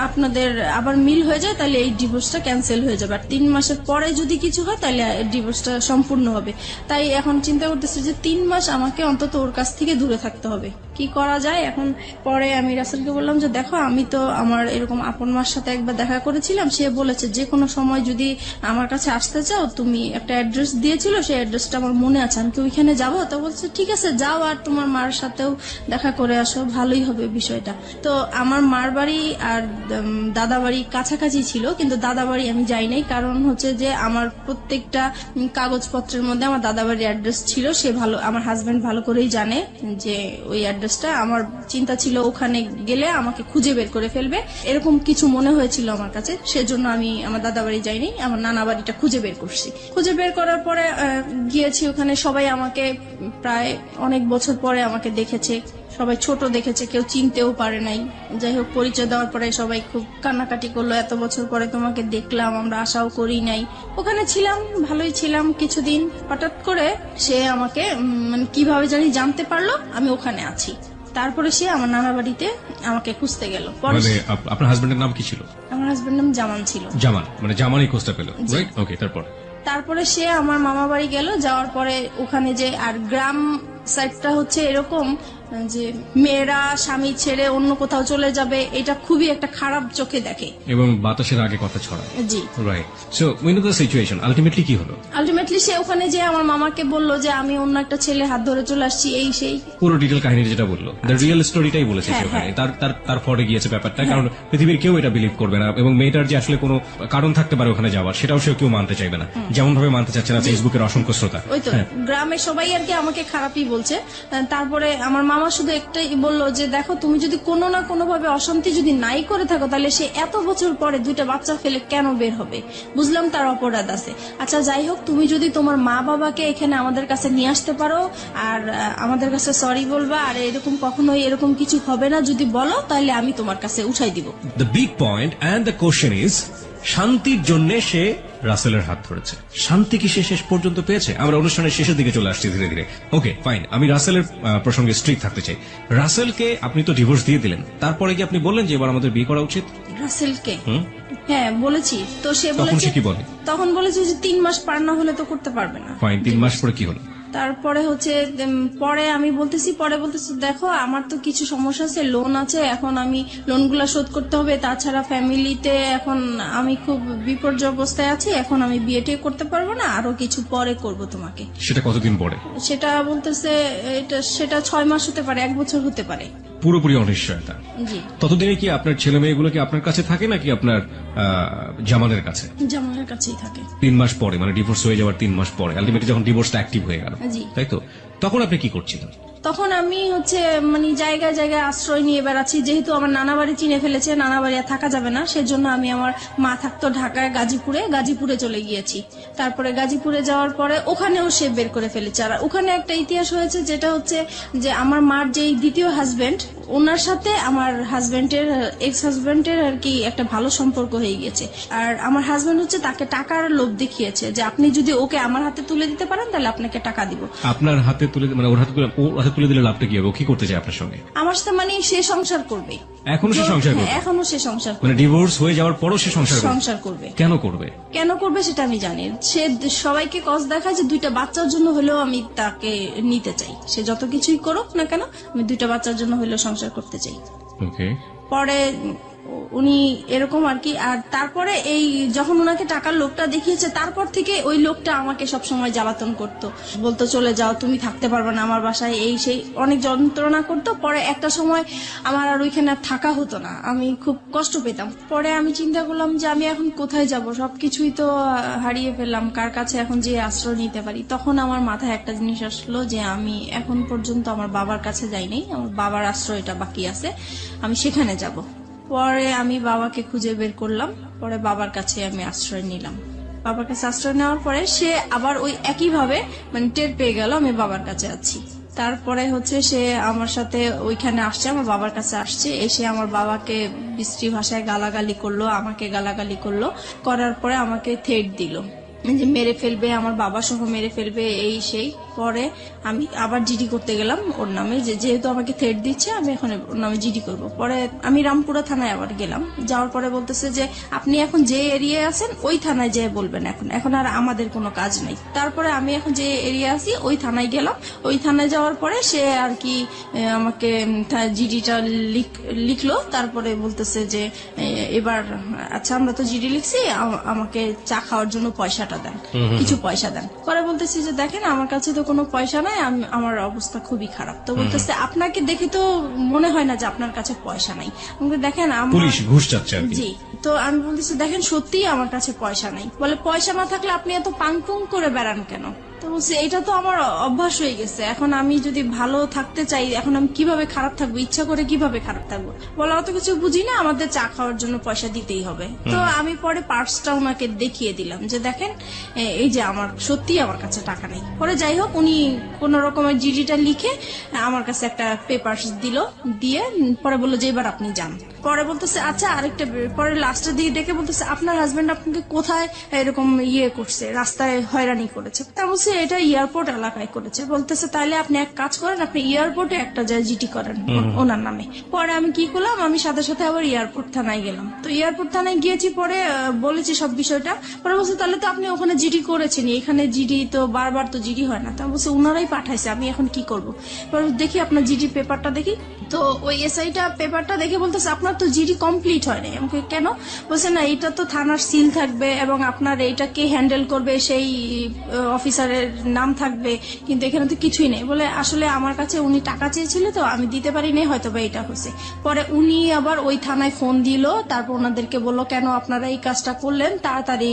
আপনাদের আবার মিল হয়ে যায় তাহলে এই ডিভোর্সটা ক্যান্সেল হয়ে যাবে, আর 3 মাসের পরে যদি কিছু হয় তাহলে ডিভোর্সটা সম্পূর্ণ হবে। তাই এখন চিন্তা করতেছি যে 3 মাস আমাকে অন্তত ওর কাছ থেকে দূরে থাকতে হবে, কি করা যায় এখন। পরে আমি রাসেলকে বললাম যে দেখো, আমি তো আমার এরকম আপন মার সাথে একবার দেখা করেছিলাম, সে বলেছে যে কোনো সময় যদি আমার কাছে আসতে চাও, তুমি একটা অ্যাড্রেস দিয়েছিল, সেই অ্যাড্রেসটা আমার মনে আছে, আমি কি ওইখানে যাবো? তো বলছে ঠিক আছে, যাও, আর তোমার মার সাথেও দেখা করে আসো, ভালোই হবে বিষয়টা। তো আমার মার বাড়ি আর দাদা বাড়ি কাছাকাছি ছিল, কিন্তু দাদা বাড়ি আমি যাই নাই, কারণ হচ্ছে যে আমার প্রত্যেকটা কাগজপত্রের মধ্যে আমার দাদা বাড়ির অ্যাড্রেস ছিল। সে ভালো, আমার হাজবেন্ড ভালো করেই জানে যে ওই অ্যাড্রেসটা। আমার চিন্তা ছিল ওখানে গেলে আমাকে খুঁজে বের করে ফেলবে, এরকম কিছু মনে হয়েছিল আমার কাছে, সেজন্য আমি আমার দাদা বাড়ি যাইনি, আমার নানা বাড়িটা খুঁজে বের করছি। খুঁজে বের করার পরে গিয়েছি ওখানে, সবাই আমাকে প্রায় অনেক বছর পরে আমাকে দেখেছে, সবাই ছোট দেখেছে, কেউ চিনতেও পারে নাই। যাই হোক, পরিচয় দেওয়ার পরে সবাই খুব কান্নাকাটি করলো, এত বছর পরে তোমাকে দেখলাম, আমরা আশাও করি নাই। ওখানে ছিলাম, ভালোই ছিলাম কিছুদিন। হঠাৎ করে সে আমাকে মানে কিভাবে জানি জানতে পারলো আমি ওখানে আছি। তারপরে সে আমার নানা বাড়িতে আমাকে খুঁজতে গেল। পরে মানে আপনার হাজবেন্ডের নাম কি ছিল? আমার হাজবেন্ড নাম জামান ছিল। জামান, মানে জামানই খোঁজটা পেল, রাইট? ওকে, তারপর তারপরে সে আমার মামা বাড়ি গেল, যাওয়ার পরে ওখানে যে আর গ্রাম সাইডটা হচ্ছে এরকম যে মেয়েরা স্বামী ছেড়ে অন্য কোথাও চলে যাবে, এটা খুবই একটা খারাপ চোখে দেখে এবং বাতাসের আগে কথা ছড়া, জি। Right. So we know the situation, ultimately কি হলো? আলটিমেটলি সে ওখানে যে আমার মামাকে বললো যে আমি অন্য একটা ছেলে হাত ধরে চলে আসছি, এই সেই পুরো ডিটেল কাহিনী যেটা বললো, দ্য রিয়েল স্টোরিটাই বলেছে সে হ্যাঁ, ওখানে। হ্যাঁ। তার তার তার ফরে গিয়েছে ব্যাপারটা, কারণ পৃথিবীর কেউ এটা বিলিভ করবে না, এবং মেয়েটার যে আসলে কোনো কারণ থাকতে পারে ওখানে যাওয়ার, সেটাও সে কেউ মানতে চাইবে না, যেমন ভাবে মানতে চাচ্ছে না ফেসবুকের অসংখ্য শ্রোতা। ওই তো হ্যাঁ। গ্রামের সবাই আর কি আমাকে খারাপই বলছে। তারপরে আমার মামা শুধু একটাই বললো যে দেখো, তুমি যদি কোনো না কোনো ভাবে অশান্তি যদি নাই করে থাকো, তাহলে সে এত বছর পরে 2টা বাচ্চা ফেলে কেন বের হবে? বুঝলাম তার অপরাধ আছে। আচ্ছা যাই হোক, তুমি যদি তোমার মা বাবাকে এখানে আমাদের কাছে নিয়ে আসতে পারো আর আমাদের কাছে সরি বলবা, আর এরকম কখনোই এরকম কিছু হবে না যদি বলো, তাহলে আমি তোমার কাছে উঠাই দিব। The big point and the question is, শান্তির জন্য সে রাসেলের হাত ধরেছে। শান্তি কি সে শেষ পর্যন্ত পেয়েছে? আমরা অনুষ্ঠানের শেষের দিকে চলে আসছি ধীরে ধীরে। ওকে ফাইন, আমি রাসেলের প্রসঙ্গে স্ট্রিক্ট থাকতে চাই। রাসেলকে আপনি তো ডিভোর্স দিয়ে দিলেন, তারপরে কি আপনি বললেন যে এবার আমাদের বিয়ে করা উচিত? রাসেলকে হ্যাঁ বলেছি তো, সে তখন বলেছে, সে কি বলে? তখন বলেছে যে 3 মাস পার না হলে তো করতে পারবে না। ফাইন, 3 মাস পরে কি হলো? তারপরে হচ্ছে পরে আমি বলতেছি দেখো আমার তো কিছু সমস্যা আছে, লোন আছে, এখন আমি লোনগুলা শোধ করতে হবে, তাছাড়া ফ্যামিলিতে এখন আমি খুব বিপর্যয় অবস্থায় আছি, এখন আমি বিয়েটাই করতে পারবো না, আরো কিছু পরে করব তোমাকে। সেটা কতদিন পরে? সেটা বলতেছে সেটা 6 মাস হতে পারে, 1 বছর হতে পারে। পুরোপুরি অনিশ্চয়তা। জি। ততদিনে কি আপনার ছেলে মেয়েগুলো কি আপনার কাছে থাকে নাকি আপনার জামানের কাছে? জামানের কাছেই থাকে। 3 মাস পরে, মানে ডিভোর্স হয়ে যাওয়ার 3 মাস পরে, আলটিমেটলি যখন ডিভোর্সটা অ্যাক্টিভ হয়ে গেল, জি। তাই তো? তখন আপনি কি করছিলেন? তখন আমি হচ্ছে মানে জায়গায় জায়গায় আশ্রয় নিয়ে বেড়াচ্ছি, যেহেতু আমার নানা বাড়ি চিনে ফেলেছে, নানা বাড়ি আর থাকা যাবে না, সেজন্য আমি আমার মা থাকতো ঢাকায়, গাজীপুরে চলে গিয়েছি। তারপরে গাজীপুরে যাওয়ার পরে ওখানেও সে বের করে ফেলেছে। আর ওখানে একটা ইতিহাস হয়েছে, যেটা হচ্ছে যে আমার মার যে দ্বিতীয় হাজবেন্ড, ওনার সাথে আমার হাজবেন্ডের এক্স হাজবেন্ডের আর কি একটা ভালো সম্পর্ক হয়ে গেছে। আর আমার হাজবেন্ড হচ্ছে তাকে টাকার লোভ দেখিয়েছে যে আপনি যদি ওকে আমার হাতে তুলে দিতে পারেন তাহলে আপনাকে টাকা দিব। আপনার হাতে তুলে, মানে ওর হাতে তুলে দিলে লাভটা কি হবে? ও কি করতে চায় আপনার সঙ্গে? আমার সাথে মানে সে সংসার করবে। এখনো সে সংসার করবে? হ্যাঁ, এখনো সে সংসার করবে। মানে ডিভোর্স হয়ে যাওয়ার পরও সে সংসার করবে? কেন করবে? কেন করবে সেটা আমি জানি। সে সবাইকে কস দেখায় যে 2টা বাচ্চার জন্য হলেও আমি তাকে নিতে চাই। সে যত কিছুই করুক না কেন, আমি 2টা বাচ্চার জন্য হলেও সংসার করতে চাই। ওকে। পরে উনি এরকম আর কি। আর তারপরে এই যখন ওনাকে টাকার লোকটা দেখিয়েছে, তারপর থেকে ওই লোকটা আমাকে সব সময় জ্বালাতন করতো, বলতো চলে যাও, তুমি থাকতে পারবে না আমার বাসায়, এই সেই অনেক যন্ত্রণা করতো। পরে একটা সময় আমার আর ওইখানে আর থাকা হতো না, আমি খুব কষ্ট পেতাম। পরে আমি চিন্তা করলাম যে আমি এখন কোথায় যাব, সবকিছুই তো হারিয়ে ফেললাম, কার কাছে এখন যে আশ্রয় নিতে পারি। তখন আমার মাথায় একটা জিনিস আসলো যে আমি এখন পর্যন্ত আমার বাবার কাছে যাইনি, আমার বাবার আশ্রয়টা বাকি আছে, আমি সেখানে যাব। পরে আমি বাবাকে খুঁজে বের করলাম, পরে বাবার কাছে আমি আশ্রয় নিলাম। বাবার কাছে আশ্রয় নেওয়ার পরে সে আবার ওই একইভাবে মানে টের পেয়ে গেল আমি বাবার কাছে আছি। তারপরে হচ্ছে সে আমার সাথে ওইখানে আসছে, আমার বাবার কাছে আসছে, এসে আমার বাবাকে বিশ্রী ভাষায় গালাগালি করলো, আমাকে গালাগালি করলো, করার পরে আমাকে থ্রেট দিল যে মেরে ফেলবে, আমার বাবা সহ মেরে ফেলবে, এই সেই। পরে আমি আবার জিডি করতে গেলাম ওর নামে, যেহেতু আমাকে থ্রেট দিচ্ছে আমি এখন ওর নামে জিডি করব। পরে আমি রামপুরা থানায় আবার গেলাম, যাওয়ার পরে বলতেছে যে আপনি এখন যে এরিয়ায় আছেন ওই থানায় যেয়ে বলবেন, এখন আর আমাদের কোনো কাজ নাই। তারপরে আমি এখন যে এরিয়া আছি ওই থানায় গেলাম, ওই থানায় যাওয়ার পরে সে আর কি আমাকে জিডিটা লিখলো। তারপরে বলতেছে যে এবার আচ্ছা আমরা তো জিডি লিখছি, আমাকে চা খাওয়ার জন্য পয়সাটা দেন, কিছু পয়সা দেন। পরে বলতেছি যে দেখেন আমার কাছে তো কোনো পয়সা নাই, আমার অবস্থা খুবই খারাপ। তো বলতেছে আপনাকে দেখে তো মনে হয় না যে আপনার কাছে পয়সা নাই। আমাকে দেখেন পুলিশ ঘুষ চাচ্ছে আর কি। জি। তো আমি বলতেছি দেখেন সত্যিই আমার কাছে পয়সা নাই। বলে পয়সা না থাকলে আপনি এত পাংপুং করে বেড়ান কেন? তো বলছি এটা তো আমার অভ্যাস হয়ে গেছে, এখন আমি যদি ভালো থাকতে চাই, এখন আমি কিভাবে খারাপ থাকবো, ইচ্ছা করে কিভাবে খারাপ থাকবো? বলে অত কিছু বুঝি না, আমাদের চা খাওয়ার জন্য পয়সা দিতেই হবে। তো আমি পরে পার্সটা ওনাকে দেখিয়ে দিলাম যে দেখেন এই যে আমার সত্যি আমার কাছে টাকা নেই। পরে যাই হোক উনি কোন রকমের জিডিটা লিখে আমার কাছে একটা পেপারস দিল, দিয়ে পরে বললো যে এবার আপনি যান। পরে বলতেছে আচ্ছা আরেকটা, পরে লাস্টের দিকে ডেকে বলতেছে আপনার হাজবেন্ড আপনাকে কোথায় এরকম করছে, রাস্তায় হয়রানি করেছে? তা বলছি এটা এয়ারপোর্ট এলাকায় করেছে। বলতেছে তাহলে আপনি এক কাজ করেন, আপনি এয়ারপোর্টে একটা যায় জিটি করেন ওনার নামে। পরে আমি কি করলাম, আমি সাথে সাথে আবার এয়ারপোর্ট থানায় গেলাম। তো এয়ারপোর্ট থানায় গিয়েছি, পরে বলেছি সব বিষয়টা। পরে বলছে তাহলে তো আপনি ওখানে জিডি করেছেন, এখানে জিডি তো বারবার তো জিডি হয় না। তো আমি বলছি ওনারাই পাঠাইছে, আমি এখন কি করব। পরে দেখি আপনার জিডি পেপারটা দেখি, তো ওই এসআইটা পেপারটা দেখে বলতেছে আপনার তো জিডি কমপ্লিট হয় নাই। আমাকে কেন? বলছে না এটা তো থানার সিল থাকবে এবং আপনার এইটাকে হ্যান্ডেল করবে সেই অফিসারের নাম থাকবে, কিন্তু এখানে তো কিছুই নেই। বলে আসলে আমার কাছে উনি টাকা চেয়েছিল তো আমি দিতে পারি নাই, হয়তো বা এটা হচ্ছে। পরে উনি আবার ওই থানায় ফোন দিল, তারপর ওনাদেরকে বললো কেন আপনারা এই কাজটা করলেন, তাড়াতাড়ি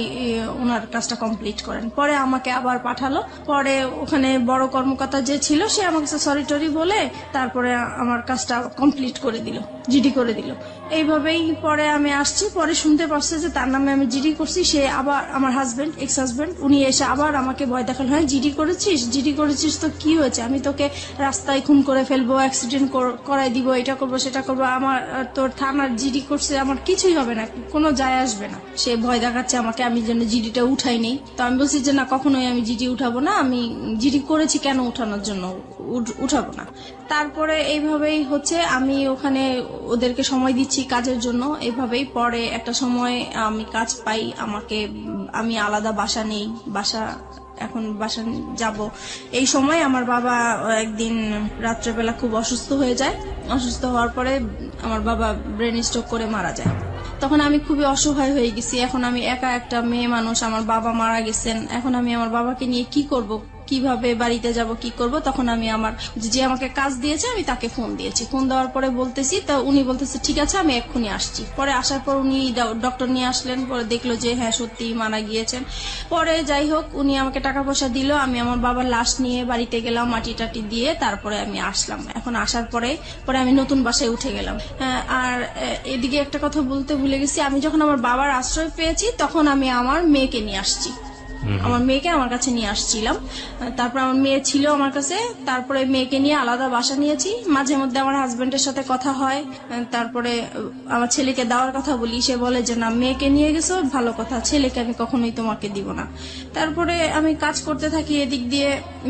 ওনার কাজটা কমপ্লিট করেন। পরে আমাকে আবার পাঠালো। পরে ওখানে বড় কর্মকর্তা যে ছিল সে আমার কাছে সরি টরি বলে তারপরে আমার কাজটা কমপ্লিট করে দিল, জিডি করে দিল। এইভাবেই পরে আমি আসছি, পরে শুনতে পারছে যে তার নামে আমি জিডি করছি। সে আবার আমার হাজবেন্ড, এক্স হাজবেন্ড, উনি এসে আবার আমাকে ভয় দেখালো, হ্যাঁ জিডি করেছিস তো কি হয়েছে, আমি তোকে রাস্তায় খুন করে ফেলবো, অ্যাক্সিডেন্ট করাই দিব, এটা করবো সেটা করবো, আমার তোর থানার জিডি করছে, আমার কিছুই হবে না, কোনো যায় আসবে না। সে ভয় দেখাচ্ছে আমাকে আমি যেন জিডিটা উঠাই নেই। তো আমি বলছি যে না, কখনোই আমি জিডি উঠাবো না, আমি জিডি করেছি কেন উঠানোর জন্য উঠাবো না। তারপরে এইভাবেই হচ্ছে আমি ওখানে ওদেরকে সময় দিচ্ছি কাজের জন্য। এইভাবেই পরে একটা সময় আমি কাজ পাই, আমি আলাদা বাসা নেই, এখন বাসা যাব। এই সময় আমার বাবা একদিন রাত্রেবেলা খুব অসুস্থ হয়ে যায়। অসুস্থ হওয়ার পরে আমার বাবা ব্রেন স্ট্রোক করে মারা যায়। তখন আমি খুবই অসহায় হয়ে গেছি। এখন আমি একা একটা মেয়ে মানুষ, আমার বাবা মারা গেছেন, এখন আমি আমার বাবাকে নিয়ে কি করব, কিভাবে বাড়িতে যাব, কি করব। তখন আমি যে আমাকে কাজ দিয়েছে আমি তাকে ফোন দিয়েছি। ফোন দেওয়ার পরে বলতেছি, তা উনি বলতেছে ঠিক আছে আমি এক্ষুনি আসছি। পরে আসার পর উনি ডক্টর নিয়ে আসলেন, পরে দেখলো যে হ্যাঁ সত্যি মারা গিয়েছেন। পরে যাই হোক উনি আমাকে টাকা পয়সা দিল, আমি আমার বাবার লাশ নিয়ে বাড়িতে গেলাম, মাটি টাটি দিয়ে তারপরে আমি আসলাম। এখন আসার পরে আমি নতুন বাসায় উঠে গেলাম। আর এদিকে একটা কথা বলতে ভুলে গেছি, আমি যখন আমার বাবার আশ্রয় পেয়েছি তখন আমি আমার মেয়েকে নিয়ে আসছি, আমার মেয়েকে আমার কাছে নিয়ে আসছিলাম। তারপর আমার মেয়ে ছিল আমার কাছে, তারপরে মেয়েকে নিয়ে আলাদা বাসা নিয়েছি। মাঝে মধ্যে আমার হাজবেন্ডের সাথে কথা হয়, তারপরে আমার ছেলেকে দেওয়ার কথা বলি, সে বলে যে না মেয়েকে নিয়ে গেছো ভালো কথা, ছেলেকে আমি কখনোই তোমাকে দিব না। তারপরে আমি কাজ করতে থাকি, এদিক দিয়ে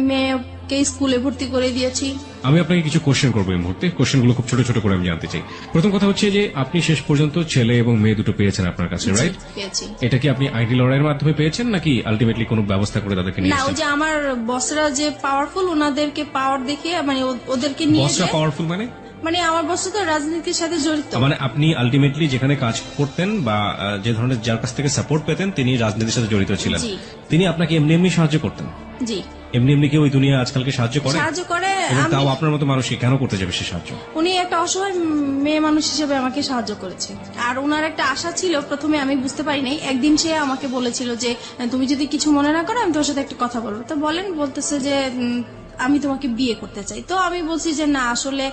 মেয়েকে স্কুলে ভর্তি করে দিয়েছি। আমি আপনাকে কিছু কোশ্চেন করবো এই মুহূর্তে, কোশ্চেনগুলো খুব ছোট ছোট করে আমি জানতে চাই। প্রথম কথা হচ্ছে যে আপনি শেষ পর্যন্ত ছেলে এবং মেয়ে দুটো পেয়েছেন আপনার কাছে, রাইট? পেয়েছি। এটা কি আপনি আইডি লড়াইয়ের মাধ্যমে পেয়েছেন নাকি আলটিমেটলি কোনো ব্যবস্থা করে তাদেরকে নিয়ে না, ওই এসেছেন? যে আমার বসরা যে পাওয়ারফুল, ওনাদেরকে পাওয়ার দেখিয়ে মানে ওদেরকে নিয়ে বসরা পাওয়ারফুল মানে আমার বস তো রাজনীতির সাথে জড়িত। মানে আপনি আলটিমেটলি যেখানে কাজ করতেন বা যে ধরনের যার কাছ থেকে সাপোর্ট পেতেন তিনি রাজনীতির সাথে জড়িত ছিলেন, জি। তিনি আপনাকে এমনি এমনি সাহায্য করতেন? জি, এমনি কি ওই দুনিয়া আজকালকে সাহায্য করে? সাহায্য করে। এবং তাও আপনার মতো মানুষকে কেন করতে যাবে সে সাহায্য? উনি একটা অসহায় মেয়ে মানুষ হিসেবে আমাকে সাহায্য করেছে। আর ওনার একটা আশা ছিল, প্রথমে আমি বুঝতে পারি নাই। একদিন সে আমাকে বলেছিল যে তুমি যদি কিছু মনে না করো আমি তোর সাথে একটা কথা বলবো। তো বলতেছে যে আমি তোমাকে বিয়ে করতে চাই। তো আমি বলছি যে না আসলে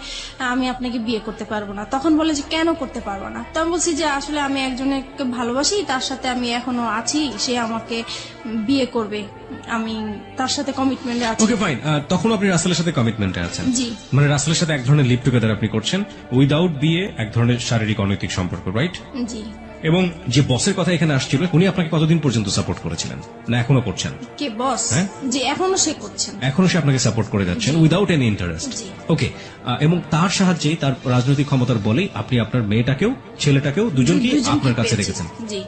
আমি আপনাকে বিয়ে করতে পারবো না। তখন বলে যে কেন করতে পারবো না? তো আমি বলছি যে আসলে আমি একজনকে ভালোবাসি, তার সাথে আমি এখনো আছি, সে আমাকে বিয়ে করবে, আমি তার সাথে কমিটমেন্টে আছি। Okay fine. তখন আপনি রাসেলের সাথে কমিটমেন্টে আছেন? জি। মানে রাসেলের সাথে এক ধরনের লিভ টুগেদার আপনি করছেন উইদাউট বিয়ে, এক ধরনের শারীরিক অনৈতিক সম্পর্ক, রাইট? জি। এবং যে বসের কথা এখানে আসছিল উনি আপনাকে কতদিন পর্যন্ত সাপোর্ট করেছিলেন, না এখনো করছেন? কে বস? হ্যাঁ? যে এখনো সে করছেন। এখনো সে আপনাকে সাপোর্ট করে যাচ্ছেন উইদাউট এনি ইন্টারেস্ট? জি। ওকে। এবং তার সাহায্যেই, তার রাজনৈতিক ক্ষমতার বলেই আপনি আপনার মেয়েটাকেও ছেলেটাকেও দুজনকেই আপনার কাছে পেয়েছি। রেখেছেন? জি।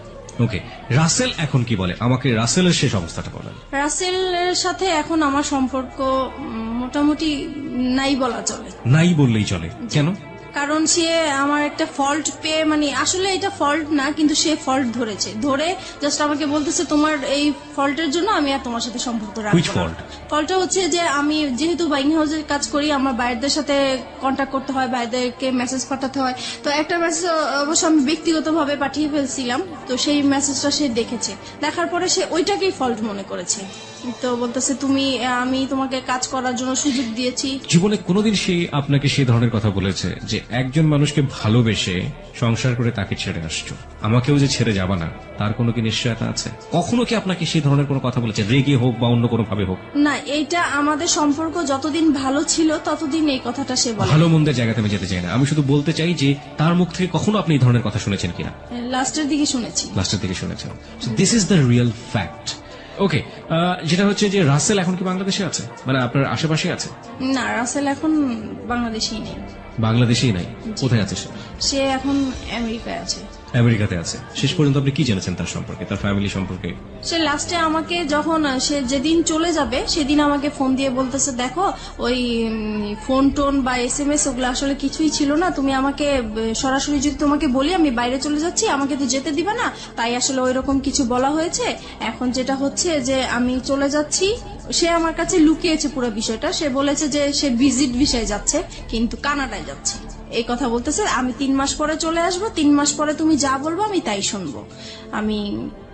ওকে। রাসেল এখন কি বলে, আমাকে রাসেলের শেষ অবস্থাটা বলেন। রাসেলের সাথে এখন আমার সম্পর্ক মোটামুটি নাই বলা চলে। নাই বললেই চলে? কেন? কারণ সে আমার একটা ফল্ট পেয়ে, মানে আসলে এটা ফল্ট না, কিন্তু সে ফল্ট ধরে জাস্ট আমাকে বলতেছে তোমার এই ফল্টের জন্য আমি আর তোমার সাথে সম্পর্ক রাখবো Which fault? ফল্টটা হচ্ছে যে আমি যেহেতু বাইং হাউসের কাজ করি, আমার বাইরেদের সাথে কন্ট্যাক্ট করতে হয়, বাইরেদেরকে মেসেজ পাঠাতে হয়। তো একটা মেসেজ অবশ্য আমি ব্যক্তিগতভাবে পাঠিয়ে ফেলছিলাম, তো সেই মেসেজটা সে দেখেছে, দেখার পরে সে ওইটাকেই ফল্ট মনে করেছে। তো বলতেছে আমি তোমাকে কাজ করার জন্য সুযোগ দিয়েছি। জীবনে কোনোদিন সে আপনাকে সেই ধরনের কথা বলেছে যে একজন মানুষকে ভালোবেসে সংসার করে তাকে ছেড়ে আসছো, আমাকেও যে ছেড়ে যাবা না, তার কোনো কি নিশ্চয়তা আছে? কখনো কি আপনাকে সেই ধরনের কোনো কথা বলেছে, রেগে হোক বা অন্য কোনো ভাবে হোক? না, এইটা আমাদের সম্পর্ক যতদিন ভালো ছিল ততদিন এই কথাটা সে বলে। ভালো মন্দের জায়গাতে আমি যেতে চাই না, আমি শুধু বলতে চাই যে তার মুখ থেকে কখনো আপনি এই ধরনের কথা শুনেছেন কিনা? লাস্টের দিকে শুনেছি। লাস্টের দিকে শুনেছেন। This is the real fact. Okay, যেটা হচ্ছে যে রাসেল এখন কি বাংলাদেশে আছে, মানে আপনার আশেপাশে আছে? না, রাসেল এখন বাংলাদেশেই নেই। বাংলাদেশেই নাই, কোথায় আছে সে? সে এখন আমেরিকায় আছে। আমেরিকাতে আছে। শেষ পর্যন্ত আপনি কি জেনেছেন তার সম্পর্কে, তার ফ্যামিলি সম্পর্কে? সে লাস্টে আমাকে যখন সে যেদিন চলে যাবে সেদিন আমাকে ফোন দিয়ে বলতেছে, দেখো ওই ফোন টোন বা SMS ওগুলো আসলে কিছুই ছিল না, তুমি আমাকে সরাসরি যদি তোমাকে বলি আমি বাইরে চলে যাচ্ছি, আমাকে তো যেতে দিবে না, তাই আসলে ওইরকম কিছু বলা হয়েছে। এখন যেটা হচ্ছে যে আমি চলে যাচ্ছি, সে আমার কাছে লুকিয়েছে পুরো বিষয়টা। সে বলেছে যে সে ভিজিট বিষয়ে যাচ্ছে, কিন্তু কানাডায় যাচ্ছে এই কথা বলতেছে। আমি 3 মাস পরে চলে আসবো, 3 মাস পরে তুমি যা বলবো আমি তাই শুনবো, আমি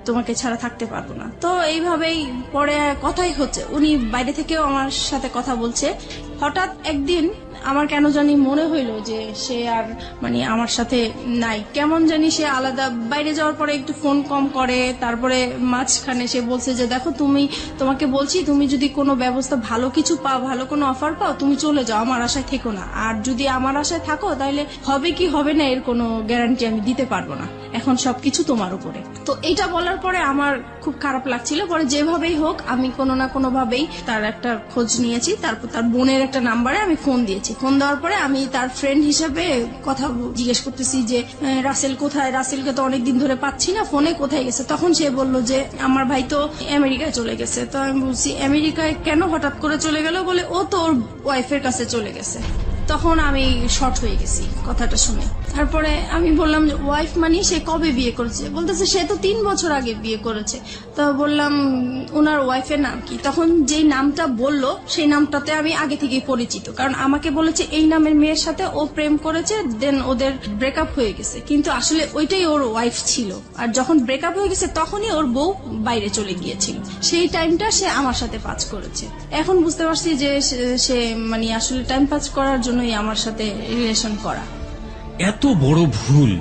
তোমাকে ছাড়া থাকতে পারবো না। তো এইভাবেই পরে কথাই হচ্ছে, উনি বাইরে থেকেও আমার সাথে কথা বলছে। হঠাৎ একদিন আমার কেন জানি মনে হইলো যে সে আর মানে আমার সাথে নাই, কেমন জানি সে আলাদা। বাইরে যাওয়ার পরে একটু ফোন কম করে, তারপরে মাঝখানে সে বলছে যে দেখো তোমাকে বলছি, তুমি যদি কোনো ব্যবস্থা ভালো কিছু পাও, ভালো কোনো অফার পাও, তুমি চলে যাও, আমার আশায় থেকো না। আর যদি আমার আশায় থাকো তাহলে হবে কি হবে না এর কোনো গ্যারান্টি আমি দিতে পারবো না, এখন সবকিছু তোমার উপরে। তো এটা বলার পরে আমার খুব খারাপ লাগছিল। পরে যেভাবেই হোক আমি কোনো না কোনো ভাবেই তার একটা খোঁজ নিয়েছি, তারপর তার বোনের একটা নাম্বারে আমি ফোন দিয়েছি। ফোন দেওয়ার পরে আমি তার ফ্রেন্ড হিসেবে কথা জিজ্ঞেস করতেছি যে রাসেল কোথায়, রাসেলকে তো অনেকদিন ধরে পাচ্ছি না, ফোনে কোথায় গেছে। তখন সে বলল যে আমার ভাই তো আমেরিকায় চলে গেছে। তো আমি বলছি আমেরিকায় কেন হঠাৎ করে চলে গেল, বলে ও তো ওর ওয়াইফের কাছে চলে গেছে। তখন আমি শর্ট হয়ে গেছি কথাটা শুনে। তারপরে আমি বললাম যে ওয়াইফ মানে সে কবে বিয়ে করেছে, বলতেছে সে তো 3 বছর আগে বিয়ে করেছে। তো বললাম ওনার ওয়াইফের নাম কি? তখন যেই নামটা বললো সেই নামটাতে আমি আগে থেকেই পরিচিত, কারণ আমাকে বলেছে এই নামের মেয়ের সাথে ও প্রেম করেছে, দেন ওদের ব্রেকআপ হয়ে গেছে, কিন্তু আসলে ওইটাই ওর ওয়াইফ ছিল। আর যখন ব্রেকআপ হয়ে গেছে তখনই ওর বউ বাইরে চলে গিয়েছিল, সেই টাইমটা সে আমার সাথে পাস করেছে। এখন বুঝতে পারছি যে সে মানে আসলে টাইম পাস করার জন্যই আমার সাথে রিলেশন করা। এত বড় ভুল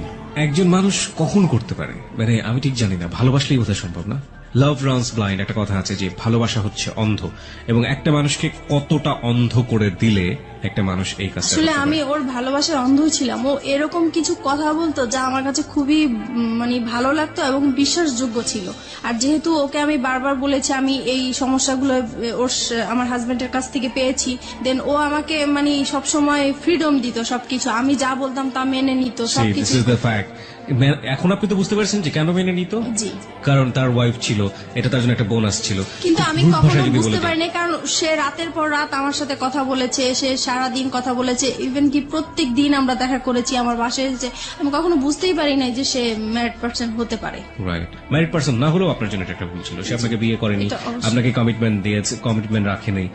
একজন মানুষ কখন করতে পারে, মানে আমি ঠিক জানি না। ভালোবাসলেই বোধহয় সম্ভব না। লাভ রানস ব্লাইন্ড একটা কথা আছে যে ভালোবাসা হচ্ছে অন্ধ, এবং একটা মানুষকে কতটা অন্ধ করে দিলে একটা মানুষ এই কাজটা আসলে করতে আমি পারে। ওর ভালোবাসার অন্ধ ছিলাম। ও এরকম কিছু কথা বলতো যা আমার কাছে খুবই মানে ভালো লাগতো এবং বিশ্বাসযোগ্য ছিল। আর যেহেতু ওকে আমি বারবার বলেছি আমি এই সমস্যাগুলো আমার হাজবেন্ডের কাছ থেকে পেয়েছি, দেন ও আমাকে মানে সবসময় ফ্রিডম দিত, সবকিছু আমি যা বলতাম তা মেনে নিত See, this সবকিছু। is the fact. এখন আপনি তো বুঝতে পারছেন যে কেন মেনে নিত। জি। কারণ তার ওয়াইফ ছিল, এটা তার জন্য একটা বোনাস ছিল। কিন্তু আমি রূঢ় কখনো ভাষায় যদি বুঝতে বলে দিই। পারিনি, কারণ সে রাতের পর রাত আমার সাথে কথা বলেছে, সে সারাদিন কথা বলেছে, ইভেন কি প্রত্যেক দিন আমরা দেখা করেছি আমার বাসায় এসেছে। আমি কখনো বুঝতেই পারি নাই যে সে ম্যারিড পার্সন হতে পারে। রাইট, ম্যারিড পার্সন না হলেও আপনার জন্য এটা একটা ভুল ছিল। সে আপনাকে বিয়ে করেনি, এটা অবশ্যই। আপনাকে কমিটমেন্ট দিয়েছে, কমিটমেন্ট রাখেনি।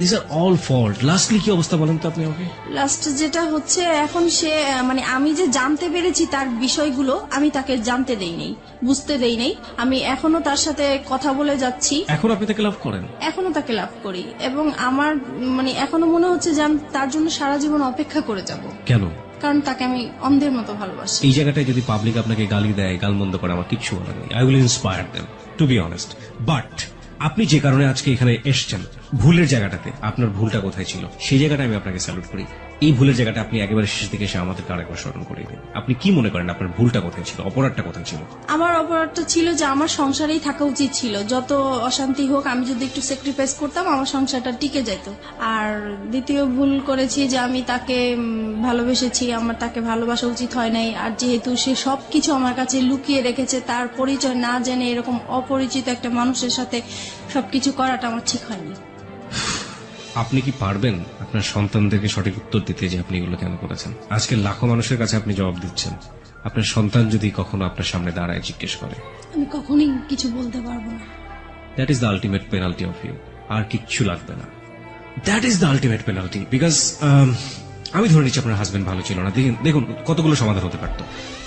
This are all fault. Lastly কি অবস্থা বলেন তো আপনি আমাকে? লাস্ট যেটা হচ্ছে এখন সে মানে আমি যে জানতে পেরেছি তার বিষয়গুলো আমি তাকে জানতে দেই নাই, বুঝতে দেই নাই। আমি এখনো তার সাথে কথা বলে যাচ্ছি, এখন আপনি তাকে লাভ করেন? এখনো তাকে লাভ করি, এবং আমার মানে এখনো মনে হচ্ছে যে আমি তার জন্য সারা জীবন অপেক্ষা করে যাব, কেন? কারণ তাকে আমি অন্ধের মতো ভালোবাসি। এই জায়গাটায় যদি পাবলিক আপনাকে গালি দেয়, গালমন্দ করে, আমার কিচ্ছু বলার নেই। I will inspire them, to be honest. But আপনি যে কারণে আজকে এখানে এসছেন, ভুলের জায়গাটাতে আপনার ভুলটা কোথায় ছিল সেই জায়গাটা আমি আপনাকে স্যালুট করি। এই ভুলের জায়গাটা আপনি একেবারে শেষ দিকে এসে আমাদেরকে আরেকবার স্মরণ করিয়ে দিন। আপনি কি মনে করেন আপনার ভুলটা কোথায় ছিল, অপরাধটা কোথায় ছিল? আমার অপরাধটা ছিল যে আমার সংসারেই থাকা উচিত ছিল, যত অশান্তি হোক আমি যদি একটু স্যাক্রিফাইস করতাম আমার সংসারটা টিকে যেত। আর দ্বিতীয় ভুল করেছি যে আমি তাকে ভালোবেসেছি, আমার তাকে ভালোবাসা উচিত হয় নাই। আর যেহেতু সে সবকিছু আমার কাছে লুকিয়ে রেখেছে, তার পরিচয় না জেনে এরকম অপরিচিত একটা মানুষের সাথে সবকিছু করাটা আমার ঠিক হয়নি। আপনি কি পারবেন আপনার সন্তানদেরকে সঠিক উত্তর দিতে যে আপনি এগুলো কেন করেছেন? আজকে লাখো মানুষের কাছে আপনি জবাব দিচ্ছেন। আপনার সন্তান যদি কখনো আপনার সামনে দাঁড়ায় জিজ্ঞেস করে, আমি কখনোই কিছু বলতে পারবো না। That is the ultimate penalty of you. আর কিচ্ছু লাগবে না। That is the ultimate penalty. Because আমি ধরে নিচ্ছি আপনার হাজবেন্ড ভালো ছিল না। দেখুন কতগুলো সমাধান হতে পারতো।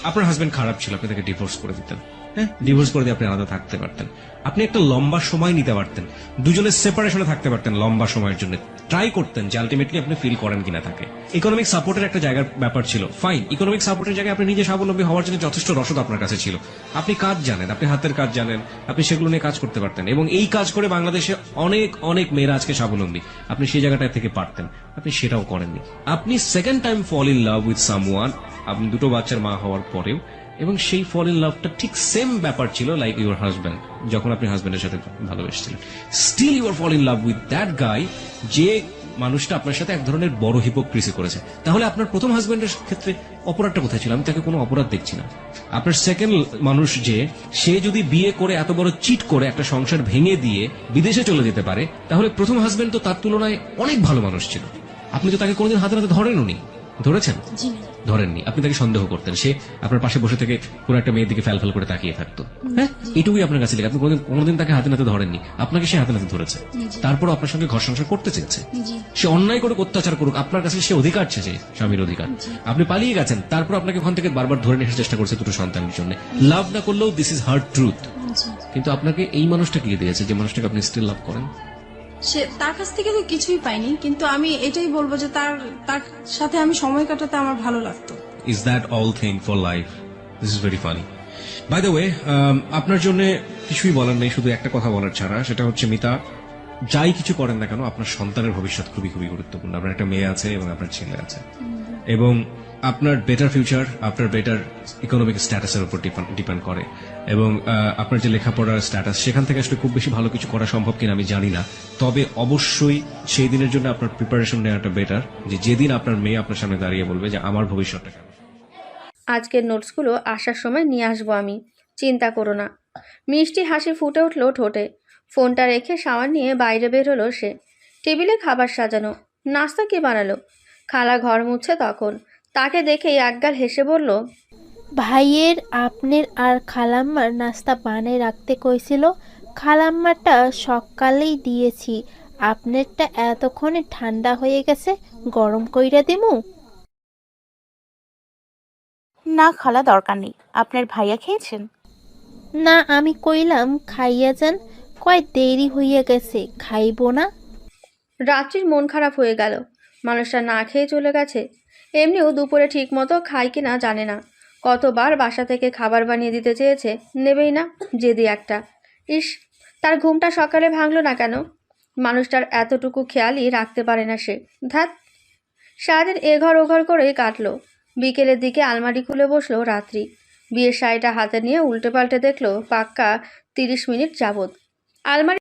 আপনার হাজবেন্ড খারাপ ছিল, আপনি তাকে ডিভোর্স করে দিতেন। হ্যাঁ, ডিভোর্স করে দিয়ে আপনি আলাদা থাকতে পারতেন। আপনি একটা লম্বা সময় নিতে পারতেন, দুজনের সেপারেশনে থাকতে পারতেন লম্বা সময়ের জন্য। ট্রাই করতেন যে আলটিমেটলি আপনি ফিল করেন কিনা তাকে। ইকোনমিক সাপোর্টের একটা জায়গার ব্যাপার ছিল, ফাইন। ইকোনমিক সাপোর্টের জায়গায় আপনি নিজে স্বাবলম্বী হওয়ার জন্য যথেষ্ট রসদ আপনার কাছে ছিল। আপনি কাজ জানেন, আপনি হাতের কাজ জানেন, আপনি সেগুলো নিয়ে কাজ করতে পারতেন। এবং এই কাজ করে বাংলাদেশে অনেক অনেক মেয়েরা আজকে স্বাবলম্বী। আপনি সেই জায়গাটা থেকে পারতেন, আপনি সেটাও করেননি। আপনি second time fall in love with someone, আপনি দুটো বাচ্চার মা হওয়ার পরেও এবং সেই ফল ইন লাভটা ঠিক সেম ব্যাপার ছিল লাইক ইউর হাজব্যান্ড, যখন আপনি হাজব্যান্ডের সাথে ভালোবেসেছিলেন, still you are fall in love with that guy, যে মানুষটা আপনার সাথে এক ধরনের বড় হিপোক্রিসি করেছে। তাহলে আপনার প্রথম হাজব্যান্ডের ক্ষেত্রে অপরাধটা কোথায় ছিল? আমি তাকে কোনো অপরাধ দেখছি না। আপনার সেকেন্ড মানুষ যে, সে যদি বিয়ে করে এত বড় চিট করে একটা সংসার ভেঙে দিয়ে বিদেশে চলে যেতে পারে, তাহলে প্রথম হাজব্যান্ড তো তার তুলনায় অনেক ভালো মানুষ ছিল। আপনি তো তাকে কোনোদিন হাতে হাতে ধরেননি, ধরেছেন? জি ধরেননি। আপনি তাকে সন্দেহ করতেন, সে আপনার পাশে বসে থেকে কোন একটা মেয়ের দিকে ফ্যাল করে তাকিয়ে থাকতো। হ্যাঁ, এটুকুই আপনার কাছে লেগে। আপনি কোনোদিন তাকে হাতে নাতে ধরেননি, আপনাকে সে হাতে নাতে ধরেছে। তারপর আপনার সঙ্গে ঘর সংসার করতে চেয়েছে। জি সে অন্যায় করে অত্যাচার করুক, আপনার কাছে সে অধিকার চেয়েছে, স্বামীর অধিকার। আপনি পালিয়ে গেছেন, তারপর আপনাকে ওখান থেকে বারবার ধরে নিয়ে আসার চেষ্টা করছে দুটো সন্তানের জন্য। লাভ না করলেও দিস ইজ হার্ড ট্রুথ। জি। কিন্তু আপনাকে এই মানুষটা কি দিয়েছে, যে মানুষটাকে আপনি স্টিল লাভ করেন? সে তার কাছ থেকে তো কিছুই পাইনি, কিন্তু আমি এটাই বলবো যে তার তার সাথে আমি সময় কাটাতে আমার ভালো লাগতো। Is that all thing for life? This is very funny. By the way, আপনার জন্য কিছুই বলার নেই, শুধু একটা কথা বলার ছাড়া, সেটা হচ্ছে মিতা, যাই কিছু করেন না কেন আপনার সন্তানের ভবিষ্যৎ খুবই খুবই গুরুত্বপূর্ণ। আপনার একটা মেয়ে আছে এবং আপনার ছেলে আছে, এবং আপনার বেটার ফিউচার আপনার বেটার ইকোনমিক স্ট্যাটাসের উপর ডিপেন্ড করে। এবং আপনার যে লেখাপড়ার স্ট্যাটাস, সেখান থেকে আসলে খুব বেশি ভালো কিছু করা সম্ভব কিনা আমি জানি না, তবে অবশ্যই সেই দিনের জন্য আপনার প্রিপারেশন নেওয়াটা বেটার, যে যেদিন আপনার মেয়ে আপনার সামনে দাঁড়িয়ে বলবে যে আমার ভবিষ্যৎটা কেমন। আজকের নোটসগুলো আসার সময় নিয়ে আসবো আমি, চিন্তা করো না। মিষ্টি হাসি ফুটে উঠল ঠোঁটে। ফোনটা রেখে সাবান নিয়ে বাইরে বের হলো সে। টেবিলে খাবার সাজানো, নাস্তা কে বানালো? খালা ঘর মুছছে তখন। তাকে দেখেই একগাল হেসে বলল, ভাইয়ের আপনার আর খালাম্মার নাস্তা বানায় রাখতে কইছিল, খালাম্মারটা সকালেই দিয়েছি, আপনারটা এতক্ষণে ঠান্ডা হয়ে গেছে, গরম কইরা দিমু? না খালা, দরকার নেই। আপনার ভাইয়া খেয়েছেন? না, আমি কইলাম খাইয়া যান, কয় দেরি হইয়া গেছে, খাইব না। রাত্রির মন খারাপ হয়ে গেল। মানুষটা না খেয়ে চলে গেছে। এমনিও দুপুরে ঠিক মতো খায় কিনা জানে না। কতবার বাসা থেকে খাবার বানিয়ে দিতে চেয়েছে, নেবেই না, জেদি একটা। ইস, তার ঘুমটা সকালে ভাঙলো না কেন? মানুষটার এতটুকু খেয়ালই রাখতে পারে না সে। ধ্যাত, সারাদিন এঘর ওঘর করেই কাটলো। বিকেলের দিকে আলমারি খুলে বসলো রাত্রি। বিয়ের শাড়িটা হাতে নিয়ে উল্টে পাল্টে দেখলো পাক্কা 30 মিনিট যাবৎ। আলমারি